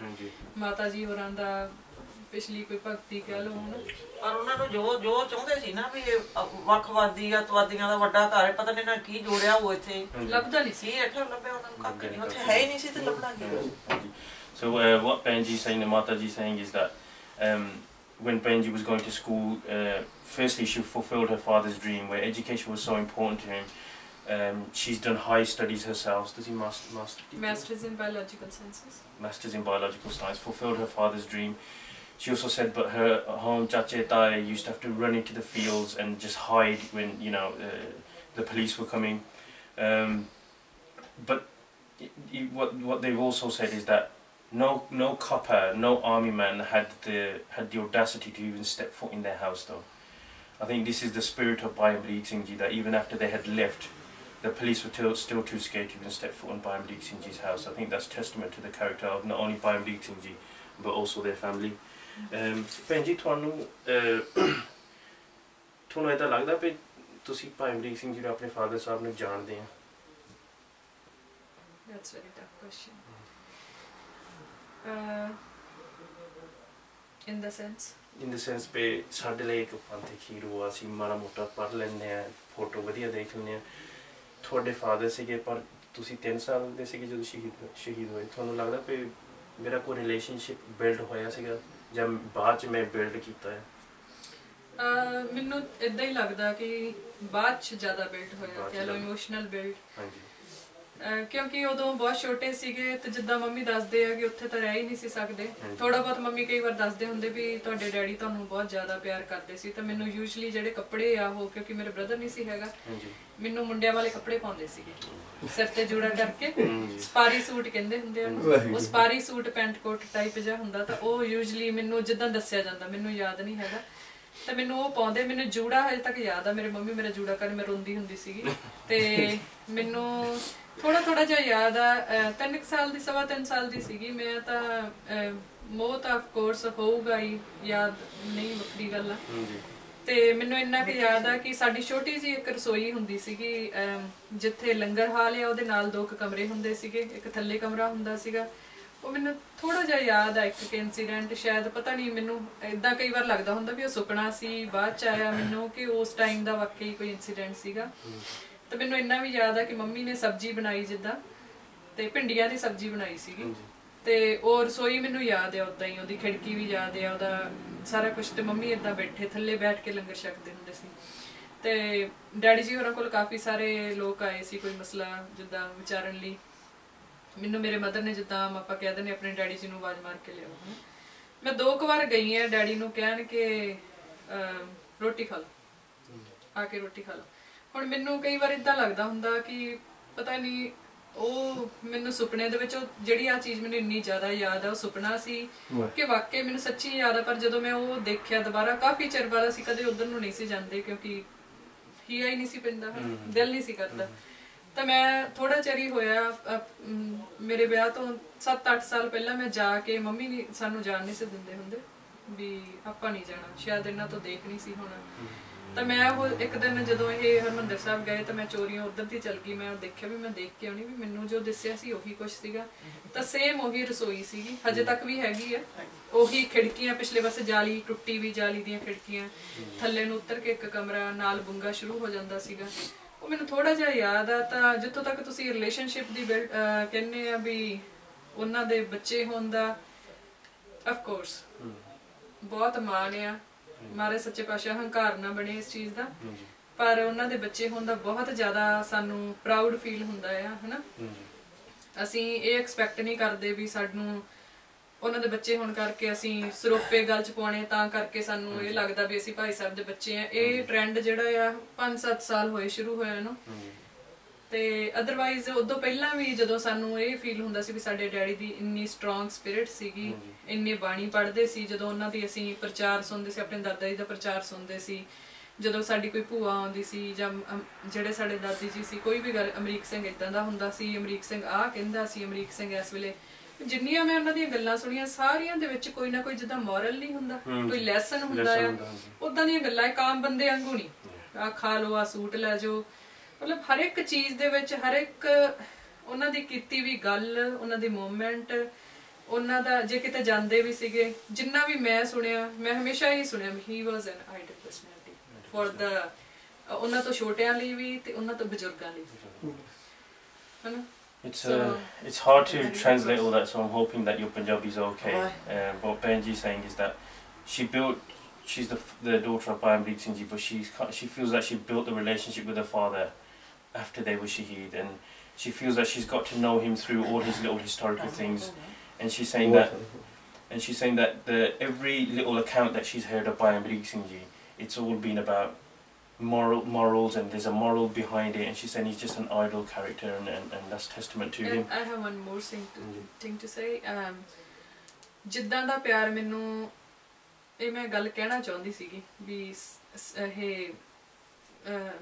ਮਾਤਾ ਜੀ ਹੋਰਾਂ ਦਾ ਪਿਛਲੀ ਕੋਈ ਭਗਤੀ ਕਹਿ ਲਓ ਹੁਣ। ਪਰ ਉਹਨਾਂ ਨੂੰ ਜੋ ਚਾਹੁੰਦੇ ਸੀ ਨਾ ਵੀ ਵੱਖਵਾਦੀ ਅੱਤਵਾਦੀਆਂ ਦਾ ਵੱਡਾ ਘਰ, ਪਤਾ ਨਹੀਂ ਨਾ ਕੀ ਜੋੜਿਆ ਉਹ ਇੱਥੇ ਲੱਭਦਾ ਨਹੀਂ ਸੀ। ਲੱਭਿਆ ਉਹਨਾਂ ਨੂੰ ਕੱਖ ਨਹੀਂ, ਉੱਥੇ ਹੈ ਹੀ ਨਹੀਂ ਸੀ ਤੇ ਲੱਭਣਾ ਕੀ। So what Benji saying and Mataji saying is that when Benji was going to school, firstly she fulfilled her father's dream where education was so important to him. She's done high studies herself. Does he Masters in biological sciences. Masters in biological science. Fulfilled her father's dream. She also said, but her home chache tae used to have to run into the fields and just hide when the police were coming. But what they've also said is that no copper, no army man had the audacity to even step foot in their house though. I think this is the spirit of Bhai Amrik Singh Ji, that even after they had left, the police were still too scared to even step foot in Bhai Amrik Singh Ji's house. I think that's testament to the character of not only Bhai Amrik Singh Ji, but also their family. ਭੈਣ ਜੀ ਤੁਹਾਨੂੰ ਇੱਦਾਂ ਲੱਗਦਾ ਵੀ ਤੁਸੀਂ ਭਾਈ ਅਮਰੀਕ ਸਿੰਘ ਜੀ ਨੂੰ ਆਪਣੇ ਫਾਦਰ ਸਾਹਿਬ ਨੂੰ ਜਾਣਦੇ ਆ? That's very tough question. In the sense ਵੀ ਸਾਡੇ ਲਈ ਇੱਕ ਪੰਥਕ ਹੀਰੋ ਆ, ਅਸੀਂ ਮਾੜਾ ਮੋਟਾ ਪੜ੍ਹ ਲੈਂਦੇ ਆ, ਫੋਟੋ ਵਧੀਆ ਦੇਖ ਲੈਂਦੇ ਆ। ਤੁਹਾਡੇ ਫਾਦਰ ਸੀਗੇ ਪਰ ਤੁਸੀਂ 3 ਸਾਲ ਦੇ ਸੀਗੇ ਜਦੋਂ ਸ਼ਹੀਦ ਹੋਏ। ਤੁਹਾਨੂੰ ਲੱਗਦਾ ਵੀ ਮੇਰਾ ਕੋਈ ਰਿਲੇਸ਼ਨਸ਼ਿਪ ਬਿਲਡ ਹੋਇਆ ਸੀਗਾ ਜਾਂ ਬਾਅਦ 'ਚ ਮੈਂ ਬਿਲਡ ਕੀਤਾ ਹੈ? ਮੈਨੂੰ ਇਦਾਂ ਹੀ ਲੱਗਦਾ ਕਿ ਬਾਅਦ 'ਚ ਜ਼ਿਆਦਾ ਬਿਲਡ ਹੋਇਆ, ਕਹਿ ਲਓ ਇਮੋਸ਼ਨਲ ਬਿਲਡ। ਹਾਂਜੀ, ਕਿਉਂਕਿ ਉਦੋਂ ਬਹੁਤ ਛੋਟੇ ਸੀਗੇ ਤੇ ਜਿੱਦਾਂ ਮੰਮੀ ਦੱਸਦੇ ਆ ਕਿ ਉੱਥੇ ਤਾਂ ਰਹਿ ਹੀ ਨਹੀਂ ਸੀ ਸਕਦੇ। ਥੋੜਾ ਬਹੁਤ ਮੰਮੀ ਕਈ ਵਾਰ ਦੱਸਦੇ ਹੁੰਦੇ ਵੀ ਤੁਹਾਡੇ ਡੈਡੀ ਤੁਹਾਨੂੰ ਬਹੁਤ ਜ਼ਿਆਦਾ ਪਿਆਰ ਕਰਦੇ ਸੀ। ਤਾਂ ਮੈਨੂੰ ਯੂਜੂਅਲੀ ਜਿਹੜੇ ਕੱਪੜੇ ਆ ਉਹ, ਕਿਉਂਕਿ ਮੇਰੇ ਬ੍ਰਦਰ ਨਹੀਂ ਸੀ ਹੈਗਾ, ਮੈਨੂੰ ਮੁੰਡਿਆਂ ਵਾਲੇ ਕੱਪੜੇ ਪਾਉਂਦੇ ਸੀਗੇ, ਸਿਰ ਤੇ ਜੂੜਾ ਕਰਕੇ। ਸਪਾਰੀ ਸੂਟ ਕਹਿੰਦੇ ਹੁੰਦੇ ਉਹਨੂੰ, ਉਹ safari suit pant coat type ਜਿਹਾ ਹੁੰਦਾ। ਤਾਂ ਉਹ ਯੂਜੂਅਲੀ ਮੈਨੂੰ ਜਿੱਦਾਂ ਦੱਸਿਆ ਜਾਂਦਾ, ਮੈਨੂੰ ਯਾਦ ਨਹੀਂ ਹੈਗਾ, ਤਾਂ ਮੈਨੂੰ ਉਹ ਪਾਉਂਦੇ। ਮੈਨੂੰ ਜੂੜਾ ਹਜੇ ਤੱਕ ਯਾਦ ਆ, ਮੇਰੇ ਮੰਮੀ ਮੇਰਾ ਜੂੜਾ ਕਰਨ ਮੈਂ ਰੋਂਦੀ ਹੁੰਦੀ ਸੀਗੀ। ਤੇ ਮੈਨੂੰ ਥੋੜਾ ਜਿਹਾ ਯਾਦ ਆ, 3 ਸਾਲ ਦੀ, 3.25 ਸਾਲ ਦੀ ਸੀਗੀ ਮੈਂ। ਤਾਂ ਮੋਹ ਤਾਂ ਆਫ ਕੋਰਸ ਹੋਊਗਾ ਹੀ, ਯਾਦ ਨਹੀਂ, ਵੱਖਰੀ ਗੱਲ ਆ। ਤੇ ਮੈਨੂੰ ਇੰਨਾ ਕੁ ਯਾਦ ਆ ਕਿ ਸਾਡੀ ਛੋਟੀ ਜਿਹੀ ਇੱਕ ਰਸੋਈ ਹੁੰਦੀ ਸੀਗੀ, ਜਿੱਥੇ ਲੰਗਰ ਹਾਲ ਆ ਉਹਦੇ ਨਾਲ 2 ਕਮਰੇ ਹੁੰਦੇ ਸੀਗੇ, ਇੱਕ ਥੱਲੇ ਕਮਰਾ ਹੁੰਦਾ ਸੀਗਾ। ਉਹ ਮੈਨੂੰ ਥੋੜਾ ਜਿਹਾ ਯਾਦ ਆ ਇੱਕ ਇਨਸੀਡੈਂਟ, ਸ਼ਾਇਦ ਪਤਾ ਨਹੀਂ, ਮੈਨੂੰ ਏਦਾਂ ਕਈ ਵਾਰ ਲੱਗਦਾ ਹੁੰਦਾ ਵੀ ਉਹ ਸੁਪਨਾ ਸੀ, ਬਾਅਦ 'ਚ ਆਇਆ ਮੈਨੂੰ ਕਿ ਉਸ ਟਾਈਮ ਦਾ ਵਾਕਈ ਕੋਈ ਇਨਸੀਡੈਂਟ ਸੀਗਾ। ਤੇ ਮੈਨੂੰ ਇੰਨਾ ਵੀ ਯਾਦ ਆ ਕਿ ਮੰਮੀ ਨੇ ਸਬਜ਼ੀ ਬਣਾਈ ਜਿੱਦਾਂ, ਤੇ ਭਿੰਡੀਆਂ ਦੀ ਸਬਜ਼ੀ ਬਣਾਈ ਸੀਗੀ। ਤੇ ਉਹ ਰਸੋਈ ਮੈਨੂੰ ਯਾਦ ਆ ਉੱਦਾਂ ਹੀ, ਉਹਦੀ ਖਿੜਕੀ ਵੀ ਯਾਦ ਆ, ਉਹਦਾ ਸਾਰਾ ਕੁਛ। ਤੇ ਮੰਮੀ ਏਦਾਂ ਬੈਠੇ ਥੱਲੇ ਬੈਠ ਕੇ ਲੰਗਰ ਛਕਦੇ ਹੁੰਦੇ ਸੀ। ਤੇ ਡੈਡੀ ਜੀ ਹੋਰਾਂ ਕੋਲ ਕਾਫੀ ਸਾਰੇ ਲੋਕ ਆਏ ਸੀ ਕੋਈ ਮਸਲਾ ਜਿੱਦਾਂ ਵਿਚਾਰਨ ਲਈ। ਮੈਨੂੰ ਮੇਰੇ ਮਦਰ ਨੇ, ਜਿੱਦਾਂ ਆਪਾਂ ਕਹਿ ਦਿੰਦੇ ਆਪਣੇ ਡੈਡੀ ਜੀ ਨੂੰ ਆਵਾਜ਼ ਮਾਰ ਕੇ ਲਿਆਓ। ਮੈਂ 2 ਕੁ ਵਾਰ ਗਈ ਹਾਂ ਡੈਡੀ ਨੂੰ ਕਹਿਣ ਕਿ ਰੋਟੀ ਖਾ ਲਓ, ਆ ਕੇ ਰੋਟੀ ਖਾ ਲਓ। ਹੁਣ ਮੈਨੂੰ ਕਈ ਵਾਰ ਇਦਾਂ ਲੱਗਦਾ ਹੁੰਦਾ ਕਿ ਪਤਾ ਨਹੀਂ ਉਹ ਮੈਨੂੰ ਸੁਪਨੇ ਦੇ ਵਿੱਚ ਜਿਹੜੀ ਆ ਚੀਜ਼ ਮੈਨੂੰ ਇੰਨੀ ਜ਼ਿਆਦਾ ਯਾਦ ਆ ਉਹ ਸੁਪਨਾ ਸੀ ਕਿ ਵਾਕਈ ਮੈਨੂੰ ਸੱਚੀ ਯਾਦ ਆ। ਪਰ ਜਦੋਂ ਮੈਂ ਉਹ ਦੇਖਿਆ ਦੁਬਾਰਾ ਕਾਫੀ ਚਿਰ ਬਾਅਦ, ਅਸੀਂ ਕਦੇ ਉਧਰ ਨੂੰ ਨਹੀਂ ਸੀ ਜਾਂਦੇ ਕਿਉਂਕਿ ਹੀਆ ਹੀ ਨਹੀਂ ਸੀ ਪੈਂਦਾ, ਦਿਲ ਨਹੀਂ ਸੀ ਕਰਦਾ। ਤਾਂ ਮੈਂ ਥੋੜਾ ਚਿਰ ਹੀ ਹੋਇਆ ਮੇਰੇ ਵਿਆਹ ਤੋਂ 7-8 ਸਾਲ ਪਹਿਲਾਂ ਮੈਂ ਜਾ ਕੇ, ਮੰਮੀ ਨੇ ਸਾਨੂੰ ਜਾਣ ਨਹੀਂ ਸੀ ਦਿੰਦੇ ਹੁੰਦੇ ਵੀ ਆਪਾਂ ਨਹੀਂ ਜਾਣਾ, ਸ਼ਾਇਦ ਇਹਨਾਂ ਤੋਂ ਦੇਖ ਨਹੀਂ ਸੀ ਹੋਣਾ। ਤਾਂ ਮੈਂ ਉਹ ਇੱਕ ਦਿਨ ਜਦੋਂ ਇਹ ਹਰਿਮੰਦਰ ਸਾਹਿਬ ਗਏ ਤਾਂ ਮੈਂ ਚੋਰੀਆਂ ਉਧਰ ਦੀ ਚਲ ਗਈ। ਮੈਂ ਦੇਖਿਆ ਵੀ ਮੈਂ ਦੇਖ ਕੇ ਆਉਣੀ, ਵੀ ਮੈਨੂੰ ਜੋ ਦਿਸਿਆ ਸੀ ਉਹੀ ਕੁਛ ਸੀਗਾ। ਤਾਂ ਸੇਮ ਉਹੀ ਰਸੋਈ ਸੀਗੀ, ਹਜੇ ਤੱਕ ਵੀ ਹੈਗੀ ਆ। ਉਹੀ ਖਿੜਕੀਆਂ, ਪਿਛਲੇ ਪਾਸੇ ਜਾਲੀ ਟੁੱਟੀ ਵੀ ਜਾਲੀ ਦੀਆਂ ਖਿੜਕੀਆਂ, ਥੱਲੇ ਨੂੰ ਉੱਤਰ ਕੇ ਇੱਕ ਕਮਰਾ, ਨਾਲ ਬੁੰਗਾ ਸ਼ੁਰੂ ਹੋ ਜਾਂਦਾ ਸੀਗਾ। ਉਹ ਮੈਨੂੰ ਥੋੜਾ ਜਿਹਾ ਯਾਦ ਆ। ਤਾਂ ਜਿੱਥੋਂ ਤੱਕ ਤੁਸੀਂ ਰਿਲੇਸ਼ਨਸ਼ਿਪ ਦੀ ਕਹਿੰਦੇ ਆ ਵੀ ਉਹਨਾਂ ਦੇ ਬੱਚੇ ਹੋਣ ਦਾ, ਆਫ ਕੋਰਸ ਬਹੁਤ ਮਾਣ ਆ। ਮਾਰੇ ਸੱਚੇ ਪਾਤਸ਼ਾਹ ਹੰਕਾਰ ਨਾ ਬਣੇ ਇਸ ਚੀਜ਼ ਦਾ, ਪਰ ਉਹਨਾਂ ਦੇ ਬੱਚੇ ਹੋਣ ਦਾ ਬਹੁਤ ਜ਼ਿਆਦਾ ਸਾਨੂੰ ਪ੍ਰਾਊਡ ਫੀਲ ਹੁੰਦਾ ਆ, ਹਨਾ। ਅਸੀਂ ਇਹ ਐਕਸਪੈਕਟ ਨਹੀਂ ਕਰਦੇ ਵੀ ਸਾਨੂੰ ਉਹਨਾਂ ਦੇ ਬੱਚੇ ਹੋਣ ਕਰਕੇ ਅਸੀਂ ਸਰੋਪੇ ਗੱਲ ਚ ਪਾਉਣੇ, ਤਾਂ ਕਰਕੇ ਸਾਨੂੰ ਇਹ ਲੱਗਦਾ ਵੀ ਅਸੀਂ ਭਾਈ ਸਾਹਿਬ ਦੇ ਬੱਚੇ ਆ। ਇਹ ਟ੍ਰੈਂਡ ਜਿਹੜਾ ਆ 5-7 ਸਾਲ ਹੋਏ ਸ਼ੁਰੂ ਹੋਇਆ ਨੂੰ, ਤੇ ਅਦਰਵਾਈਜ਼ ਉਦੋਂ ਪਹਿਲਾਂ ਵੀ ਜਦੋਂ ਸਾਨੂੰ ਇਹ ਫੀਲ ਹੁੰਦਾ ਸੀ ਵੀ ਸਾਡੇ ਡੈਡੀ ਦੀ ਇੰਨੀ ਸਟਰੋਂਗ ਸਪਿਰਿਟ ਸੀਗੀ, ਇੰਨੇ ਬਾਣੀ ਪੜ੍ਹਦੇ ਸੀ, ਜਦੋਂ ਉਹਨਾਂ ਦੀ ਅਸੀਂ ਪ੍ਰਚਾਰ ਸੁਣਦੇ ਸੀ, ਆਪਣੇ ਦਾਦਾ ਜੀ ਦਾ ਪ੍ਰਚਾਰ ਸੁਣਦੇ ਸੀ, ਜਦੋਂ ਸਾਡੀ ਕੋਈ ਭੂਆ ਆਉਂਦੀ ਸੀ ਜਾਂ ਜਿਹੜੇ ਸਾਡੇ ਦਾਦੀ ਜੀ ਸੀ, ਕੋਈ ਵੀ ਗੱਲ, ਅਮਰੀਕ ਸਿੰਘ ਇਦਾਂ ਦਾ ਹੁੰਦਾ ਸੀ, ਅਮਰੀਕ ਸਿੰਘ ਆਹ ਕਹਿੰਦਾ ਸੀ, ਅਮਰੀਕ ਸਿੰਘ ਇਸ ਵੇਲੇ, ਜਿੰਨੀਆਂ ਮੈਂ ਉਹਨਾਂ ਦੀਆਂ ਗੱਲਾਂ ਸੁਣੀਆਂ ਸਾਰੀਆਂ ਦੇ ਵਿੱਚ ਕੋਈ ਨਾ ਕੋਈ ਜਿੱਦਾਂ ਮੋਰਲ ਨਹੀਂ ਹੁੰਦਾ, ਕੋਈ ਲੈਸਨ ਹੁੰਦਾ ਆ, ਉਦਾਂ ਦੀਆਂ ਗੱਲਾਂ। ਇੱਕ ਆਮ ਬੰਦੇ ਵਾਂਗੂ ਨਹੀਂ, ਆ ਖਾ ਲਓ, ਆ ਸੂਟ ਲੈ ਜਾਓ, ਮਤਲਬ ਹਰ ਇੱਕ ਚੀਜ਼ ਦੇ ਵਿੱਚ ਹਰ ਇੱਕ ਉਹਨਾਂ ਦੀ ਕੀਤੀ ਵੀ ਗੱਲ, ਉਹਨਾਂ ਦੀ ਮੂਵਮੈਂਟ, ਉਹਨਾਂ ਦਾ ਜੇ ਕਿਤੇ ਜਾਂਦੇ ਵੀ ਸੀਗੇ, ਜਿੰਨਾ ਵੀ ਮੈਂ ਸੁਣਿਆ, ਮੈਂ ਹਮੇਸ਼ਾ ਹੀ ਸੁਣਿਆ ਹੀ ਵਾਸ ਐਨ ਆਈਡਲ ਪਰਸਨੈਲਿਟੀ ਫॉर द ਉਹਨਾਂ ਤੋਂ ਛੋਟਿਆਂ ਲਈ ਵੀ ਤੇ ਉਹਨਾਂ ਤੋਂ ਬਜ਼ੁਰਗਾਂ ਲਈ, ਹਨਾ। It's hard to translate all that, so I'm hoping that your Punjabi is okay. What Benji's saying is that she's the daughter of Bhai Amrik Singh Ji, but she feels that she built the relationship with her father after they were shaheed, and she feels that she's got to know him through all his little historical things, and she's saying that every little account that she's heard of Bhai Amrik Singh Ji, it's all been about morals, and there's a moral behind it, and she's saying he's just an idle character, and that's testament to him. I have one more thing to say. ਜਿੱਦਾਂ ਦਾ ਪਿਆਰ ਮੈਨੂੰ, ਇਹ ਮੈਂ ਗੱਲ ਕਹਿਣਾ ਚਾਹੁੰਦੀ ਸੀਗੀ ਵੀ ਇਹ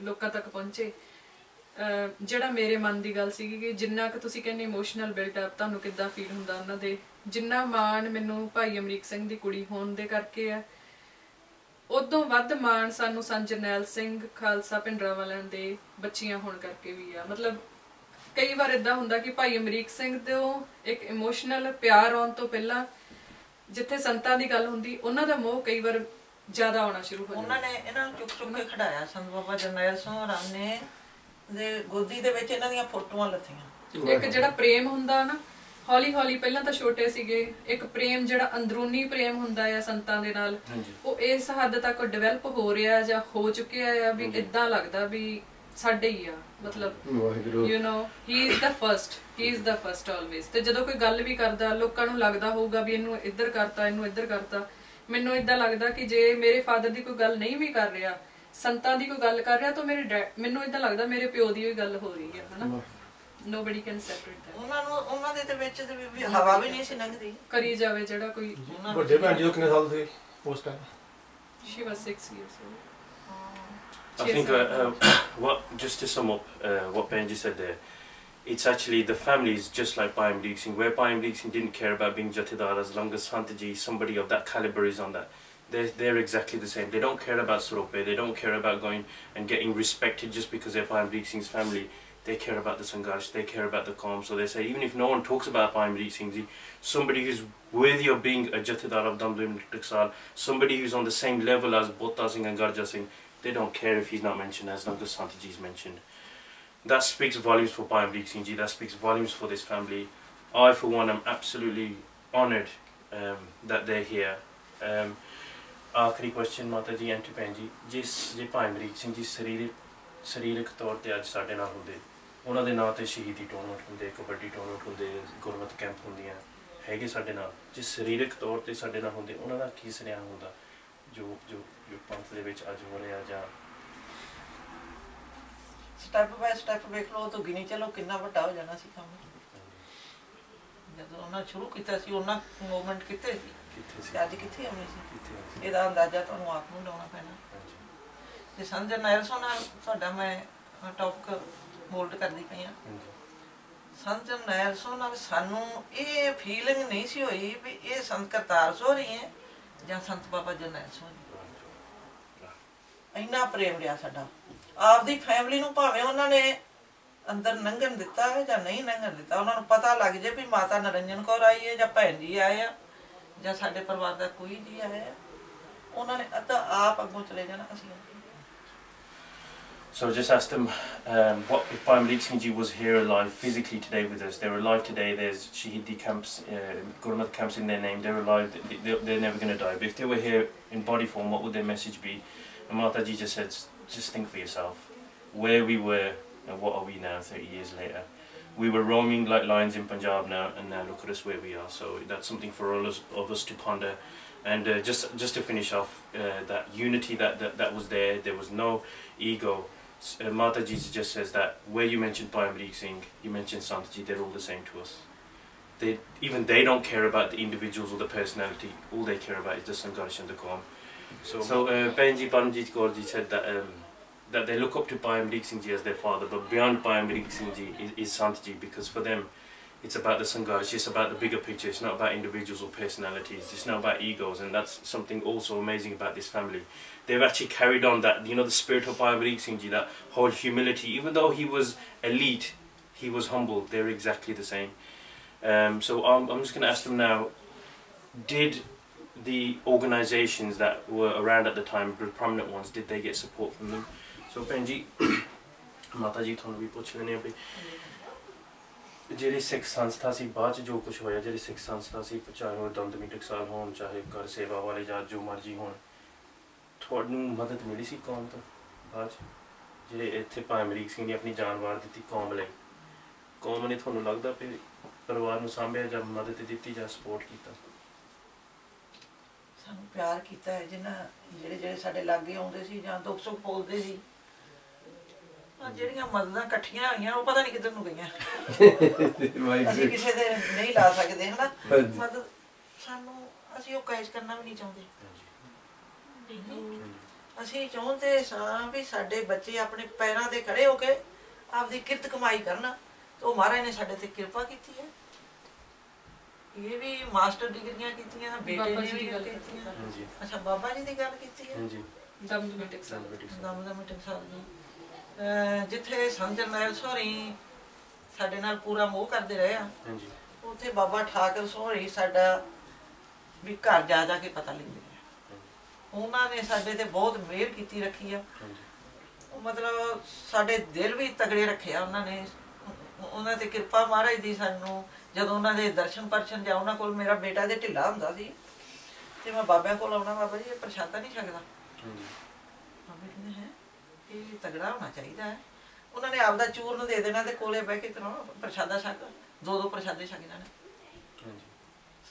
ਲੋਕਾਂ ਤੱਕ ਪਹੁੰਚੇ, ਜਿਹੜਾ ਮੇਰੇ ਮਨ ਦੀ ਗੱਲ ਸੀਗੀ ਕਿ ਜਿੰਨਾ ਕੁ ਤੁਸੀਂ ਕਹਿੰਦੇ ਇਮੋਸ਼ਨਲ ਬਿਲਡਅਪ ਤੁਹਾਨੂੰ ਕਿੱਦਾਂ ਫੀਲ ਹੁੰਦਾ ਉਹਨਾਂ ਦੇ, ਜਿੰਨਾ ਮਾਣ ਮੈਨੂੰ ਭਾਈ ਅਮਰੀਕ ਸਿੰਘ ਦੀ ਕੁੜੀ ਹੋਣ ਦੇ ਕਰਕੇ ਆ, ਉਦੋਂ ਵੱਧ ਮਾਣ ਸਾਨੂੰ ਸੰਤ ਜਰਨੈਲ ਸਿੰਘ ਖਾਲਸਾ ਭਿੰਡਰਾਂਵਾਲਿਆਂ ਦੇ ਬੱਚੀਆਂ ਹੋਣ ਕਰਕੇ ਵੀ ਆ। ਮਤਲਬ ਕਈ ਵਾਰ ਇਦਾਂ ਹੁੰਦਾ ਕਿ ਭਾਈ ਅਮਰੀਕ ਸਿੰਘ ਤੋਂ ਇੱਕ ਇਮੋਸ਼ਨਲ ਪਿਆਰ ਆਉਣ ਤੋਂ ਪਹਿਲਾਂ ਜਿੱਥੇ ਸੰਤਾਂ ਦੀ ਗੱਲ ਹੁੰਦੀ, ਉਹਨਾਂ ਦਾ ਮੋਹ ਕਈ ਵਾਰ ਜ਼ਿਆਦਾ ਆਉਣਾ ਸ਼ੁਰੂ ਹੋ ਜਾਂਦਾ। ਉਹਨਾਂ ਨੇ ਇਹਨਾਂ ਨੂੰ ਚੁੱਕ ਕੇ ਖੜਾਇਆ, ਸੰਤ ਬਾਬਾ ਜਰਨੈਲ ਸਿੰਘ ਰਾਣੇ ਦੇ ਗੋਦੀ ਦੇ ਵਿੱਚ ਇਹਨਾਂ ਦੀਆਂ ਫੋਟੋਆਂ ਲੱਥੀਆਂ। ਇੱਕ ਜਿਹੜਾ ਪ੍ਰੇਮ ਹੁੰਦਾ ਨਾ, ਹੌਲੀ ਹੌਲੀ, ਪਹਿਲਾਂ ਤਾਂ ਛੋਟੇ ਸੀਗੇ, ਇੱਕ ਪ੍ਰੇਮ ਜਿਹੜਾ ਅੰਦਰੂਨੀ ਪ੍ਰੇਮ ਹੁੰਦਾ ਆ ਸੰਤਾਂ ਦੇ ਨਾਲ, ਉਹ ਇਸ ਹੱਦ ਤੱਕ ਡਿਵੈਲਪ ਹੋ ਰਿਹਾ ਜਾਂ ਹੋ ਚੁੱਕਿਆ ਆ ਵੀ ਇਦਾਂ ਲੱਗਦਾ ਵੀ ਸਾਡੇ ਹੀ ਆ। ਮਤਲਬ you know he is the first always. ਤੇ ਜਦੋਂ ਕੋਈ ਗੱਲ ਵੀ ਕਰਦਾ, ਲੋਕਾਂ ਨੂੰ ਲੱਗਦਾ ਹੋਊਗਾ ਵੀ ਇਹਨੂੰ ਇੱਧਰ ਕਰਤਾ, ਇਹਨੂੰ ਇੱਧਰ ਕਰਤਾ। ਮੈਨੂੰ ਇਦਾਂ ਲੱਗਦਾ ਕਿ ਜੇ ਮੇਰੇ ਫਾਦਰ ਦੀ ਕੋਈ ਗੱਲ ਨਹੀਂ ਵੀ ਕਰ ਰਿਹਾ, ਸੰਤਾਂ ਦੀ ਕੋਈ ਗੱਲ ਕਰ ਰਿਹਾ, ਤਾਂ ਮੈਨੂੰ ਇਦਾਂ ਲੱਗਦਾ ਮੇਰੇ ਪਿਓ ਦੀ ਵੀ ਗੱਲ ਹੋ ਰਹੀ ਹੈ, ਹਨਾ। Nobody can separate that. ਉਹਨਾਂ ਦੇ ਵਿੱਚ ਵੀ ਹਵਾ ਵੀ ਨਹੀਂ ਸੀ ਲੰਘਦੀ, ਕਰੀ ਜਾਵੇ ਜਿਹੜਾ ਕੋਈ। ਵੱਡੇ ਭੈਣ ਜੀ ਕਿੰਨੇ ਸਾਲ ਸੀ ਉਸ time? She was 6 years old. I think just to sum up what Benji said there, it's actually the family is just like Bhai Amrik Singh, where Bhai Amrik Singh didn't care about being Jathedar, as long as Sant Ji, somebody of that caliber, is on that. They're exactly the same. They don't care about Surope, they don't care about going and getting respected just because they're Bhai Amrik Singh's family. They care about the Sangarsh, they care about the Qawm. So they say, even if no one talks about Bhai Amrik Singh Ji, somebody who's worthy of being a Jathedar of Damdam Tiksal, somebody who's on the same level as Bhutta Singh and Garja Singh, they don't care if he's not mentioned as long as Sant Ji is mentioned. That speaks volumes for Bhai Amrik Singh Ji, that speaks volumes for this family. I, for one, am absolutely honoured that they're here. ਆਖਰੀ ਕੁਐਸਚਨ ਮਾਤਾ ਜੀ ਐਂਡ ਟੂ ਭੈਣ ਜੀ, ਜੇ ਭਾਈ ਅਮਰੀਕ ਸਿੰਘ ਜੀ ਸਰੀਰਕ ਤੌਰ ਤੇ ਅੱਜ ਸਾਡੇ ਨਾਲ ਹੁੰਦੇ, ਉਹਨਾਂ ਦੇ ਨਾਂ ਤੇ ਸ਼ਹੀਦੀ ਟੂਰਨਾਮੈਂਟ ਹੁੰਦੇ, ਕਬੱਡੀ ਟੂਰਨਾਮੈਂਟ ਹੁੰਦੇ, ਗੁਰਮਤਿ ਕੈਂਪ ਹੁੰਦੀਆਂ, ਹੈਗੇ ਸਾਡੇ ਨਾਲ, ਜੇ ਸਰੀਰਕ ਤੌਰ ਤੇ ਸਾਡੇ ਨਾਲ ਹੁੰਦੇ, ਉਹਨਾਂ ਦਾ ਕੀ ਸੁਨੇਹਾ ਹੁੰਦਾ ਜੋ ਪੰਥ ਦੇ ਵਿੱਚ ਅੱਜ ਹੋ ਰਿਹਾ? ਜਾਂ ਸਟੈਪ ਬਾਏ ਸਟੈਪ ਵੇਖ ਲਓ ਤਾਂ ਗਿਣੀ ਚਲੋ ਕਿੰਨਾ ਵੱਡਾ ਹੋ ਜਾਣਾ ਸੀ ਕੰਮ। ਜਦੋਂ ਉਹਨਾਂ ਸ਼ੁਰੂ ਕੀਤਾ ਸੀ ਉਹਨਾਂ ਮੂਵਮੈਂਟ ਕਿੱਥੇ ਸੀ, ਅੱਜ ਕਿੱਥੇ ਆਉਣੀ ਸੀ, ਇਹਦਾ ਅੰਦਾਜ਼ਾ ਤੁਹਾਨੂੰ ਆਪ ਨੂੰ ਲਾਉਣਾ ਪੈਣਾ। ਤੇ ਸੰਤ ਜਰਨੈਲ ਨਾਲ ਤੁਹਾਡਾ ਮੈਂ ਟੌਪਿਕ ਮੋਲਡ ਕਰਦੀ ਪਈ ਹਾਂ। ਸੰਤ ਜਰਨੈਲ ਨਾਲ ਸਾਨੂੰ ਇਹ ਫੀਲਿੰਗ ਨਹੀਂ ਸੀ ਹੋਈ ਵੀ ਇਹ ਸੰਤ ਕਰਤਾਰ ਸੋਹ ਰਹੀ ਹੈ ਜਾਂ ਸੰਤ ਬਾਬਾ ਜਰਨੈਲ ਸੋਹ। ਇੰਨਾ ਪ੍ਰੇਮ ਰਿਹਾ ਸਾਡਾ ਆਪਦੀ ਫੈਮਿਲੀ ਨੂੰ, ਭਾਵੇਂ ਉਹਨਾਂ ਨੇ ਅੰਦਰ ਲੰਘਣ ਦਿੱਤਾ ਹੈ ਜਾਂ ਨਹੀਂ ਲੰਘਣ ਦਿੱਤਾ, ਉਹਨਾਂ ਨੂੰ ਪਤਾ ਲੱਗ ਜੇ ਵੀ ਮਾਤਾ ਨਰਿੰਜਨ ਕੌਰ ਆਈ ਹੈ ਜਾਂ ਭੈਣ ਜੀ ਆਏ ਆ ਜਾਂ ਸਾਡੇ ਪਰਿਵਾਰ ਦਾ ਕੋਈ ਜੀ ਆਇਆ, ਉਹਨਾਂ ਨੇ ਅੱਧਾ ਆਪ ਅੱਗੋਂ ਚਲੇ ਜਾਣਾ, ਅਸੀਂ। So I just asked them what if Bhai Amrik Singh Ji was here alive physically today with us. They're alive today. There's Shahidi camps, Gurmat camps in their name. They're alive. They're never going to die. But if they were here in body form, what would their message be? And Mataji just said, just think for yourself. Where we were and what are we now 30 years later? We were roaming like lions in Punjab now, and now look at us where we are. So that's something for all of us to ponder. And just to finish off, that unity that was there. There was no ego. Mataji just says that where you mentioned Bhai Amrik Singh, you mentioned Sant Ji, they're all the same to us. Even they don't care about the individuals or the personality. All they care about is the Sangharsh and the Qawm. So Benji Paramjit Kaur Ji said that they look up to Bhai Amrik Singh Ji as their father, but beyond Bhai Amrik Singh Ji is Sant Ji, because for them it's about the Sangharsh, it's about the bigger picture, it's not about individuals or personalities, it's not about egos, and that's something also amazing about this family. They've actually carried on that, you know, the spirit of Bhai Amrik Singh Ji, that whole humility. Even though he was elite, he was humble. They're exactly the same. So I'm just going to ask them now, did the organisations that were around at the time, the prominent ones, did they get support from them? So Benji, Mataji thonu bhi puch lene bhi ਜਿਹੜੀ ਸਿੱਖ ਸੰਸਥਾ ਸੀ, ਬਾਅਦ 'ਚ ਜੋ ਕੁਛ ਹੋਇਆ, ਜਿਹੜੀ ਸਿੱਖ ਸੰਸਥਾ ਸੀ, ਚਾਹੇ ਉਹ ਦਮਦਮੀ ਟਕਸਾਲ ਹੋਣ, ਚਾਹੇ ਘਰ ਸੇਵਾ ਵਾਲੇ ਜਾਂ ਜੋ ਮਰਜ਼ੀ ਹੋਣ, ਤੁਹਾਨੂੰ ਮਦਦ ਮਿਲੀ ਸੀ ਕੌਮ ਤੋਂ ਬਾਅਦ 'ਚ? ਜਿਹੜੇ ਇੱਥੇ ਭਾਈ ਅਮਰੀਕ ਸਿੰਘ ਨੇ ਆਪਣੀ ਜਾਨ ਵਾਰ ਦਿੱਤੀ ਕੌਮ ਲਈ, ਕੌਮ ਨੇ ਤੁਹਾਨੂੰ ਲੱਗਦਾ ਵੀ ਪਰਿਵਾਰ ਨੂੰ ਸਾਂਭਿਆ ਜਾਂ ਮਦਦ ਦਿੱਤੀ ਜਾਂ ਸਪੋਰਟ ਕੀਤਾ? ਸਾਨੂੰ ਪਿਆਰ ਕੀਤਾ ਹੈ ਜਿਨ੍ਹਾਂ ਜਿਹੜੇ ਸਾਡੇ ਲਾਗੇ ਆਉਂਦੇ ਸੀ ਜਾਂ ਦੁੱਖ ਸੁੱਖ ਬੋਲਦੇ ਸੀ। ਜਿਹੜੀਆਂ ਮਦਦਾਂ ਇਕੱਠੀਆਂ ਹੋਈਆਂ ਉਹ ਪਤਾ ਨਹੀਂ ਕਿੱਧਰ ਨੂੰ ਗਈਆਂ, ਅਸੀਂ ਕਿਸੇ ਦੇ ਨਹੀਂ ਲਾ ਸਕਦੇ ਹਨਾ ਮਦਦ। ਸਾਨੂੰ ਅਸੀਂ ਉਹ ਕੈਸ਼ ਕਰਨਾ ਵੀ ਨਹੀਂ ਚਾਹੁੰਦੇ, ਅਸੀਂ ਚਾਹੁੰਦੇ ਸਾਂ ਵੀ ਸਾਡੇ ਬੱਚੇ ਆਪਣੇ ਪੈਰਾਂ ਤੇ ਖੜੇ ਹੋ ਕੇ ਆਪਦੀ ਕਿਰਤ ਕਮਾਈ ਕਰਨ, ਤੇ ਉਹ ਮਹਾਰਾਜ ਨੇ ਸਾਡੇ ਤੇ ਕਿਰਪਾ ਕੀਤੀ ਹੈ। ਇਹ ਵੀ ਮਾਸਟਰ ਡਿਗਰੀਆਂ ਕੀਤੀਆਂ, ਬੇਟੇ ਨੇ ਵੀ ਕੀਤੀਆਂ। ਅੱਛਾ, ਬਾਬਾ ਜੀ ਦੀ ਗੱਲ ਕੀਤੀ ਹੈ, ਦਮਦਮੀ ਟਕਸਾਲ ਜੀ, ਜਿੱਥੇ ਸੰਤ ਜਰਨੈਲ ਸੋਹਰੀ ਸਾਡੇ ਨਾਲ ਪੂਰਾ ਮੋਹ ਕਰਦੇ ਰਹੇ ਆ, ਉੱਥੇ ਬਾਬਾ ਠਾਕਰ ਸੋਹਰੀ ਸਾਡਾ ਵੀ ਘਰ ਜਾ ਜਾ ਕੇ ਪਤਾ ਲੈਂਦੇ ਆ। ਉਹਨਾਂ ਨੇ ਸਾਡੇ ਤੇ ਬਹੁਤ ਮਿਹਰ ਕੀਤੀ ਰੱਖੀ ਆ, ਮਤਲਬ ਸਾਡੇ ਦਿਲ ਵੀ ਤਗੜੇ ਰੱਖੇ ਆ ਉਹਨਾਂ ਨੇ। ਉਹਨਾਂ ਤੇ ਕਿਰਪਾ ਮਹਾਰਾਜ ਦੀ। ਸਾਨੂੰ ਜਦੋਂ ਉਹਨਾਂ ਦੇ ਦਰਸ਼ਨ ਪਰਸ਼ਨ ਜਾਂ ਉਹਨਾਂ ਕੋਲ, ਮੇਰਾ ਬੇਟਾ ਦੇ ਢਿੱਲਾ ਹੁੰਦਾ ਸੀ ਤੇ ਮੈਂ ਬਾਬਿਆਂ ਕੋਲ ਆਉਣਾ, ਬਾਬਾ ਜੀ ਇਹ ਪ੍ਰਸ਼ਾਦਾ ਨਹੀਂ ਛਕਦਾ, ਬਾਬੇ ਕਹਿੰਦੇ ਹੈ ਇਹ ਤਗੜਾ ਹੋਣਾ ਚਾਹੀਦਾ ਹੈ। ਉਹਨਾਂ ਨੇ ਆਪਦਾ ਚੂਰਨ ਦੇ ਦੇਣਾ ਤੇ ਕੋਲੇ ਬਹਿ ਕੇ ਪ੍ਰਸ਼ਾਦਾ ਛਕ, ਦੋ ਪ੍ਰਸ਼ਾਦੇ ਛਕ ਜਾਣੇ।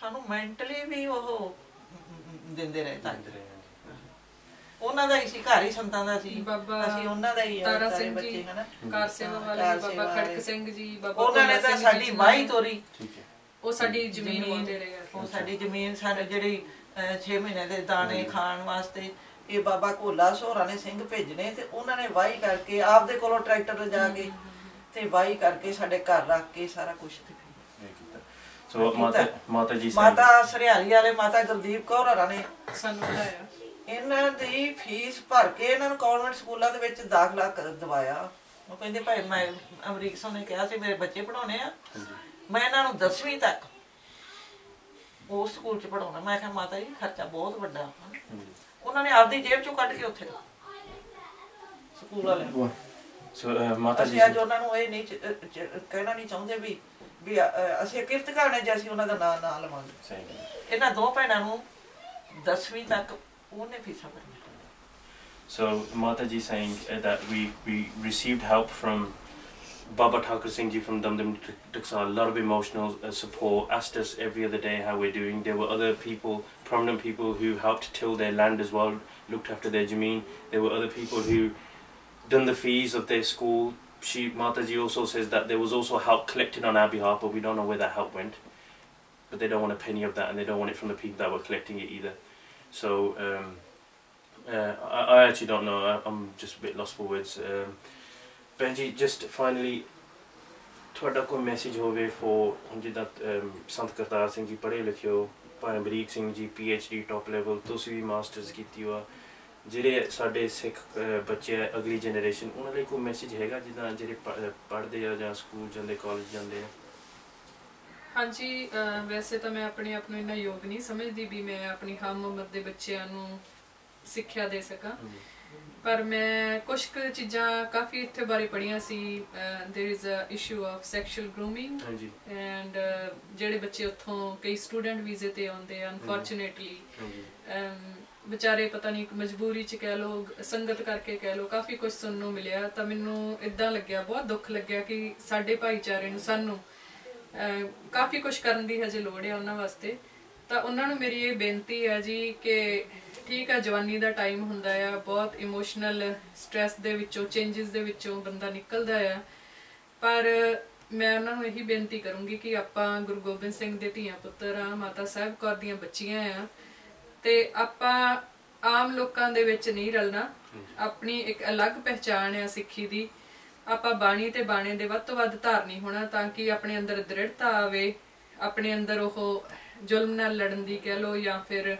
ਸਾਨੂੰ ਮੈਂਟਲੀ ਵੀ ਉਹ ਦਿੰਦੇ ਰਹੇ ਤਾਂ ਉਹਨਾਂ ਦਾ ਹੀ ਸੀ, ਘਰ ਹੀ ਸੰਤਾਂ ਦਾ ਸੀ, ਅਸੀਂ ਉਹਨਾਂ ਦਾ ਹੀ ਆ ਸਾਰੇ ਬੱਚੇ ਹਨਾ। ਕਾਰ ਸੇਵਾ ਵਾਲੇ ਬਾਬਾ ਖੜਕ ਸਿੰਘ ਜੀ, ਬਾਬਾ ਉਹਨਾਂ ਨੇ ਤਾਂ ਸਾਡੀ ਵਾਹੀ ਤੋਰੀ, ਉਹ ਸਾਡੀ ਜ਼ਮੀਨ ਵਾਂਦੇ ਰਹੇ। ਉਹ ਸਾਡੀ ਜ਼ਮੀਨ ਸਾਡੇ ਜਿਹੜੀ 6 ਮਹੀਨੇ ਦੇ ਦਾਣੇ ਖਾਣ ਵਾਸਤੇ ਇਹ ਬਾਬਾ ਘੋਲਾ ਸੋਹਰਾ ਨੇ ਸਿੰਘ ਭੇਜਣੇ, ਤੇ ਉਹਨਾਂ ਨੇ ਵਾਹੀ ਕਰਕੇ ਆਪਦੇ ਕੋਲੋਂ ਟਰੈਕਟਰ ਲਿਜਾ ਕੇ ਤੇ ਵਾਹੀ ਕਰਕੇ ਸਾਡੇ ਘਰ ਰੱਖ ਕੇ ਸਾਰਾ ਕੁਛ ਮਾਤਾ ਸਰਿਆਲੀ ਵਾਲੇ ਮਾਤਾ ਗੁਰਦੀਪ ਕੌਰ ਹੋਰਾਂ ਨੇ ਸਾਨੂੰ ਪੜਾਇਆ। ਇਹਨਾਂ ਦੀ ਫੀਸ ਭਰ ਕੇ ਇਹਨਾਂ ਨੂੰ ਕਾਨਵੈਂਟ ਸਕੂਲਾਂ ਦੇ ਵਿੱਚ ਦਾਖਲਾ ਦਵਾਇਆ। ਉਹ ਕਹਿੰਦੇ ਭਾਈ ਮੈਂ ਅਮਰੀਕ ਸਿੰਘ ਨੇ ਕਿਹਾ ਸੀ ਮੇਰੇ ਬੱਚੇ ਪੜਾਉਣੇ ਆ, ਮੈਂ ਇਹਨਾਂ ਨੂੰ 10ਵੀਂ ਤੱਕ ਉਸ ਸਕੂਲ 'ਚ ਪੜਾਉਣਾ। ਮੈਂ ਕਿਹਾ ਮਾਤਾ ਜੀ ਖਰਚਾ ਬਹੁਤ ਵੱਡਾ, ਉਹਨਾਂ ਨੇ ਆਪਦੀ ਜੇਬ 'ਚੋਂ ਕੱਢ ਕੇ ਉੱਥੇ ਸਕੂਲ ਵਾਲੇ। ਮਾਤਾ ਜੀ ਅੱਜ ਉਹਨਾਂ ਨੂੰ ਇਹ ਨਹੀਂ ਕਹਿਣਾ ਨਹੀਂ ਚਾਹੁੰਦੇ ਵੀ ਅਸੀਂ ਕਿਰਤ ਕਰਨੇ ਜੇ ਅਸੀਂ ਉਹਨਾਂ ਦਾ ਨਾਂ ਨਾ ਲਵਾਂਗੇ। ਇਹਨਾਂ ਦੋ ਭੈਣਾਂ ਨੂੰ 10ਵੀਂ ਤੱਕ ਉਹਨੇ ਫੀਸਾਂ ਭਰੀਆਂ। So Mataji saying that we received help from Baba Thakur Singh Ji from Damdam Taksal, a lot of emotional support, asked us every other day how we're doing. There were other people, prominent people who helped till their land as well, looked after their jameen. There were other people who done the fees of their school, Mataji also says that there was also help collected on our behalf, but we don't know where that help went. But they don't want a penny of that, and they don't want it from the people that were collecting it either. So I actually don't know. I'm just a bit lost for words. Benji, just finally, ਤੁਹਾਡਾ ਕੋਈ ਮੈਸੇਜ ਹੋਵੇ ਫॉर ਜਿੱਦਾਂ ਸੰਤ ਕਰਤਾਰ ਸਿੰਘ ਜੀ ਪੜ੍ਹੇ ਲਿਖੇ ਹੋ, ਭਾਈ Amrik Singh ji PhD top level, ਤੁਸੀਂ ਵੀ ਮਾਸਟਰਸ ਕੀਤੀ ਹੋ, ਜਿਹੜੇ ਸਾਡੇ ਸਿੱਖ ਬੱਚੇ ਆ ਅਗਲੀ ਜਨਰੇਸ਼ਨ, ਉਹਨਾਂ ਲਈ ਕੋਈ ਮੈਸੇਜ ਹੈਗਾ ਜਿੱਦਾਂ ਜਿਹੜੇ ਪੜ੍ਹਦੇ ਆ ਜਾਂ ਸਕੂਲ ਜਾਂਦੇ ਕਾਲਜ ਜਾਂਦੇ ਆ? ਹਾਂਜੀ, ਵੈਸੇ ਤਾਂ ਮੈਂ ਆਪਣੇ ਆਪ ਨੂੰ ਇੰਨਾ ਯੋਗ ਨਹੀਂ ਸਮਝਦੀ ਵੀ ਮੈਂ ਆਪਣੀ ਹਮ ਉਮਰ ਦੇ ਬੱਚਿਆਂ ਨੂੰ ਸਿੱਖਿਆ ਦੇ ਸਕਾਂ, ਪਰ ਮੈਂ ਕੁਝ ਕੁ ਚੀਜ਼ਾਂ ਕਾਫੀ ਇੱਥੇ ਬਾਰੇ ਪੜ੍ਹੀਆਂ ਸੀ। There is a issue of sexual grooming and ਜਿਹੜੇ ਬੱਚੇ ਉੱਥੋਂ ਕਈ ਸਟੂਡੈਂਟ ਵੀਜ਼ੇ ਤੇ ਆਉਂਦੇ ਆ ਅਨਫੋਰਚੂਨੇਟਲੀ, ਵਿਚਾਰੇ ਪਤਾ ਨਹੀਂ ਮਜਬੂਰੀ ਚ ਕਹਿ ਲਓ, ਸੰਗਤ ਕਰਕੇ ਕਹਿ ਲਓ, ਕਾਫੀ ਕੁਝ ਸੁਣਨ ਨੂੰ ਮਿਲਿਆ। ਤਾਂ ਮੈਨੂੰ ਇੱਦਾਂ ਲੱਗਿਆ, ਬਹੁਤ ਦੁੱਖ ਲੱਗਿਆ ਕਿ ਸਾਡੇ ਭਾਈਚਾਰੇ ਨੂੰ, ਸਾਨੂੰ ਕਾਫੀ ਕੁਝ ਕਰਨ ਦੀ ਹਜੇ ਲੋੜ ਹੈ ਉਹਨਾਂ ਵਾਸਤੇ। ਤਾਂ ਉਹਨਾਂ ਨੂੰ ਮੇਰੀ ਇਹ ਬੇਨਤੀ ਹੈ ਜੀ ਕਿ ਠੀਕ ਆ, ਜਵਾਨੀ ਦਾ ਟਾਈਮ ਹੁੰਦਾ ਆ, ਬਹੁਤ ਇਮੋਸ਼ਨਲ ਸਟ੍ਰੈਸ ਦੇ ਵਿੱਚੋਂ, ਚੇਂਜਸ ਦੇ ਵਿੱਚੋਂ ਬੰਦਾ ਨਿਕਲਦਾ ਆ, ਪਰ ਮੈਂ ਉਹਨਾਂ ਨੂੰ ਇਹੀ ਬੇਨਤੀ ਕਰੂੰਗੀ ਕਿ ਆਪਾਂ ਗੁਰੂ ਗੋਬਿੰਦ ਸਿੰਘ ਦੇ ਧੀਆਂ ਪੁੱਤਰ ਆ, ਮਾਤਾ ਸਾਹਿਬ ਕੌਰ ਦੀਆਂ ਬੱਚੀਆਂ ਆ, ਤੇ ਆਪਾਂ ਆਮ ਲੋਕਾਂ ਦੇ ਵਿੱਚ ਨਹੀਂ ਰਲਣਾ। ਆਪਣੀ ਇੱਕ ਅਲੱਗ ਪਹਿਚਾਣ ਆ ਸਿੱਖੀ ਦੀ, ਆਪਾਂ ਬਾਣੀ ਤੇ ਬਾਣੇ ਦੇ ਵੱਧ ਤੋਂ ਵੱਧ ਧਾਰਨੀ ਹੋਣਾ, ਤਾਂ ਕਿ ਆਪਣੇ ਅੰਦਰ ਦ੍ਰਿੜਤਾ ਆਵੇ, ਆਪਣੇ ਅੰਦਰ ਉਹ ਜ਼ੁਲਮ ਨਾਲ ਲੜਨ ਦੀ ਕਹਿ ਲਓ ਜਾਂ ਫਿਰ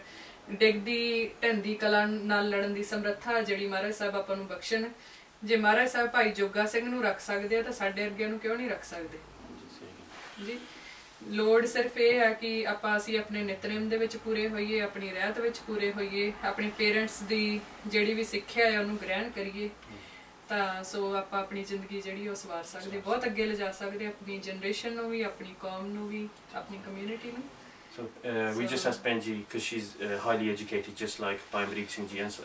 ਡਿੱਗਦੀ ਢਹਿੰਦੀ ਕਲਾ ਨਾਲ ਲੜਨ ਦੀ ਸਮਰੱਥਾ ਜਿਹੜੀ ਮਹਾਰਾਜ ਸਾਹਿਬ ਆਪਾਂ ਨੂੰ ਬਖਸ਼ਣ। ਜੇ ਮਹਾਰਾਜ ਸਾਹਿਬ ਭਾਈ ਜੋਗਾ ਸਿੰਘ ਨੂੰ ਰੱਖ ਸਕਦੇ ਆ ਤਾਂ ਸਾਡੇ ਵਰਗਿਆਂ ਨੂੰ ਕਿਉਂ ਨਹੀਂ ਰੱਖ ਸਕਦੇ ਜੀ। ਲੋੜ ਸਿਰਫ ਇਹ ਹੈ ਕਿ ਅਸੀਂ ਆਪਣੇ ਨਿਤਨੇਮ ਦੇ ਵਿੱਚ ਪੂਰੇ ਹੋਈਏ, ਆਪਣੀ ਰਹਿਤ ਵਿੱਚ ਪੂਰੇ ਹੋਈਏ, ਆਪਣੇ ਪੇਰੈਂਟਸ ਦੀ ਜਿਹੜੀ ਵੀ ਸਿੱਖਿਆ ਹੈ ਉਹਨੂੰ ਗ੍ਰਹਿਣ ਕਰੀਏ, ਤਾਂ ਸੋ ਆਪਾਂ ਆਪਣੀ ਜ਼ਿੰਦਗੀ ਜਿਹੜੀ ਉਹ ਸਵਾਰ ਸਕਦੇ, ਬਹੁਤ ਅੱਗੇ ਲਿਜਾ ਸਕਦੇ, ਆਪਣੀ ਜਨਰੇਸ਼ਨ ਨੂੰ ਵੀ, ਆਪਣੀ ਕੌਮ ਨੂੰ ਵੀ, ਆਪਣੀ ਕਮਿਊਨਿਟੀ ਨੂੰ। So we just asked Benji, because she's highly educated, just like Bhai Amrik Singh Ji and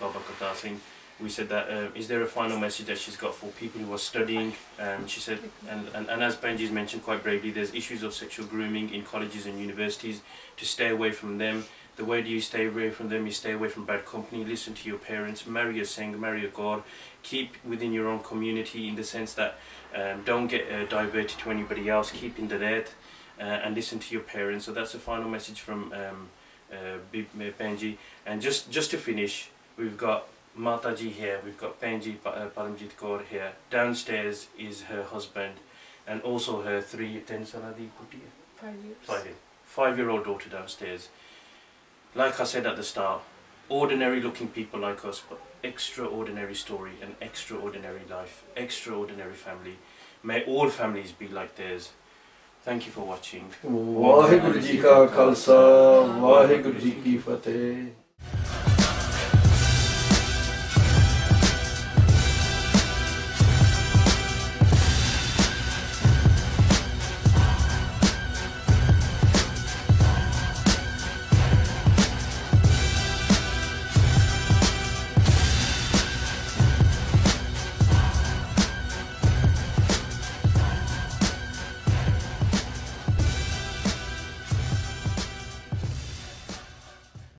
Baba Kartar Singh. We said that is there a final message that she's got for people who are studying? She said, and as Benji's mentioned quite bravely, there's issues of sexual grooming in colleges and universities. To stay away from them. The way do you stay away from them? You stay away from bad company. Listen to your parents. Marry a Singh, marry a God. Keep within your own community, in the sense that don't get diverted to anybody else. Keep in the red. And listen to your parents. So that's the final message from Benji. And just to finish, we've got Mataji here, we've got Benji Paramjit Kaur here. Downstairs is her husband, and also her 5-year-old daughter downstairs. Like I said at the start, ordinary looking people like us, but extraordinary story, an extraordinary life, extraordinary family. May all families be like theirs. Thank you for watching. Waheguru ji ਕਾ ਖਾਲਸਾ, ਵਾਹਿਗੁਰੂ ਜੀ ਕੀ ਫਤਿਹ।